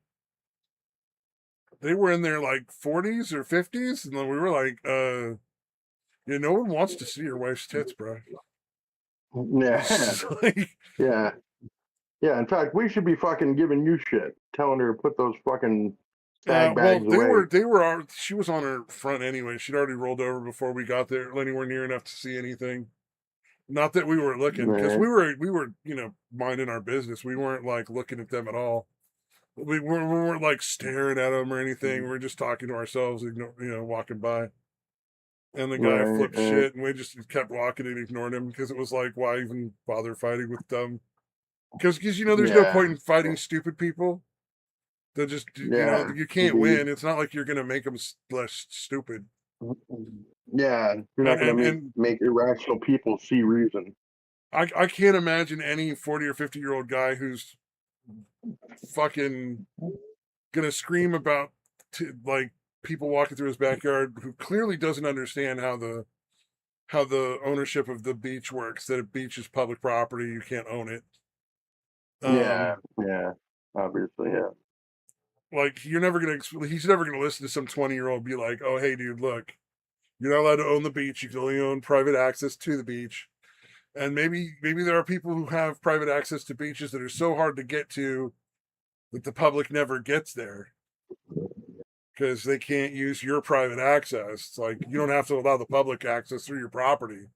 they were in their like 40s or 50s, and then we were like, no one wants to see your wife's tits, bro. Yeah. Like, yeah. In fact, we should be fucking giving you shit, telling her to put those fucking bags away. She was on her front anyway. She'd already rolled over before we got there, anywhere near enough to see anything. Not that we were looking, because we were, minding our business. We weren't like looking at them at all. We weren't like staring at them or anything. We were just talking to ourselves, walking by. And the guy flipped shit, and we just kept walking and ignored him because it was like, why even bother fighting with them? Because there's no point in fighting stupid people. They just, you can't win. It's not like you're going to make them less stupid. Yeah, you're not going to make irrational people see reason. I can't imagine any 40 or 50-year-old guy who's fucking gonna scream about like people walking through his backyard who clearly doesn't understand how the ownership of the beach works. That a beach is public property, you can't own it. Yeah, obviously, yeah. Like he's never gonna listen to some 20-year-old be like, "Oh, hey, dude, look, you're not allowed to own the beach. You can only own private access to the beach." And maybe there are people who have private access to beaches that are so hard to get to that the public never gets there because they can't use your private access. It's like you don't have to allow the public access through your property,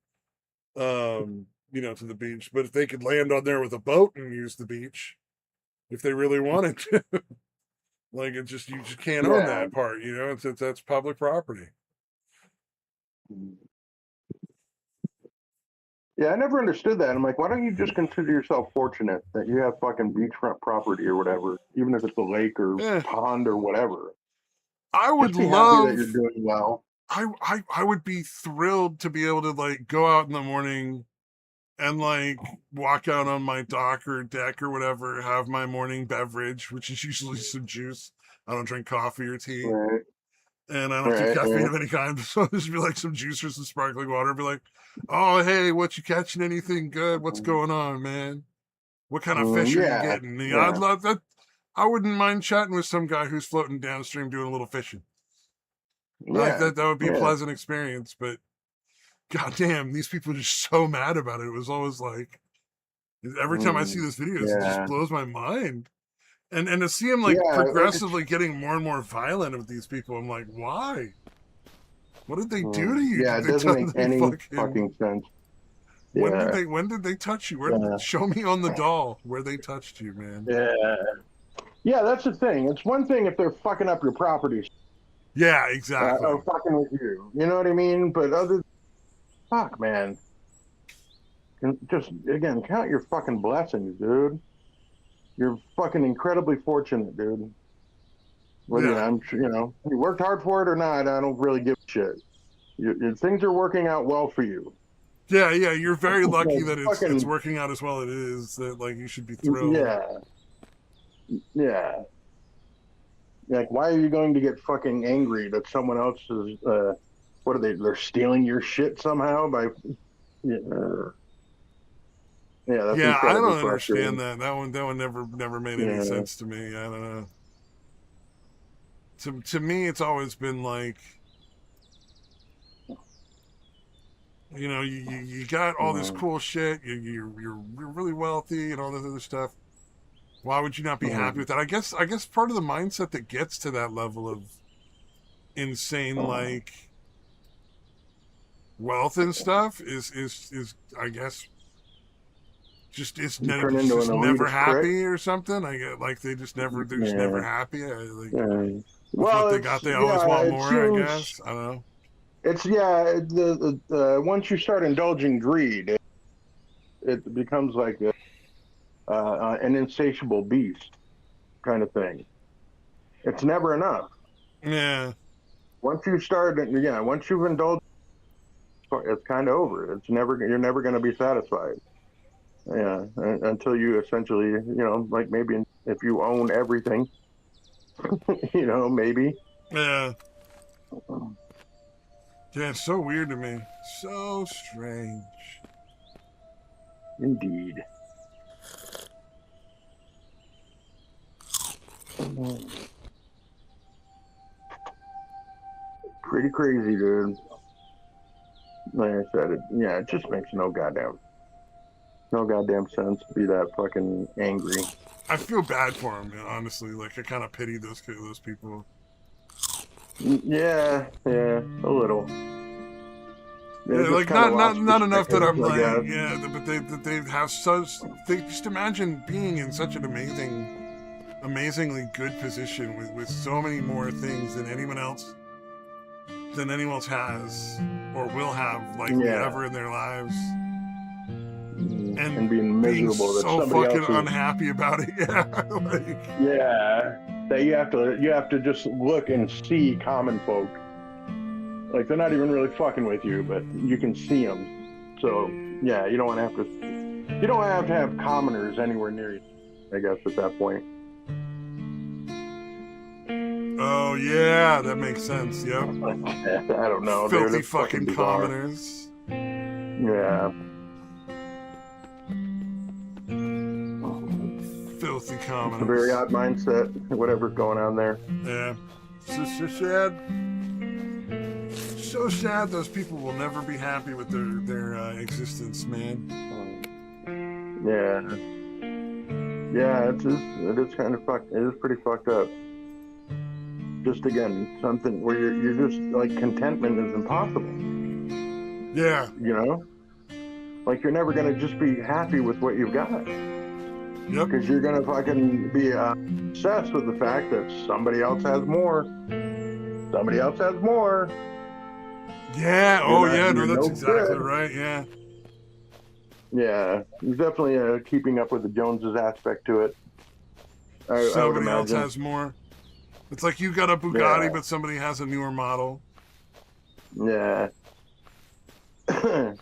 to the beach. But if they could land on there with a boat and use the beach, if they really wanted to, like you just can't own that part. That's public property. Yeah, I never understood that. I'm like, why don't you just consider yourself fortunate that you have fucking beachfront property or whatever, even if it's a lake or pond or whatever. I would love that you're doing well. I would be thrilled to be able to like go out in the morning and like walk out on my dock or deck or whatever, have my morning beverage, which is usually some juice. I don't drink coffee or tea. Right. And I don't do caffeine of any kind. So just be like some juice or some sparkling water. Be like, oh, hey, what you catching? Anything good? What's going on, man? What kind of fish are you getting? I'd love that. I wouldn't mind chatting with some guy who's floating downstream doing a little fishing. Like that would be a pleasant experience. But goddamn, these people are just so mad about it. It was always like, every time I see this video, it just blows my mind. And to see him like progressively getting more and more violent with these people, I'm like, why? What did they do to you? Yeah, it doesn't make any fucking sense. When did they touch you? Show me on the doll where they touched you, man. Yeah, that's the thing. It's one thing if they're fucking up your properties. Yeah, exactly. Or fucking with you. You know what I mean? But fuck, man. Just, again, count your fucking blessings, dude. You're fucking incredibly fortunate, dude. Well, I'm sure, you worked hard for it or not, I don't really give a shit. Things are working out well for you. Yeah, you're very lucky that it's Fucking working out as well as it is. That like you should be thrilled. Yeah. Like, why are you going to get fucking angry that someone else is? What are they? They're stealing your shit somehow by. Yeah, that's Yeah, I incredibly don't understand frustrating. that one never made any Yeah. sense to me. I don't know. To me, it's always been like, you know, you got all this cool shit. You're really wealthy and all this other stuff. Why would you not be happy with that? I guess part of the mindset that gets to that level of insane like wealth and stuff is I guess just You turn into an just never elitist prick. happy or something. I get like they're just never happy. Like, with Well, what they got, they always want it more. I seems guess I don't know. it's once you start indulging greed, it becomes like an insatiable beast kind of thing. It's never enough. Yeah, Once you've indulged, it's kind of over. You're never going to be satisfied. Yeah, until you essentially, like maybe if you own everything, maybe. yeah. Yeah, it's so weird to me. So strange. Indeed. Pretty crazy, dude. Like I said, it just makes no goddamn sense to be that fucking angry. I feel bad for him, honestly. Like I kind of pity those people. Yeah, a little. Yeah, like not enough that I'm like, yeah, but they have such. They just imagine being in such an amazingly good position with so many more things than anyone else has or will have likely ever in their lives. And being miserable, being so fucking unhappy about it. That you have to just look and see common folk. Like they're not even really fucking with you, but you can see them. So yeah, you don't have to have commoners anywhere near you, I guess, at that point. Oh yeah, that makes sense. Yep. I don't know. Filthy fucking commoners. Yeah. Filthy commoners. It's a very odd mindset, whatever's going on there. Yeah. It's so sad. So sad those people will never be happy with their existence, man. Yeah, it is kind of fucked. It is pretty fucked up. Just again, something where you're just like contentment is impossible. Yeah. Like you're never gonna just be happy with what you've got. Yep. Because you're gonna fucking be obsessed with the fact that somebody else has more. Somebody else has more. Yeah. That's exactly right. Yeah. Yeah, there's definitely keeping up with the Joneses aspect to it. Somebody else has more. It's like you got a Bugatti, but somebody has a newer model. Yeah.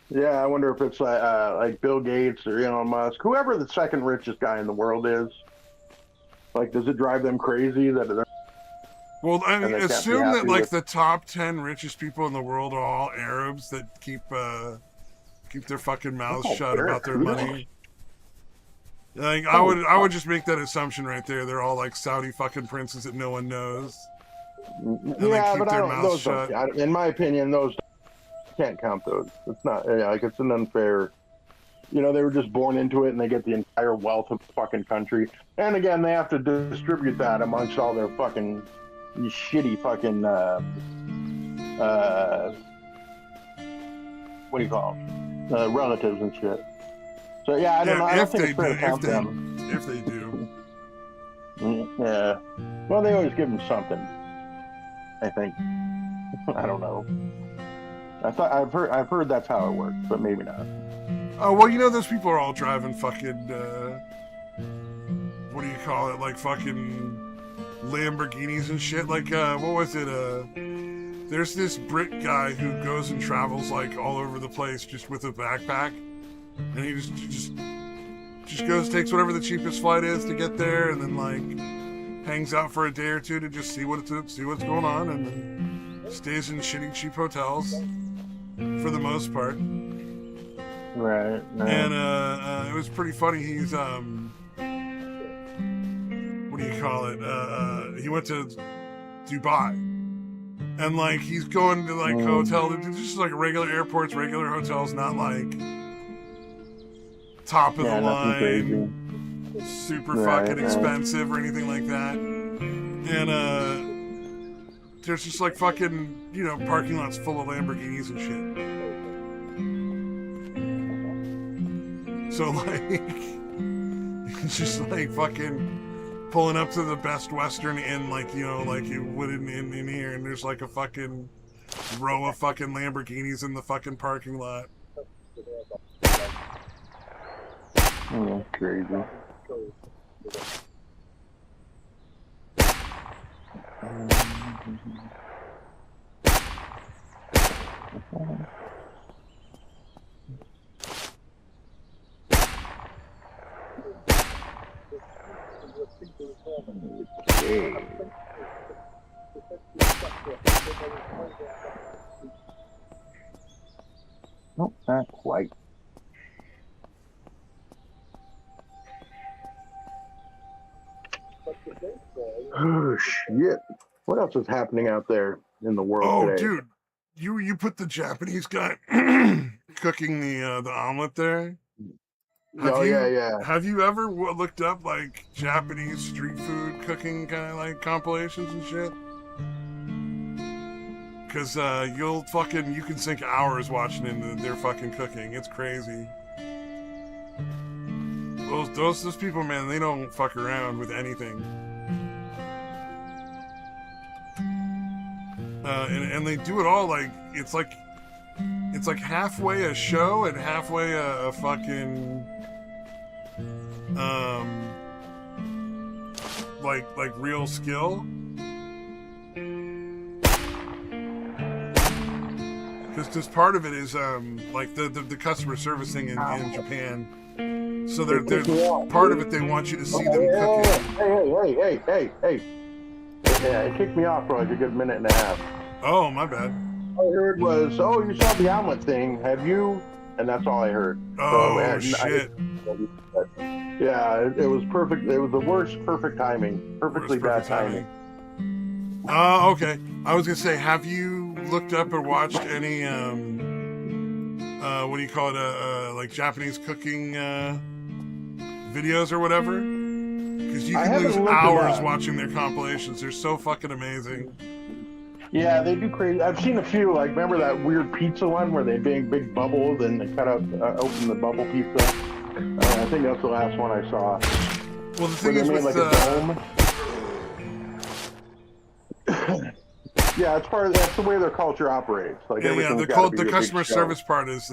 Yeah, I wonder if it's like Bill Gates or Elon Musk, whoever the second richest guy in the world is. Like, does it drive them crazy that they're... Well, I mean, assume that like the top 10 richest people in the world are all Arabs that keep their fucking mouths shut about their money. Like I would just make that assumption right there. They're all like Saudi fucking princes that no one knows. And they keep their mouths shut. In my opinion, those can't count those. It's not like it's an unfair. They were just born into it and they get the entire wealth of the fucking country. And again, they have to distribute that amongst all their fucking shitty fucking what do you call them? Relatives and shit. So yeah, I don't know. I don't think it's fair to count them. If they do. Yeah. Well, they always give them something. I think. I don't know. I've heard that's how it works, but maybe not. Oh well, those people are all driving fucking what do you call it? Like fucking Lamborghinis and shit. Like what was it? There's this Brit guy who goes and travels like all over the place just with a backpack, and he just goes, takes whatever the cheapest flight is to get there, and then like hangs out for a day or two to just see what's going on, and then stays in shitty cheap hotels for the most part. Right. And it was pretty funny. He's what do you call it? He went to Dubai, and like he's going to like hotel, just like regular airports, regular hotels, not like top of the line, super fucking expensive or anything like that. And there's just like fucking, you know, parking lots full of Lamborghinis and shit. So like it's just like fucking pulling up to the Best Western Inn, like, you know, like you would in here, and there's like a fucking row of fucking Lamborghinis in the fucking parking lot. Oh, that's crazy. Okay. Nope, not quite. Oh shit! What else is happening out there in the world today? Dude, you put the Japanese guy cooking the omelet there. Have you ever looked up like Japanese street food cooking kind of like compilations and shit? Because you can sink hours watching into their fucking cooking. It's crazy. Those people, man, they don't fuck around with anything. And they do it all like it's like halfway a show and halfway a fucking like real skill. Because part of it is like the customer service thing in Japan. So they're part of it. They want you to see them cooking. Hey! Yeah, it kicked me off for like a good minute and a half. Oh, my bad. All I heard was, "Oh, you saw the omelet thing, have you?" And that's all I heard. Oh, shit. Yeah, it was perfect. It was the worst perfect timing. Perfectly bad timing. Okay. I was gonna say, have you looked up or watched any what do you call it? Like Japanese cooking videos or whatever? Because you can lose hours watching their compilations. They're so fucking amazing. Yeah, they do crazy. I've seen a few. Like, remember that weird pizza one where they make big bubbles and they cut out, open the bubble pizza? I think that's the last one I saw. Well, the thing is with like a dome. Yeah, that's the way their culture operates. Like, the customer service part is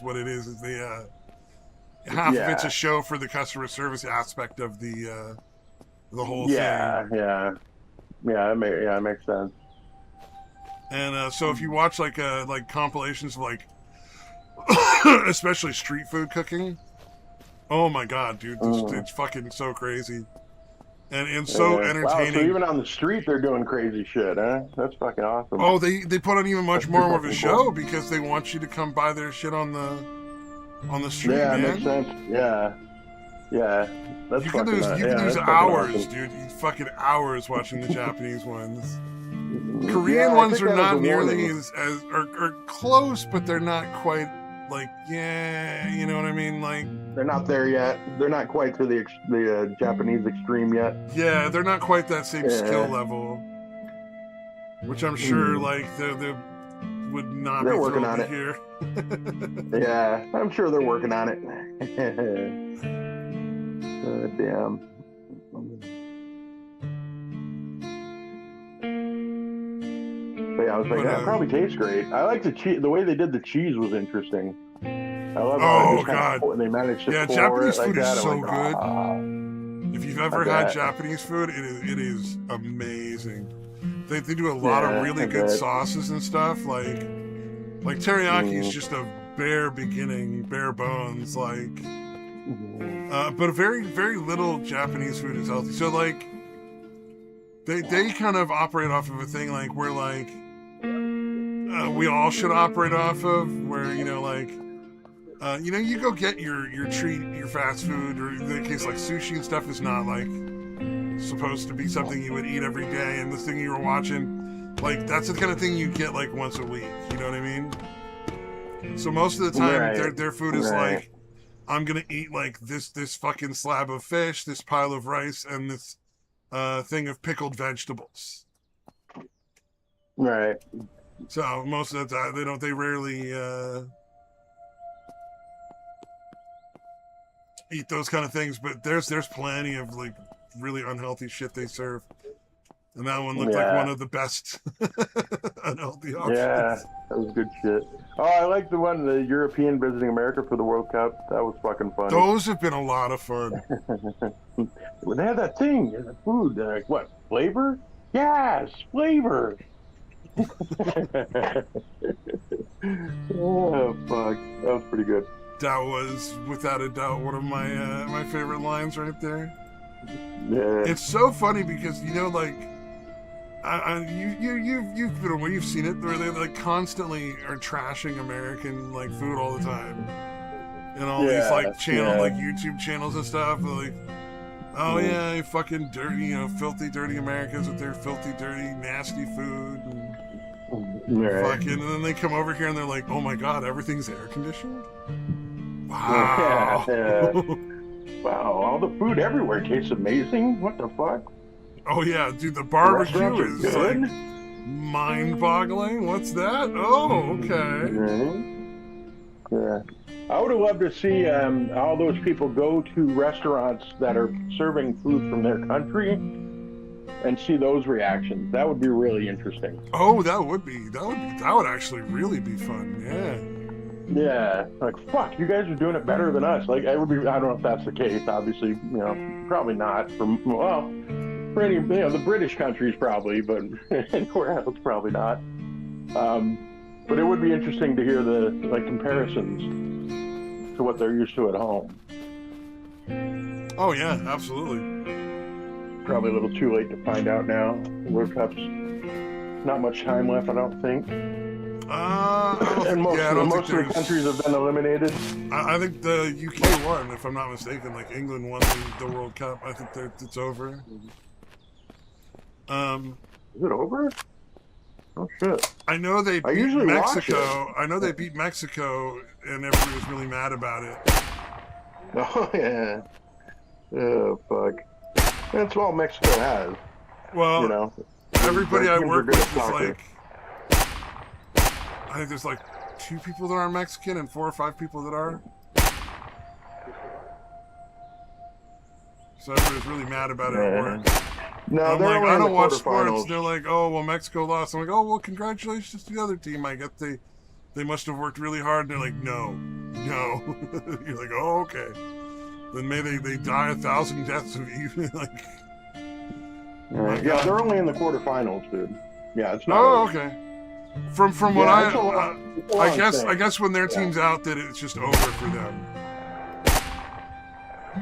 what it is. Is the half of it's a show for the customer service aspect of the whole thing. Yeah, it makes sense. And so if you watch like compilations of like especially street food cooking, oh my god, dude, it's fucking so crazy and so entertaining. Wow, so even on the street they're doing crazy shit, huh? That's fucking awesome. Oh, they put on even much more of a show because they want you to come buy their shit on the street. Yeah, man. Makes sense. Yeah. That's you can lose hours, awesome. Dude. Fucking hours watching the Japanese ones. Korean ones are not nearly as are close, but they're not quite like, you know what I mean? Like, they're not there yet. They're not quite to the Japanese extreme yet. Yeah, they're not quite that same skill level, which I'm sure like they would not they're be working thrilled on to it. hear. Yeah, I'm sure they're working on it. Damn. But yeah, I was like, that probably tastes great. I like the cheese. The way they did the cheese was interesting. I love how they managed to pour Japanese it like food that. is so like, good. If you've ever had Japanese food, it is amazing. They do a lot of really good sauces and stuff. Like teriyaki is just a bare beginning, bare bones. Like, but very very little Japanese food is healthy. So like, they kind of operate off of a thing like where like we all should operate off of, where you know like. You go get your treat, your fast food, or in the case like sushi and stuff is not like supposed to be something you would eat every day. And the thing you were watching, like that's the kind of thing you get like once a week. You know what I mean? So most of the time, their food is like, I'm gonna eat like this fucking slab of fish, this pile of rice, and this thing of pickled vegetables. Right. So most of the time, they rarely. Eat those kind of things, but there's plenty of like really unhealthy shit they serve, and that one looked like one of the best unhealthy options. Yeah, that was good shit. Oh, I like the European visiting America for the World Cup. That was fucking funny. Those have been a lot of fun. They had that thing, the food. They're like, what flavor? Yes, flavor. Oh fuck, that was pretty good. That was, without a doubt, one of my my favorite lines right there. Yeah. It's so funny because like, you've been aware, you've seen it where they like constantly are trashing American like food all the time, and all these like like YouTube channels and stuff. Like, oh yeah, fucking dirty, filthy, dirty Americans with their filthy, dirty, nasty food. Fucking, and then they come over here and they're like, oh my god, everything's air conditioned. Wow. Wow, all the food everywhere tastes amazing. What the fuck? Oh yeah, dude, the barbecue is like mind-boggling. What's that? Oh, okay. Yeah. I would have loved to see all those people go to restaurants that are serving food from their country and see those reactions. That would be really interesting. Oh, that would actually really be fun. Yeah. Yeah, like fuck, you guys are doing it better than us. Like, it would be. I don't know if that's the case. Obviously, probably not. For any, the British countries probably, but anywhere else probably not. But it would be interesting to hear the comparisons to what they're used to at home. Oh yeah, absolutely. Probably a little too late to find out now. World Cup's not much time left, I don't think. And most of the countries have been eliminated. I think the UK won, if I'm not mistaken. Like England won the World Cup. I think it's over. Is it over? Oh shit! I know they beat Mexico. I know they beat Mexico, and everybody was really mad about it. Oh yeah. Oh fuck. That's all Mexico has. Well, everybody I work with is like. I think there's like 2 people that are Mexican and 4 or 5 people that are. So everybody's really mad about it at work. No, I'm like, I don't watch sports. They're like, oh, well, Mexico lost. I'm like, oh, well, congratulations to the other team. I guess they must have worked really hard. And they're like, no. You're like, oh, okay. Then may they die 1,000 deaths of even like. Yeah, they're only in the quarterfinals, dude. Yeah, it's not. Oh, okay. From what I guess when their team's out, that it's just over for them.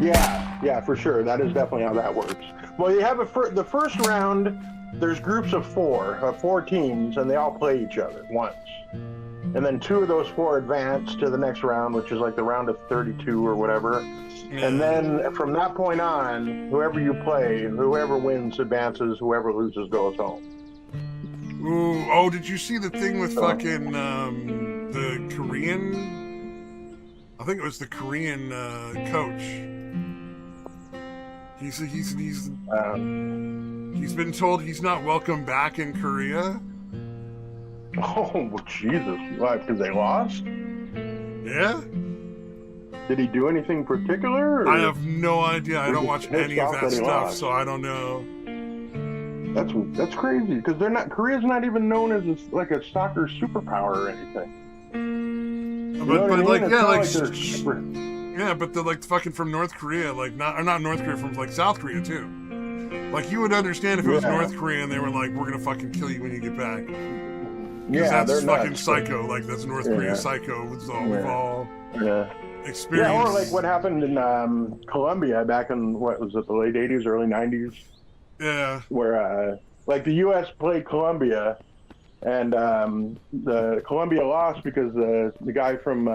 Yeah, for sure. That is definitely how that works. Well, you have the first round. There's groups of 4 teams, and they all play each other once. And then 2 of those 4 advance to the next round, which is like the round of 32 or whatever. Yeah. And then from that point on, whoever you play, whoever wins advances, whoever loses goes home. Ooh, oh, did you see the thing with fucking the Korean? I think it was the Korean coach. He's been told he's not welcome back in Korea. Oh, Jesus. Why, because they lost? Yeah. Did he do anything particular? Or? I have no idea. I don't watch any of that stuff, so I don't know. That's crazy, because Korea's not even known as a soccer superpower or anything. But but they're like fucking from North Korea, like not North Korea, from like South Korea too. Like, you would understand if it was North Korea and they were like, we're gonna fucking kill you when you get back. Because that's fucking nuts, psycho. Like, that's North Korea psycho. It's all we've all experienced. Yeah, or like what happened in Colombia back in, what was it, the late 80s, early 90s? Yeah. Where, like, the U.S. played Colombia, and the Colombia lost because the guy from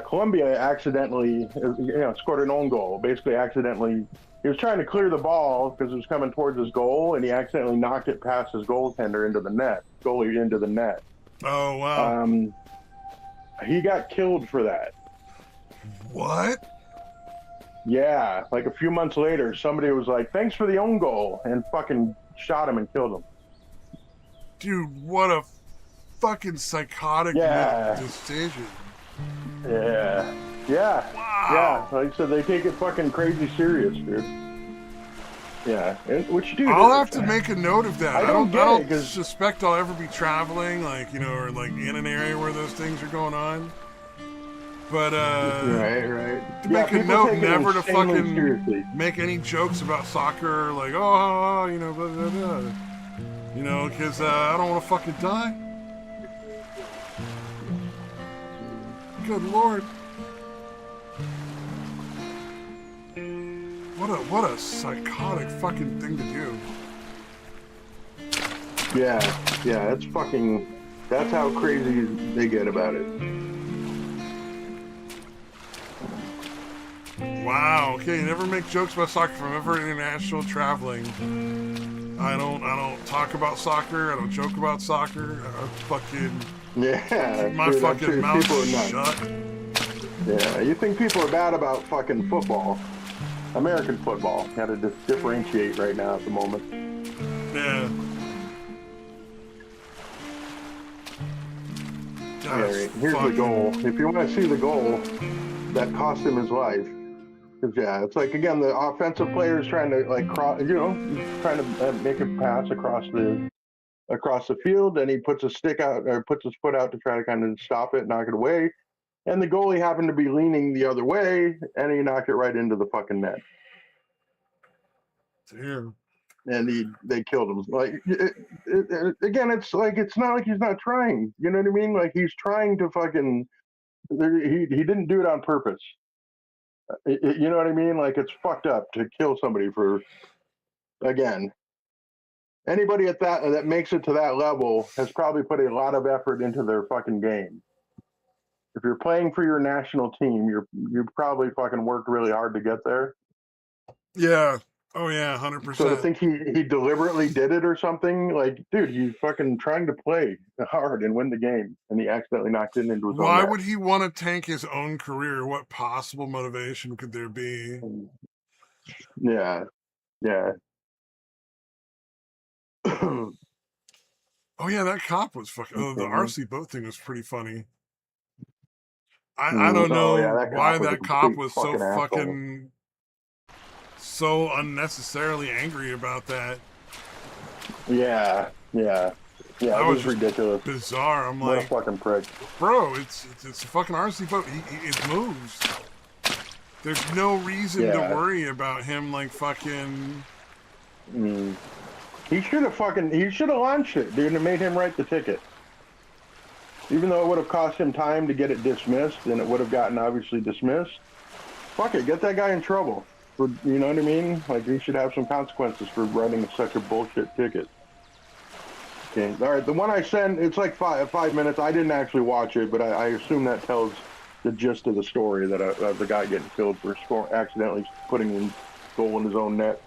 Colombia accidentally, scored an own goal. Basically, accidentally, he was trying to clear the ball because it was coming towards his goal, and he accidentally knocked it past his goaltender into the net. Oh, wow. He got killed for that. What? Yeah, like a few months later, somebody was like, "Thanks for the own goal," and fucking shot him and killed him. Dude, what a fucking psychotic decision. Yeah. Wow. Yeah. Like I said, they take it fucking crazy serious, dude. Yeah. Which, dude, I'll have to make a note of that. I don't cause... suspect I'll ever be traveling, like, or like in an area where those things are going on. But right. To make a note never to fucking make any jokes about soccer, like, blah, blah, blah. Because I don't want to fucking die. Good Lord. What a psychotic fucking thing to do. Yeah, that's how crazy they get about it. Wow, okay, never make jokes about soccer if I'm ever international traveling. I don't talk about soccer, I don't joke about soccer, my dude, fucking mouth shut. Yeah, you think people are bad about fucking football. American football. Got to differentiate right now at the moment. Yeah. All right, here's the goal. If you want to see the goal that cost him his life, because it's like, again, the offensive player is trying to like cross, trying to make a pass across the field, and he puts his stick out or puts his foot out to try to kind of stop it, knock it away. And the goalie happened to be leaning the other way, and he knocked it right into the fucking net. Damn. And they killed him. Like, again, it's like, it's not like he's not trying. You know what I mean? Like, he's trying to fucking. He didn't do it on purpose. You know what I mean? Like, it's fucked up to kill somebody for. Again, anybody at that makes it to that level has probably put a lot of effort into their fucking game. If you're playing for your national team, you probably fucking worked really hard to get there. Yeah. Oh yeah, 100%. So to think he deliberately did it or something, like, dude, he's fucking trying to play hard and win the game, and he accidentally knocked it into his own. Why would he want to tank his own career? What possible motivation could there be? Yeah. Oh yeah, that cop was fucking. The RC boat thing was pretty funny. I don't know why that cop was so fucking so unnecessarily angry about that. Yeah. That was ridiculous. Bizarre. I'm what like, a fucking prick. Bro, it's a fucking RC boat. It moves. There's no reason to worry about him like fucking. He should have launched it, dude, and made him write the ticket. Even though it would have cost him time to get it dismissed, and it would have gotten obviously dismissed. Fuck it, get that guy in trouble. For, you know what I mean? Like, he should have some consequences for writing such a bullshit ticket. Okay, all right, the one I sent, it's like 5 minutes. I didn't actually watch it, but I assume that tells the gist of the story that of the guy getting killed for accidentally putting the goal in his own net.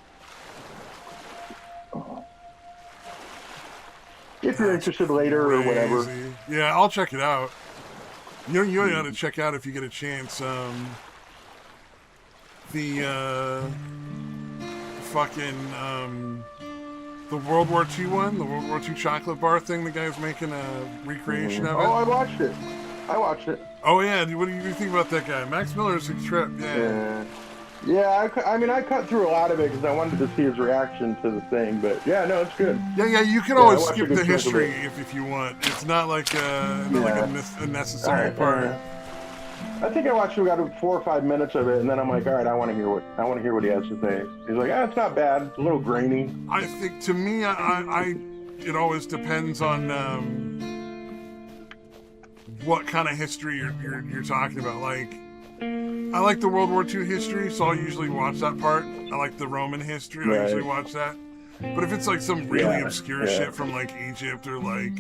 If you're interested later or whatever. Yeah, I'll check it out. You ought to check out if you get a chance. The World War II one, the World War II chocolate bar thing. The guy's making a recreation of it. Oh, I watched it. Oh yeah, what do you think about that guy? Max Miller's a trip. Yeah, I cut through a lot of it because I wanted to see his reaction to the thing, but yeah, no, it's good. Yeah, you can always skip the history if you want. It's not like a necessary part. I think I watched about 4 or 5 minutes of it, and then I'm like, all right, I want to hear what he has to say. He's like, it's not bad. It's a little grainy. I think to me, it always depends on what kind of history you're talking about. Like, I like the World War II history, so I'll usually watch that part. I like the Roman history, I usually watch that. But if it's like some really obscure shit from like Egypt or like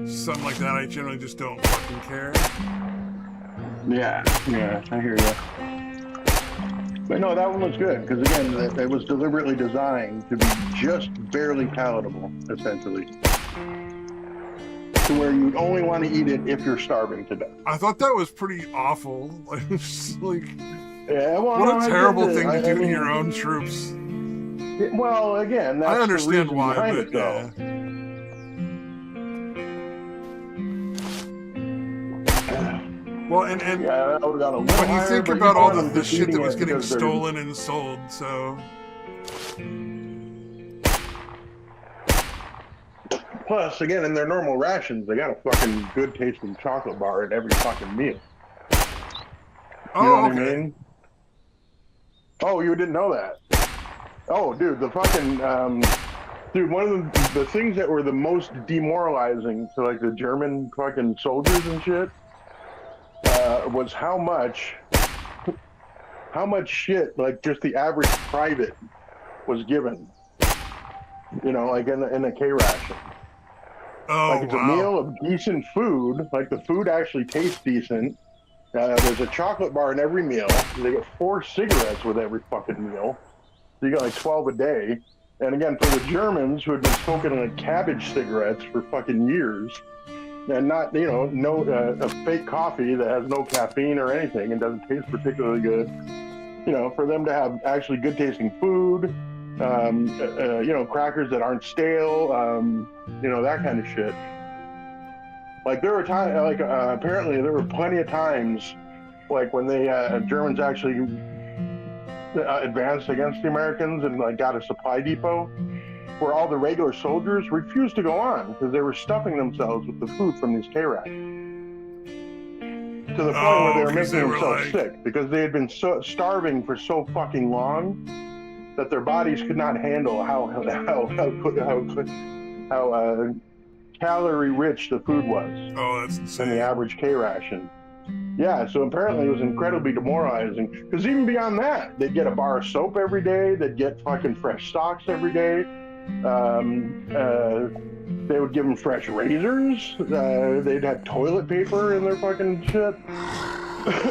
something like that, I generally just don't fucking care. Yeah, I hear you. But no, that one was good because again, it was deliberately designed to be just barely palatable, essentially, to where you'd only want to eat it if you're starving to death. I thought that was pretty awful. Like, yeah, well, what a terrible thing to do to your own troops. Well, again, that's I understand the why, behind but it, though. Well, and yeah, I would've got a little when you higher, think but about all wanted the shit that was it getting because they're- stolen and sold, so Plus, again, in their normal rations, they got a fucking good tasting chocolate bar at every fucking meal. You know what I mean? Oh, you didn't know that? Oh, dude, the fucking dude, one of the things that were the most demoralizing to like the German fucking soldiers and shit was how much shit like just the average private was given. You know, like in a K ration. Oh, like it's a meal of decent food. Like the food actually tastes decent. There's a chocolate bar in every meal. They get 4 cigarettes with every fucking meal. So you got like 12 a day. And again, for the Germans who had been smoking like cabbage cigarettes for fucking years, and not, you know, a fake coffee that has no caffeine or anything and doesn't taste particularly good, you know, for them to have actually good tasting food, you know, crackers that aren't stale, you know, that kind of shit. Like there were times, like apparently there were plenty of times, like when the Germans actually advanced against the Americans and like got a supply depot, where all the regular soldiers refused to go on because they were stuffing themselves with the food from these K-rations. To the point where they were making themselves sick because they had been so starving for so fucking long that their bodies could not handle how calorie rich the food was. Oh, that's insane. Than the average K ration. Yeah, so apparently it was incredibly demoralizing. Because even beyond that, they'd get a bar of soap every day. They'd get fucking fresh socks every day. They would give them fresh razors. They'd have toilet paper in their fucking shit.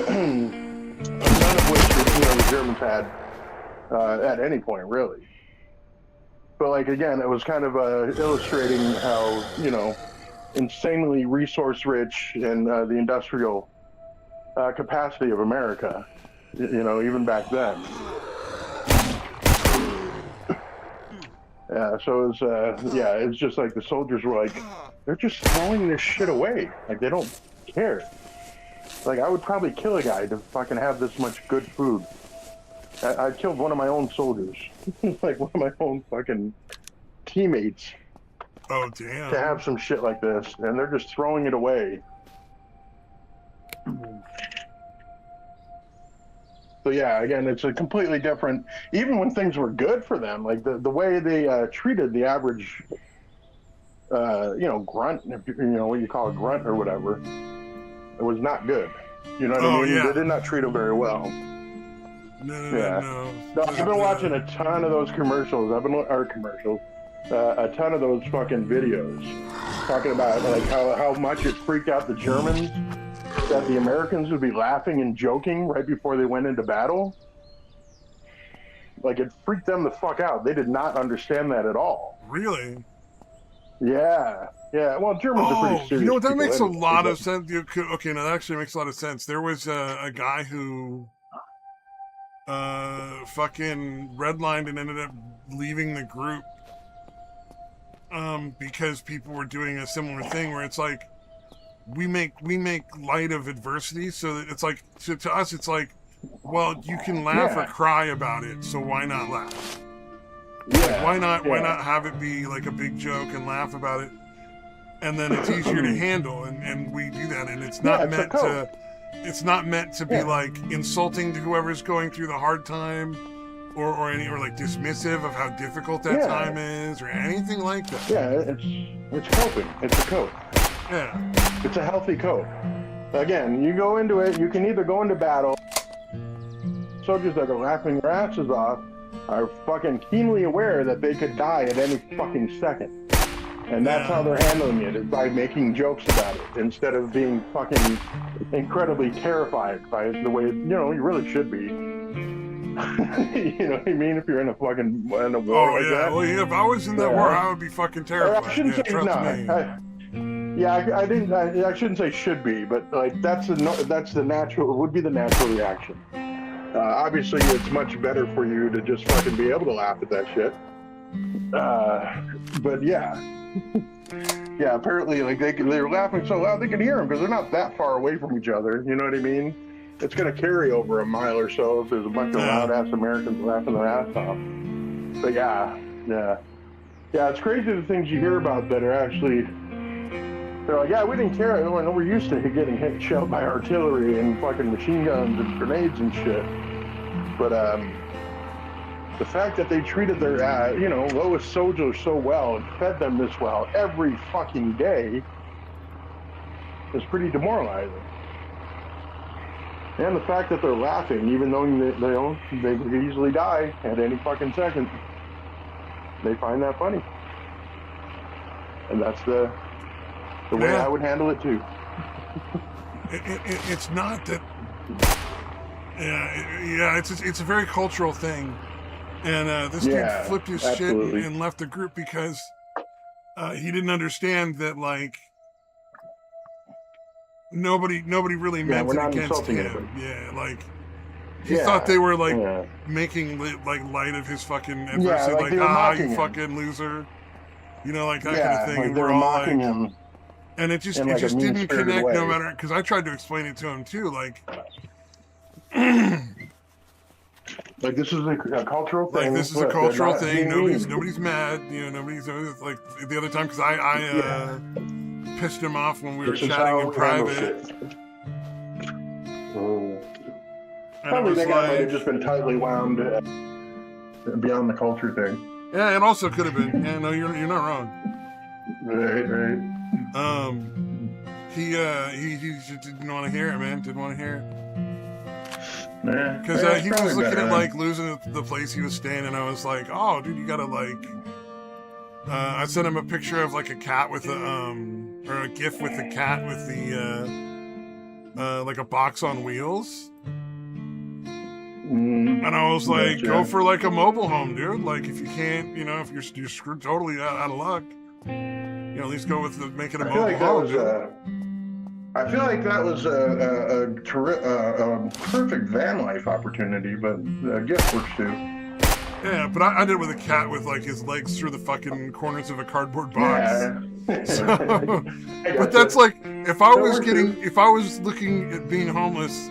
None of which the Germans had at any point, really. But like again, it was kind of illustrating how insanely resource rich and the industrial capacity of America, even back then. Yeah, so it was, it's just like the soldiers were like, they're just throwing this shit away. Like, they don't care. Like, I would probably kill a guy to fucking have this much good food. I killed one of my own soldiers. Like, one of my own fucking teammates. Oh, damn. To have some shit like this, and they're just throwing it away. So yeah, again, it's a completely different, even when things were good for them, like the way they treated the average, grunt, what you call a grunt or whatever, it was not good. You know what I mean? Yeah. They did not treat them very well. No. I've been watching a ton of those commercials. A ton of those fucking videos talking about like how much it freaked out the Germans that the Americans would be laughing and joking right before they went into battle. Like, it freaked them the fuck out. They did not understand that at all. Really? Yeah. Well, Germans are pretty serious. You know what? That makes anyway, a lot of sense. Okay, now that actually makes a lot of sense. There was a guy who fucking redlined and ended up leaving the group because people were doing a similar thing where it's like, we make light of adversity, so that it's like to us it's like, well, you can laugh or cry about it, so why not laugh? Like, why not have it be like a big joke and laugh about it, and then it's easier to handle, and we do that, and it's not meant to, it's not meant to be like insulting to whoever's going through the hard time, or like dismissive of how difficult that time is, or anything like that. Yeah, it's coping. It's a cope. Yeah. It's a healthy cope. Again, you go into it, you can either go into battle. Soldiers that are laughing their asses off are fucking keenly aware that they could die at any fucking second. And that's how they're handling it, is by making jokes about it, instead of being fucking incredibly terrified by the way, you know, you really should be. You know what I mean? If you're in a war like that. Well, yeah, if I was in that war, I would be fucking terrified. I shouldn't say I shouldn't say should be, but like that's the natural. It would be the natural reaction. Obviously, it's much better for you to just fucking be able to laugh at that shit. But yeah, yeah. Apparently, like they're laughing so loud they can hear them because they're not that far away from each other. You know what I mean? It's gonna carry over a mile or so if there's a bunch of loud ass Americans laughing their ass off. But yeah, it's crazy the things you hear about that are actually. They're like, yeah, we didn't care. We're used to getting shelled by artillery and fucking machine guns and grenades and shit. But the fact that they treated their, lowest soldiers so well and fed them this well every fucking day is pretty demoralizing. And the fact that they're laughing, even though they could easily die at any fucking second, they find that funny. And that's the way I would handle it too. It's not that. It's a very cultural thing, and this dude flipped his shit and left the group because he didn't understand that like nobody really meant it against him. Yeah, like he thought they were like making like light of his fucking adversity, like you fucking loser, you know, like that kind of thing. Like they were mocking him. And it just didn't connect no matter, because I tried to explain it to him too, like like this is a cultural thing. Like this is a cultural thing. Nobody's mad. You know, nobody's like the other time because I pissed him off when we were chatting in private. Probably that guy might have just been tightly wound beyond the culture thing. Yeah, it also could have been. Yeah, no, you're not wrong. Right. He just didn't want to hear it, man. Didn't want to hear it. Because he was looking at like losing the place he was staying, and I was like, "Oh, dude, you gotta like." I sent him a picture of like a cat with or a GIF with the cat with the like a box on wheels. And I was like, "Go for like a mobile home, dude. Like if you can't, you know, if you're screwed totally out of luck." You know, at least go with making a mobile home. I feel like that was a perfect van life opportunity, but a gift works too. Yeah, but I did it with a cat with like his legs through the fucking corners of a cardboard box. Yeah. So, but that's like if I was looking at being homeless,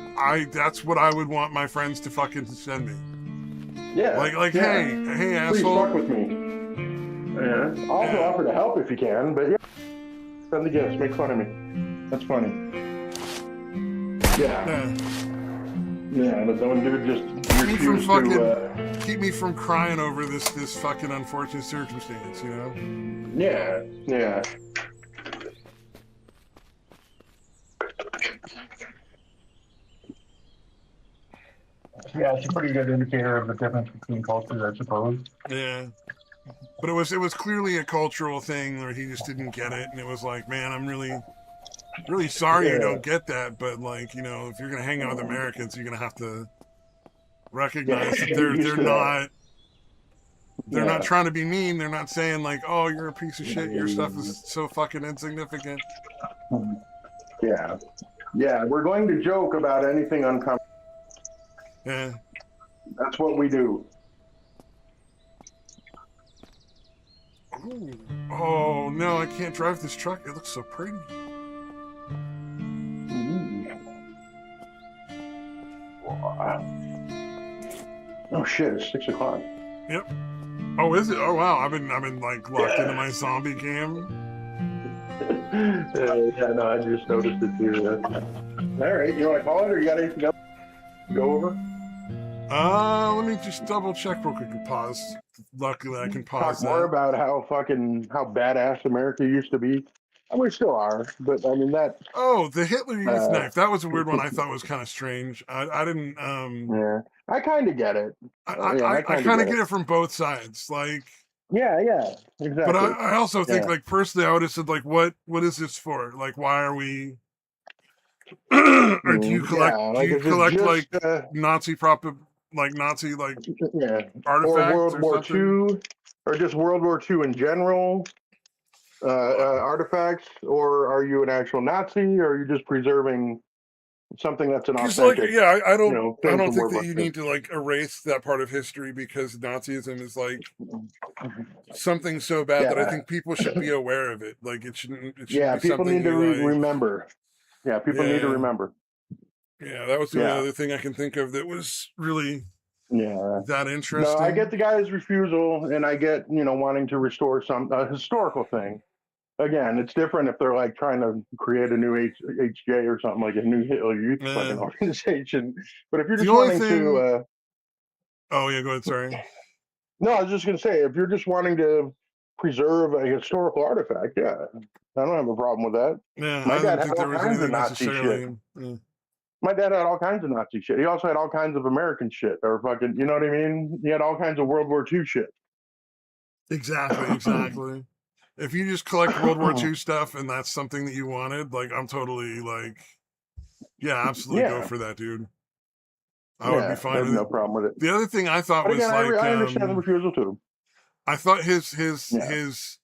that's what I would want my friends to fucking send me. Yeah. Like hey please asshole. Fuck with me. Yeah. Also offer to help if you can, but send the gifts, make fun of me. That's funny. Yeah, but don't do just keep me from crying over this fucking unfortunate circumstance, you know? Yeah. Yeah, it's a pretty good indicator of the difference between cultures, I suppose. Yeah. But it was clearly a cultural thing where he just didn't get it, and it was like, man, I'm really sorry you don't get that, but like, you know, if you're gonna hang out with Americans, you're gonna have to recognize that they're not trying to be mean. They're not saying like, oh, you're a piece of shit. Your stuff is so fucking insignificant. Yeah. We're going to joke about anything uncomfortable. Yeah. That's what we do. Ooh. Oh no, I can't drive this truck. It looks so pretty. Oh shit, it's 6 o'clock. Yep. Oh, is it? Oh wow, I've been like locked into my zombie game. Yeah, no, I just noticed it too. All right, you want to call it, or you got anything else to go over? Let me just double check real quick and pause. Luckily, I can pause Talk more that. about how badass America used to be. I mean, we still are, but I mean that. Oh, the Hitler Youth Uh, knife. That was a weird one. I thought was kind of strange. I didn't. yeah, I kind of get it. Yeah, I I kind of kind of get get it. it from both sides. Like, Yeah, but exactly. I also think, Yeah. like, personally, I would have said, like, what is this for? Like, why are we? Or do you collect? Yeah, Do like you is it collect just like Nazi Nazi like yeah, or artifacts World or War something? II, or just World War II in general artifacts, or are you an actual Nazi, or are you just preserving something that's an Because, like, authentic, yeah, I thing don't from think World that War you II? need to like erase that part of history because Nazism is like something so bad that I Yeah, think people should be aware of it. Like, it shouldn't yeah. be People something need to you like. remember. Yeah, people need to Yeah, remember. yeah. That was the only Yeah, other thing I can think of that was really yeah. that No, I get interesting. the guy's refusal, and I get wanting to restore some historical thing. Again, it's different if they're like trying to create a new HJ or something, like a new Hitler Youth fucking Yeah. organization. But if you're The just only wanting thing. to, Oh yeah, go ahead. Sorry. no, I was just gonna say, if you're just wanting to preserve a historical artifact, yeah, I don't have a problem with that. Yeah, My I dad didn't had think there all was kinds of anything Nazi shit. necessarily. My dad had all kinds of Nazi shit. He also had all kinds of American shit, or fucking, you know what I mean? He had all kinds of World War II shit. Exactly, exactly. If you just collect World War II stuff and that's something that you wanted, like, I'm totally like, yeah, absolutely go Yeah, for that, dude. I would be yeah, I fine have with no it. problem with it. The other thing I thought But again, was like, I understand the refusal too. I thought Yeah, his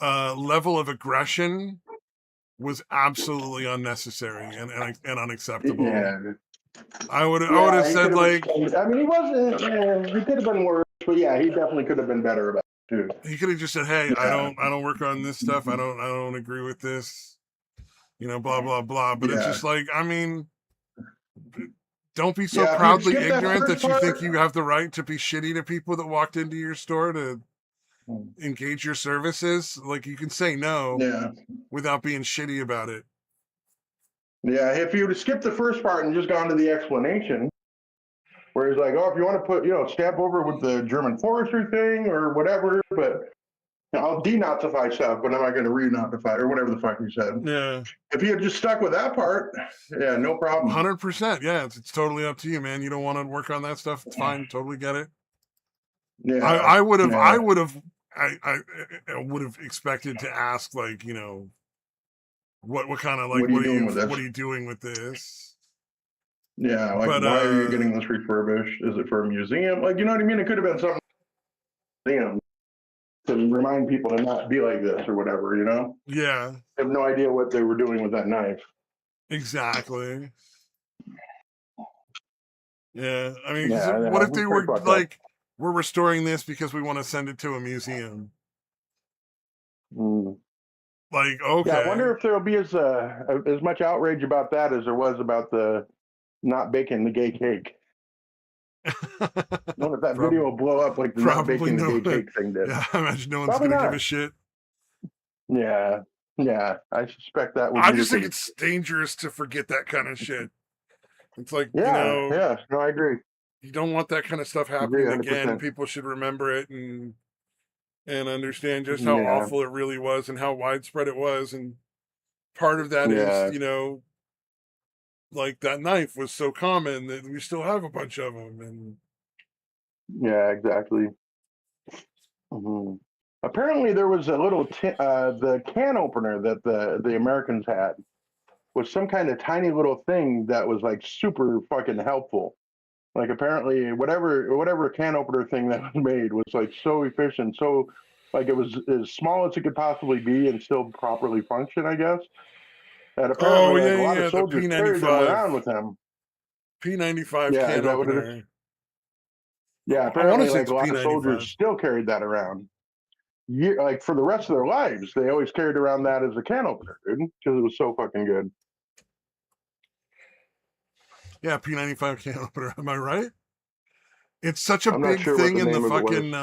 level of aggression was absolutely unnecessary and unacceptable. yeah, I would have yeah. He said could have like explained it. I mean, he wasn't. Yeah, he could have been worse, but yeah, he definitely could have been better about it too. he could have just said, "Hey, Yeah, I don't work on this stuff. I don't agree with this. You know, blah blah blah." But it's yeah, just like, I mean, don't be so yeah. If you'd proudly skip that ignorant first that you think part, you have the right to be shitty to people that walked into your store to engage your services. Like, you can say no yeah, without being shitty about it. yeah. If you'd have skipped the first part and just gone to the explanation, where he's like, "Oh, if you want to put, stamp over with the German forestry thing or whatever, but I'll denazify stuff, but I'm not going to renazify or whatever the fuck he said." Yeah, If he had just stuck with that part, yeah, no problem. 100%. Yeah, it's totally up to you, man. You don't want to work on that stuff. It's fine. Totally get it. Yeah, I yeah. would have, I would have expected to ask, like, what kind of, like, What are you doing with what this? are you doing with this? Yeah, like But why are you getting this refurbished? Is it for a museum? Like, you know what I mean? It could have been something, to remind people to not be like this or whatever. yeah, I have no idea what they were doing with that knife. exactly. Yeah, I mean, 'cause Yeah, what yeah, if they pretty were fucked up. like, we're restoring this because we want to send it to a museum? Mm. Like, Yeah, I wonder okay. if there'll be as much outrage about that as there was about the not baking the gay cake. I wonder if that video will blow up like the not Probably baking the no. gay cake thing did. Yeah, I imagine no one's Probably gonna give not. a shit. Yeah, yeah, I suspect that would I be the just think case. it's dangerous to forget that kind of shit. It's like, Yeah, no, I agree. you don't want that kind of stuff I agree happening again. 100%. People should remember it and understand just how Yeah, awful it really was and how widespread it was. And part of that is, yeah, like, that knife was so common that we still have a bunch of them. And yeah, exactly. Hmm. Apparently, there was a little the can opener that the Americans had was some kind of tiny little thing that was like super fucking helpful. Like apparently, whatever can opener thing that was made was like so efficient, so like it was as small as it could possibly be and still properly function, I guess. And oh apparently, like yeah, a lot of yeah, the soldiers carried them around with them. P95 Yeah, is can that what it is? opener. Yeah, I want to apparently, say like it's a a lot of P95. soldiers still carried that around. Like for the rest of their lives, they always carried around that as a can opener, dude, because it was so fucking good. Yeah, P95 can opener. Am I right? It's such a I'm not big sure what thing the in the name of it was. fucking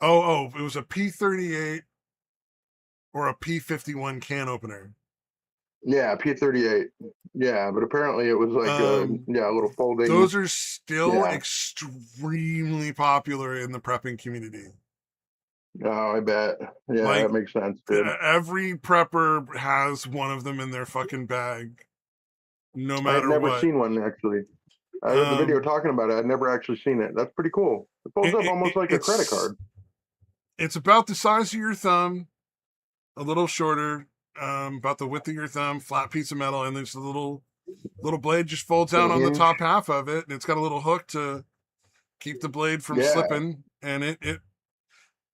it was a P38 or a P51 can opener. Yeah, P38. Yeah, but apparently it was like a little folding. Those are still extremely popular in the prepping community. Oh, I bet. Yeah, Like, that makes sense, dude. Every prepper has one of them in their fucking bag, no matter I've never what. seen one, actually. I heard the video talking about it. I'd never actually seen it. That's pretty cool. It folds up almost like a credit card. It's about the size of your thumb, a little shorter, about the width of your thumb, flat piece of metal, and there's a little blade just folds out on the top half of it, and it's got a little hook to keep the blade from slipping. And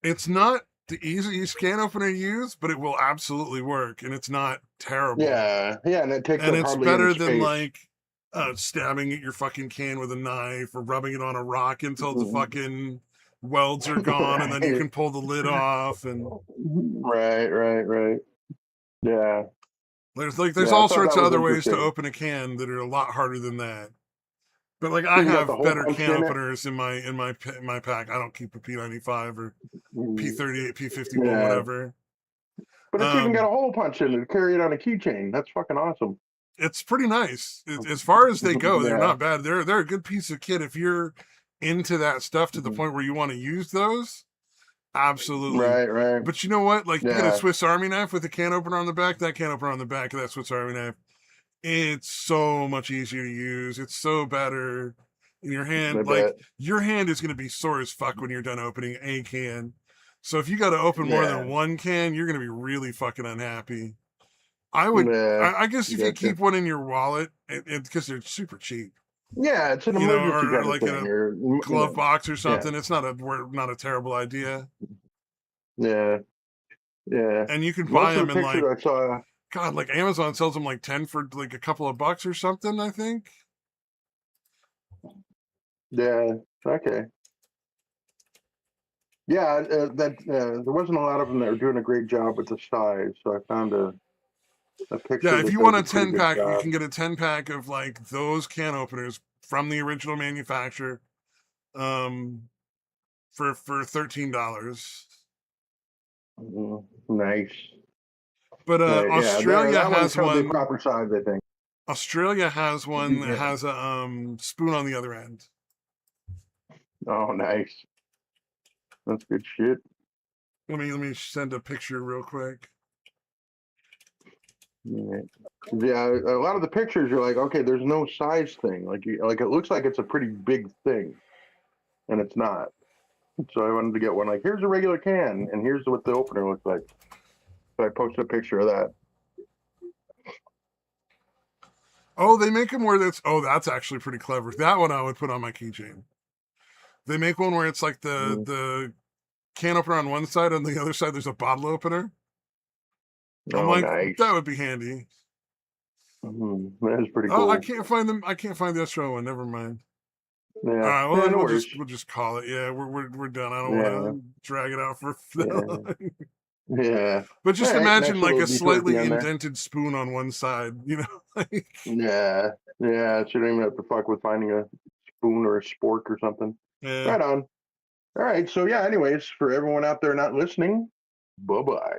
it's not the easiest can opener to use, but it will absolutely work, and it's not terrible. Yeah, and it takes and it's better than like stabbing at your fucking can with a knife or rubbing it on a rock until the fucking welds are gone, and then you can pull the lid off. And right. Yeah. There's all sorts of other ways to open a can that are a lot harder than that. But like, I have better can openers in my pack. I don't keep a P95 or P38, P51, whatever. But it's even got a hole punch in it to carry it on a keychain. That's fucking awesome. It's pretty nice. As far as they go, they're not bad. They're a good piece of kit if you're into that stuff to the point where you want to use those. Absolutely. Right. But you know what? Like, you get a Swiss Army knife with a can opener on the back. That can opener on the back of that Swiss Army knife, it's so much easier to use. It's so better in your hand. Your hand is going to be sore as fuck when you're done opening a can. So if you got to open more than one can, you're going to be really fucking unhappy. I guess if you keep one in your wallet, because they're super cheap. Yeah, it's an emergency or like in a glove box or something. It's not a terrible idea. Yeah. And you can buy them in like, God, like Amazon sells them like 10 for like a couple of bucks or something, I think. Yeah. Okay. Yeah, there wasn't a lot of them that were doing a great job with the size, so I found a picture. Yeah, if you want a 10-pack, you can get a 10-pack of like those can openers from the original manufacturer, for $13. Nice. But Australia has one. The proper size, I think. Australia has one that has a spoon on the other end. Oh, nice. That's good shit. Let me send a picture real quick. Yeah, a lot of the pictures you're like, okay, there's no size thing. Like it looks like it's a pretty big thing, and it's not. So I wanted to get one. Like, here's a regular can, and here's what the opener looks like. So I posted a picture of that. Oh, they make them where that's actually pretty clever. That one I would put on my keychain. They make one where it's like the can opener on one side, and the other side there's a bottle opener. I'm like, nice. That would be handy. That is pretty cool. Oh, I can't find them. I can't find the Astro one. Never mind. Yeah. All right. Well, then we'll just call it. Yeah, we're done. I don't want to drag it out for. Yeah. But just imagine like a slightly indented spoon on one side. You know. Yeah. Shouldn't even have to fuck with finding a spoon or a spork or something. Yeah. Right on. All right. So yeah. Anyways, for everyone out there not listening, bye-bye.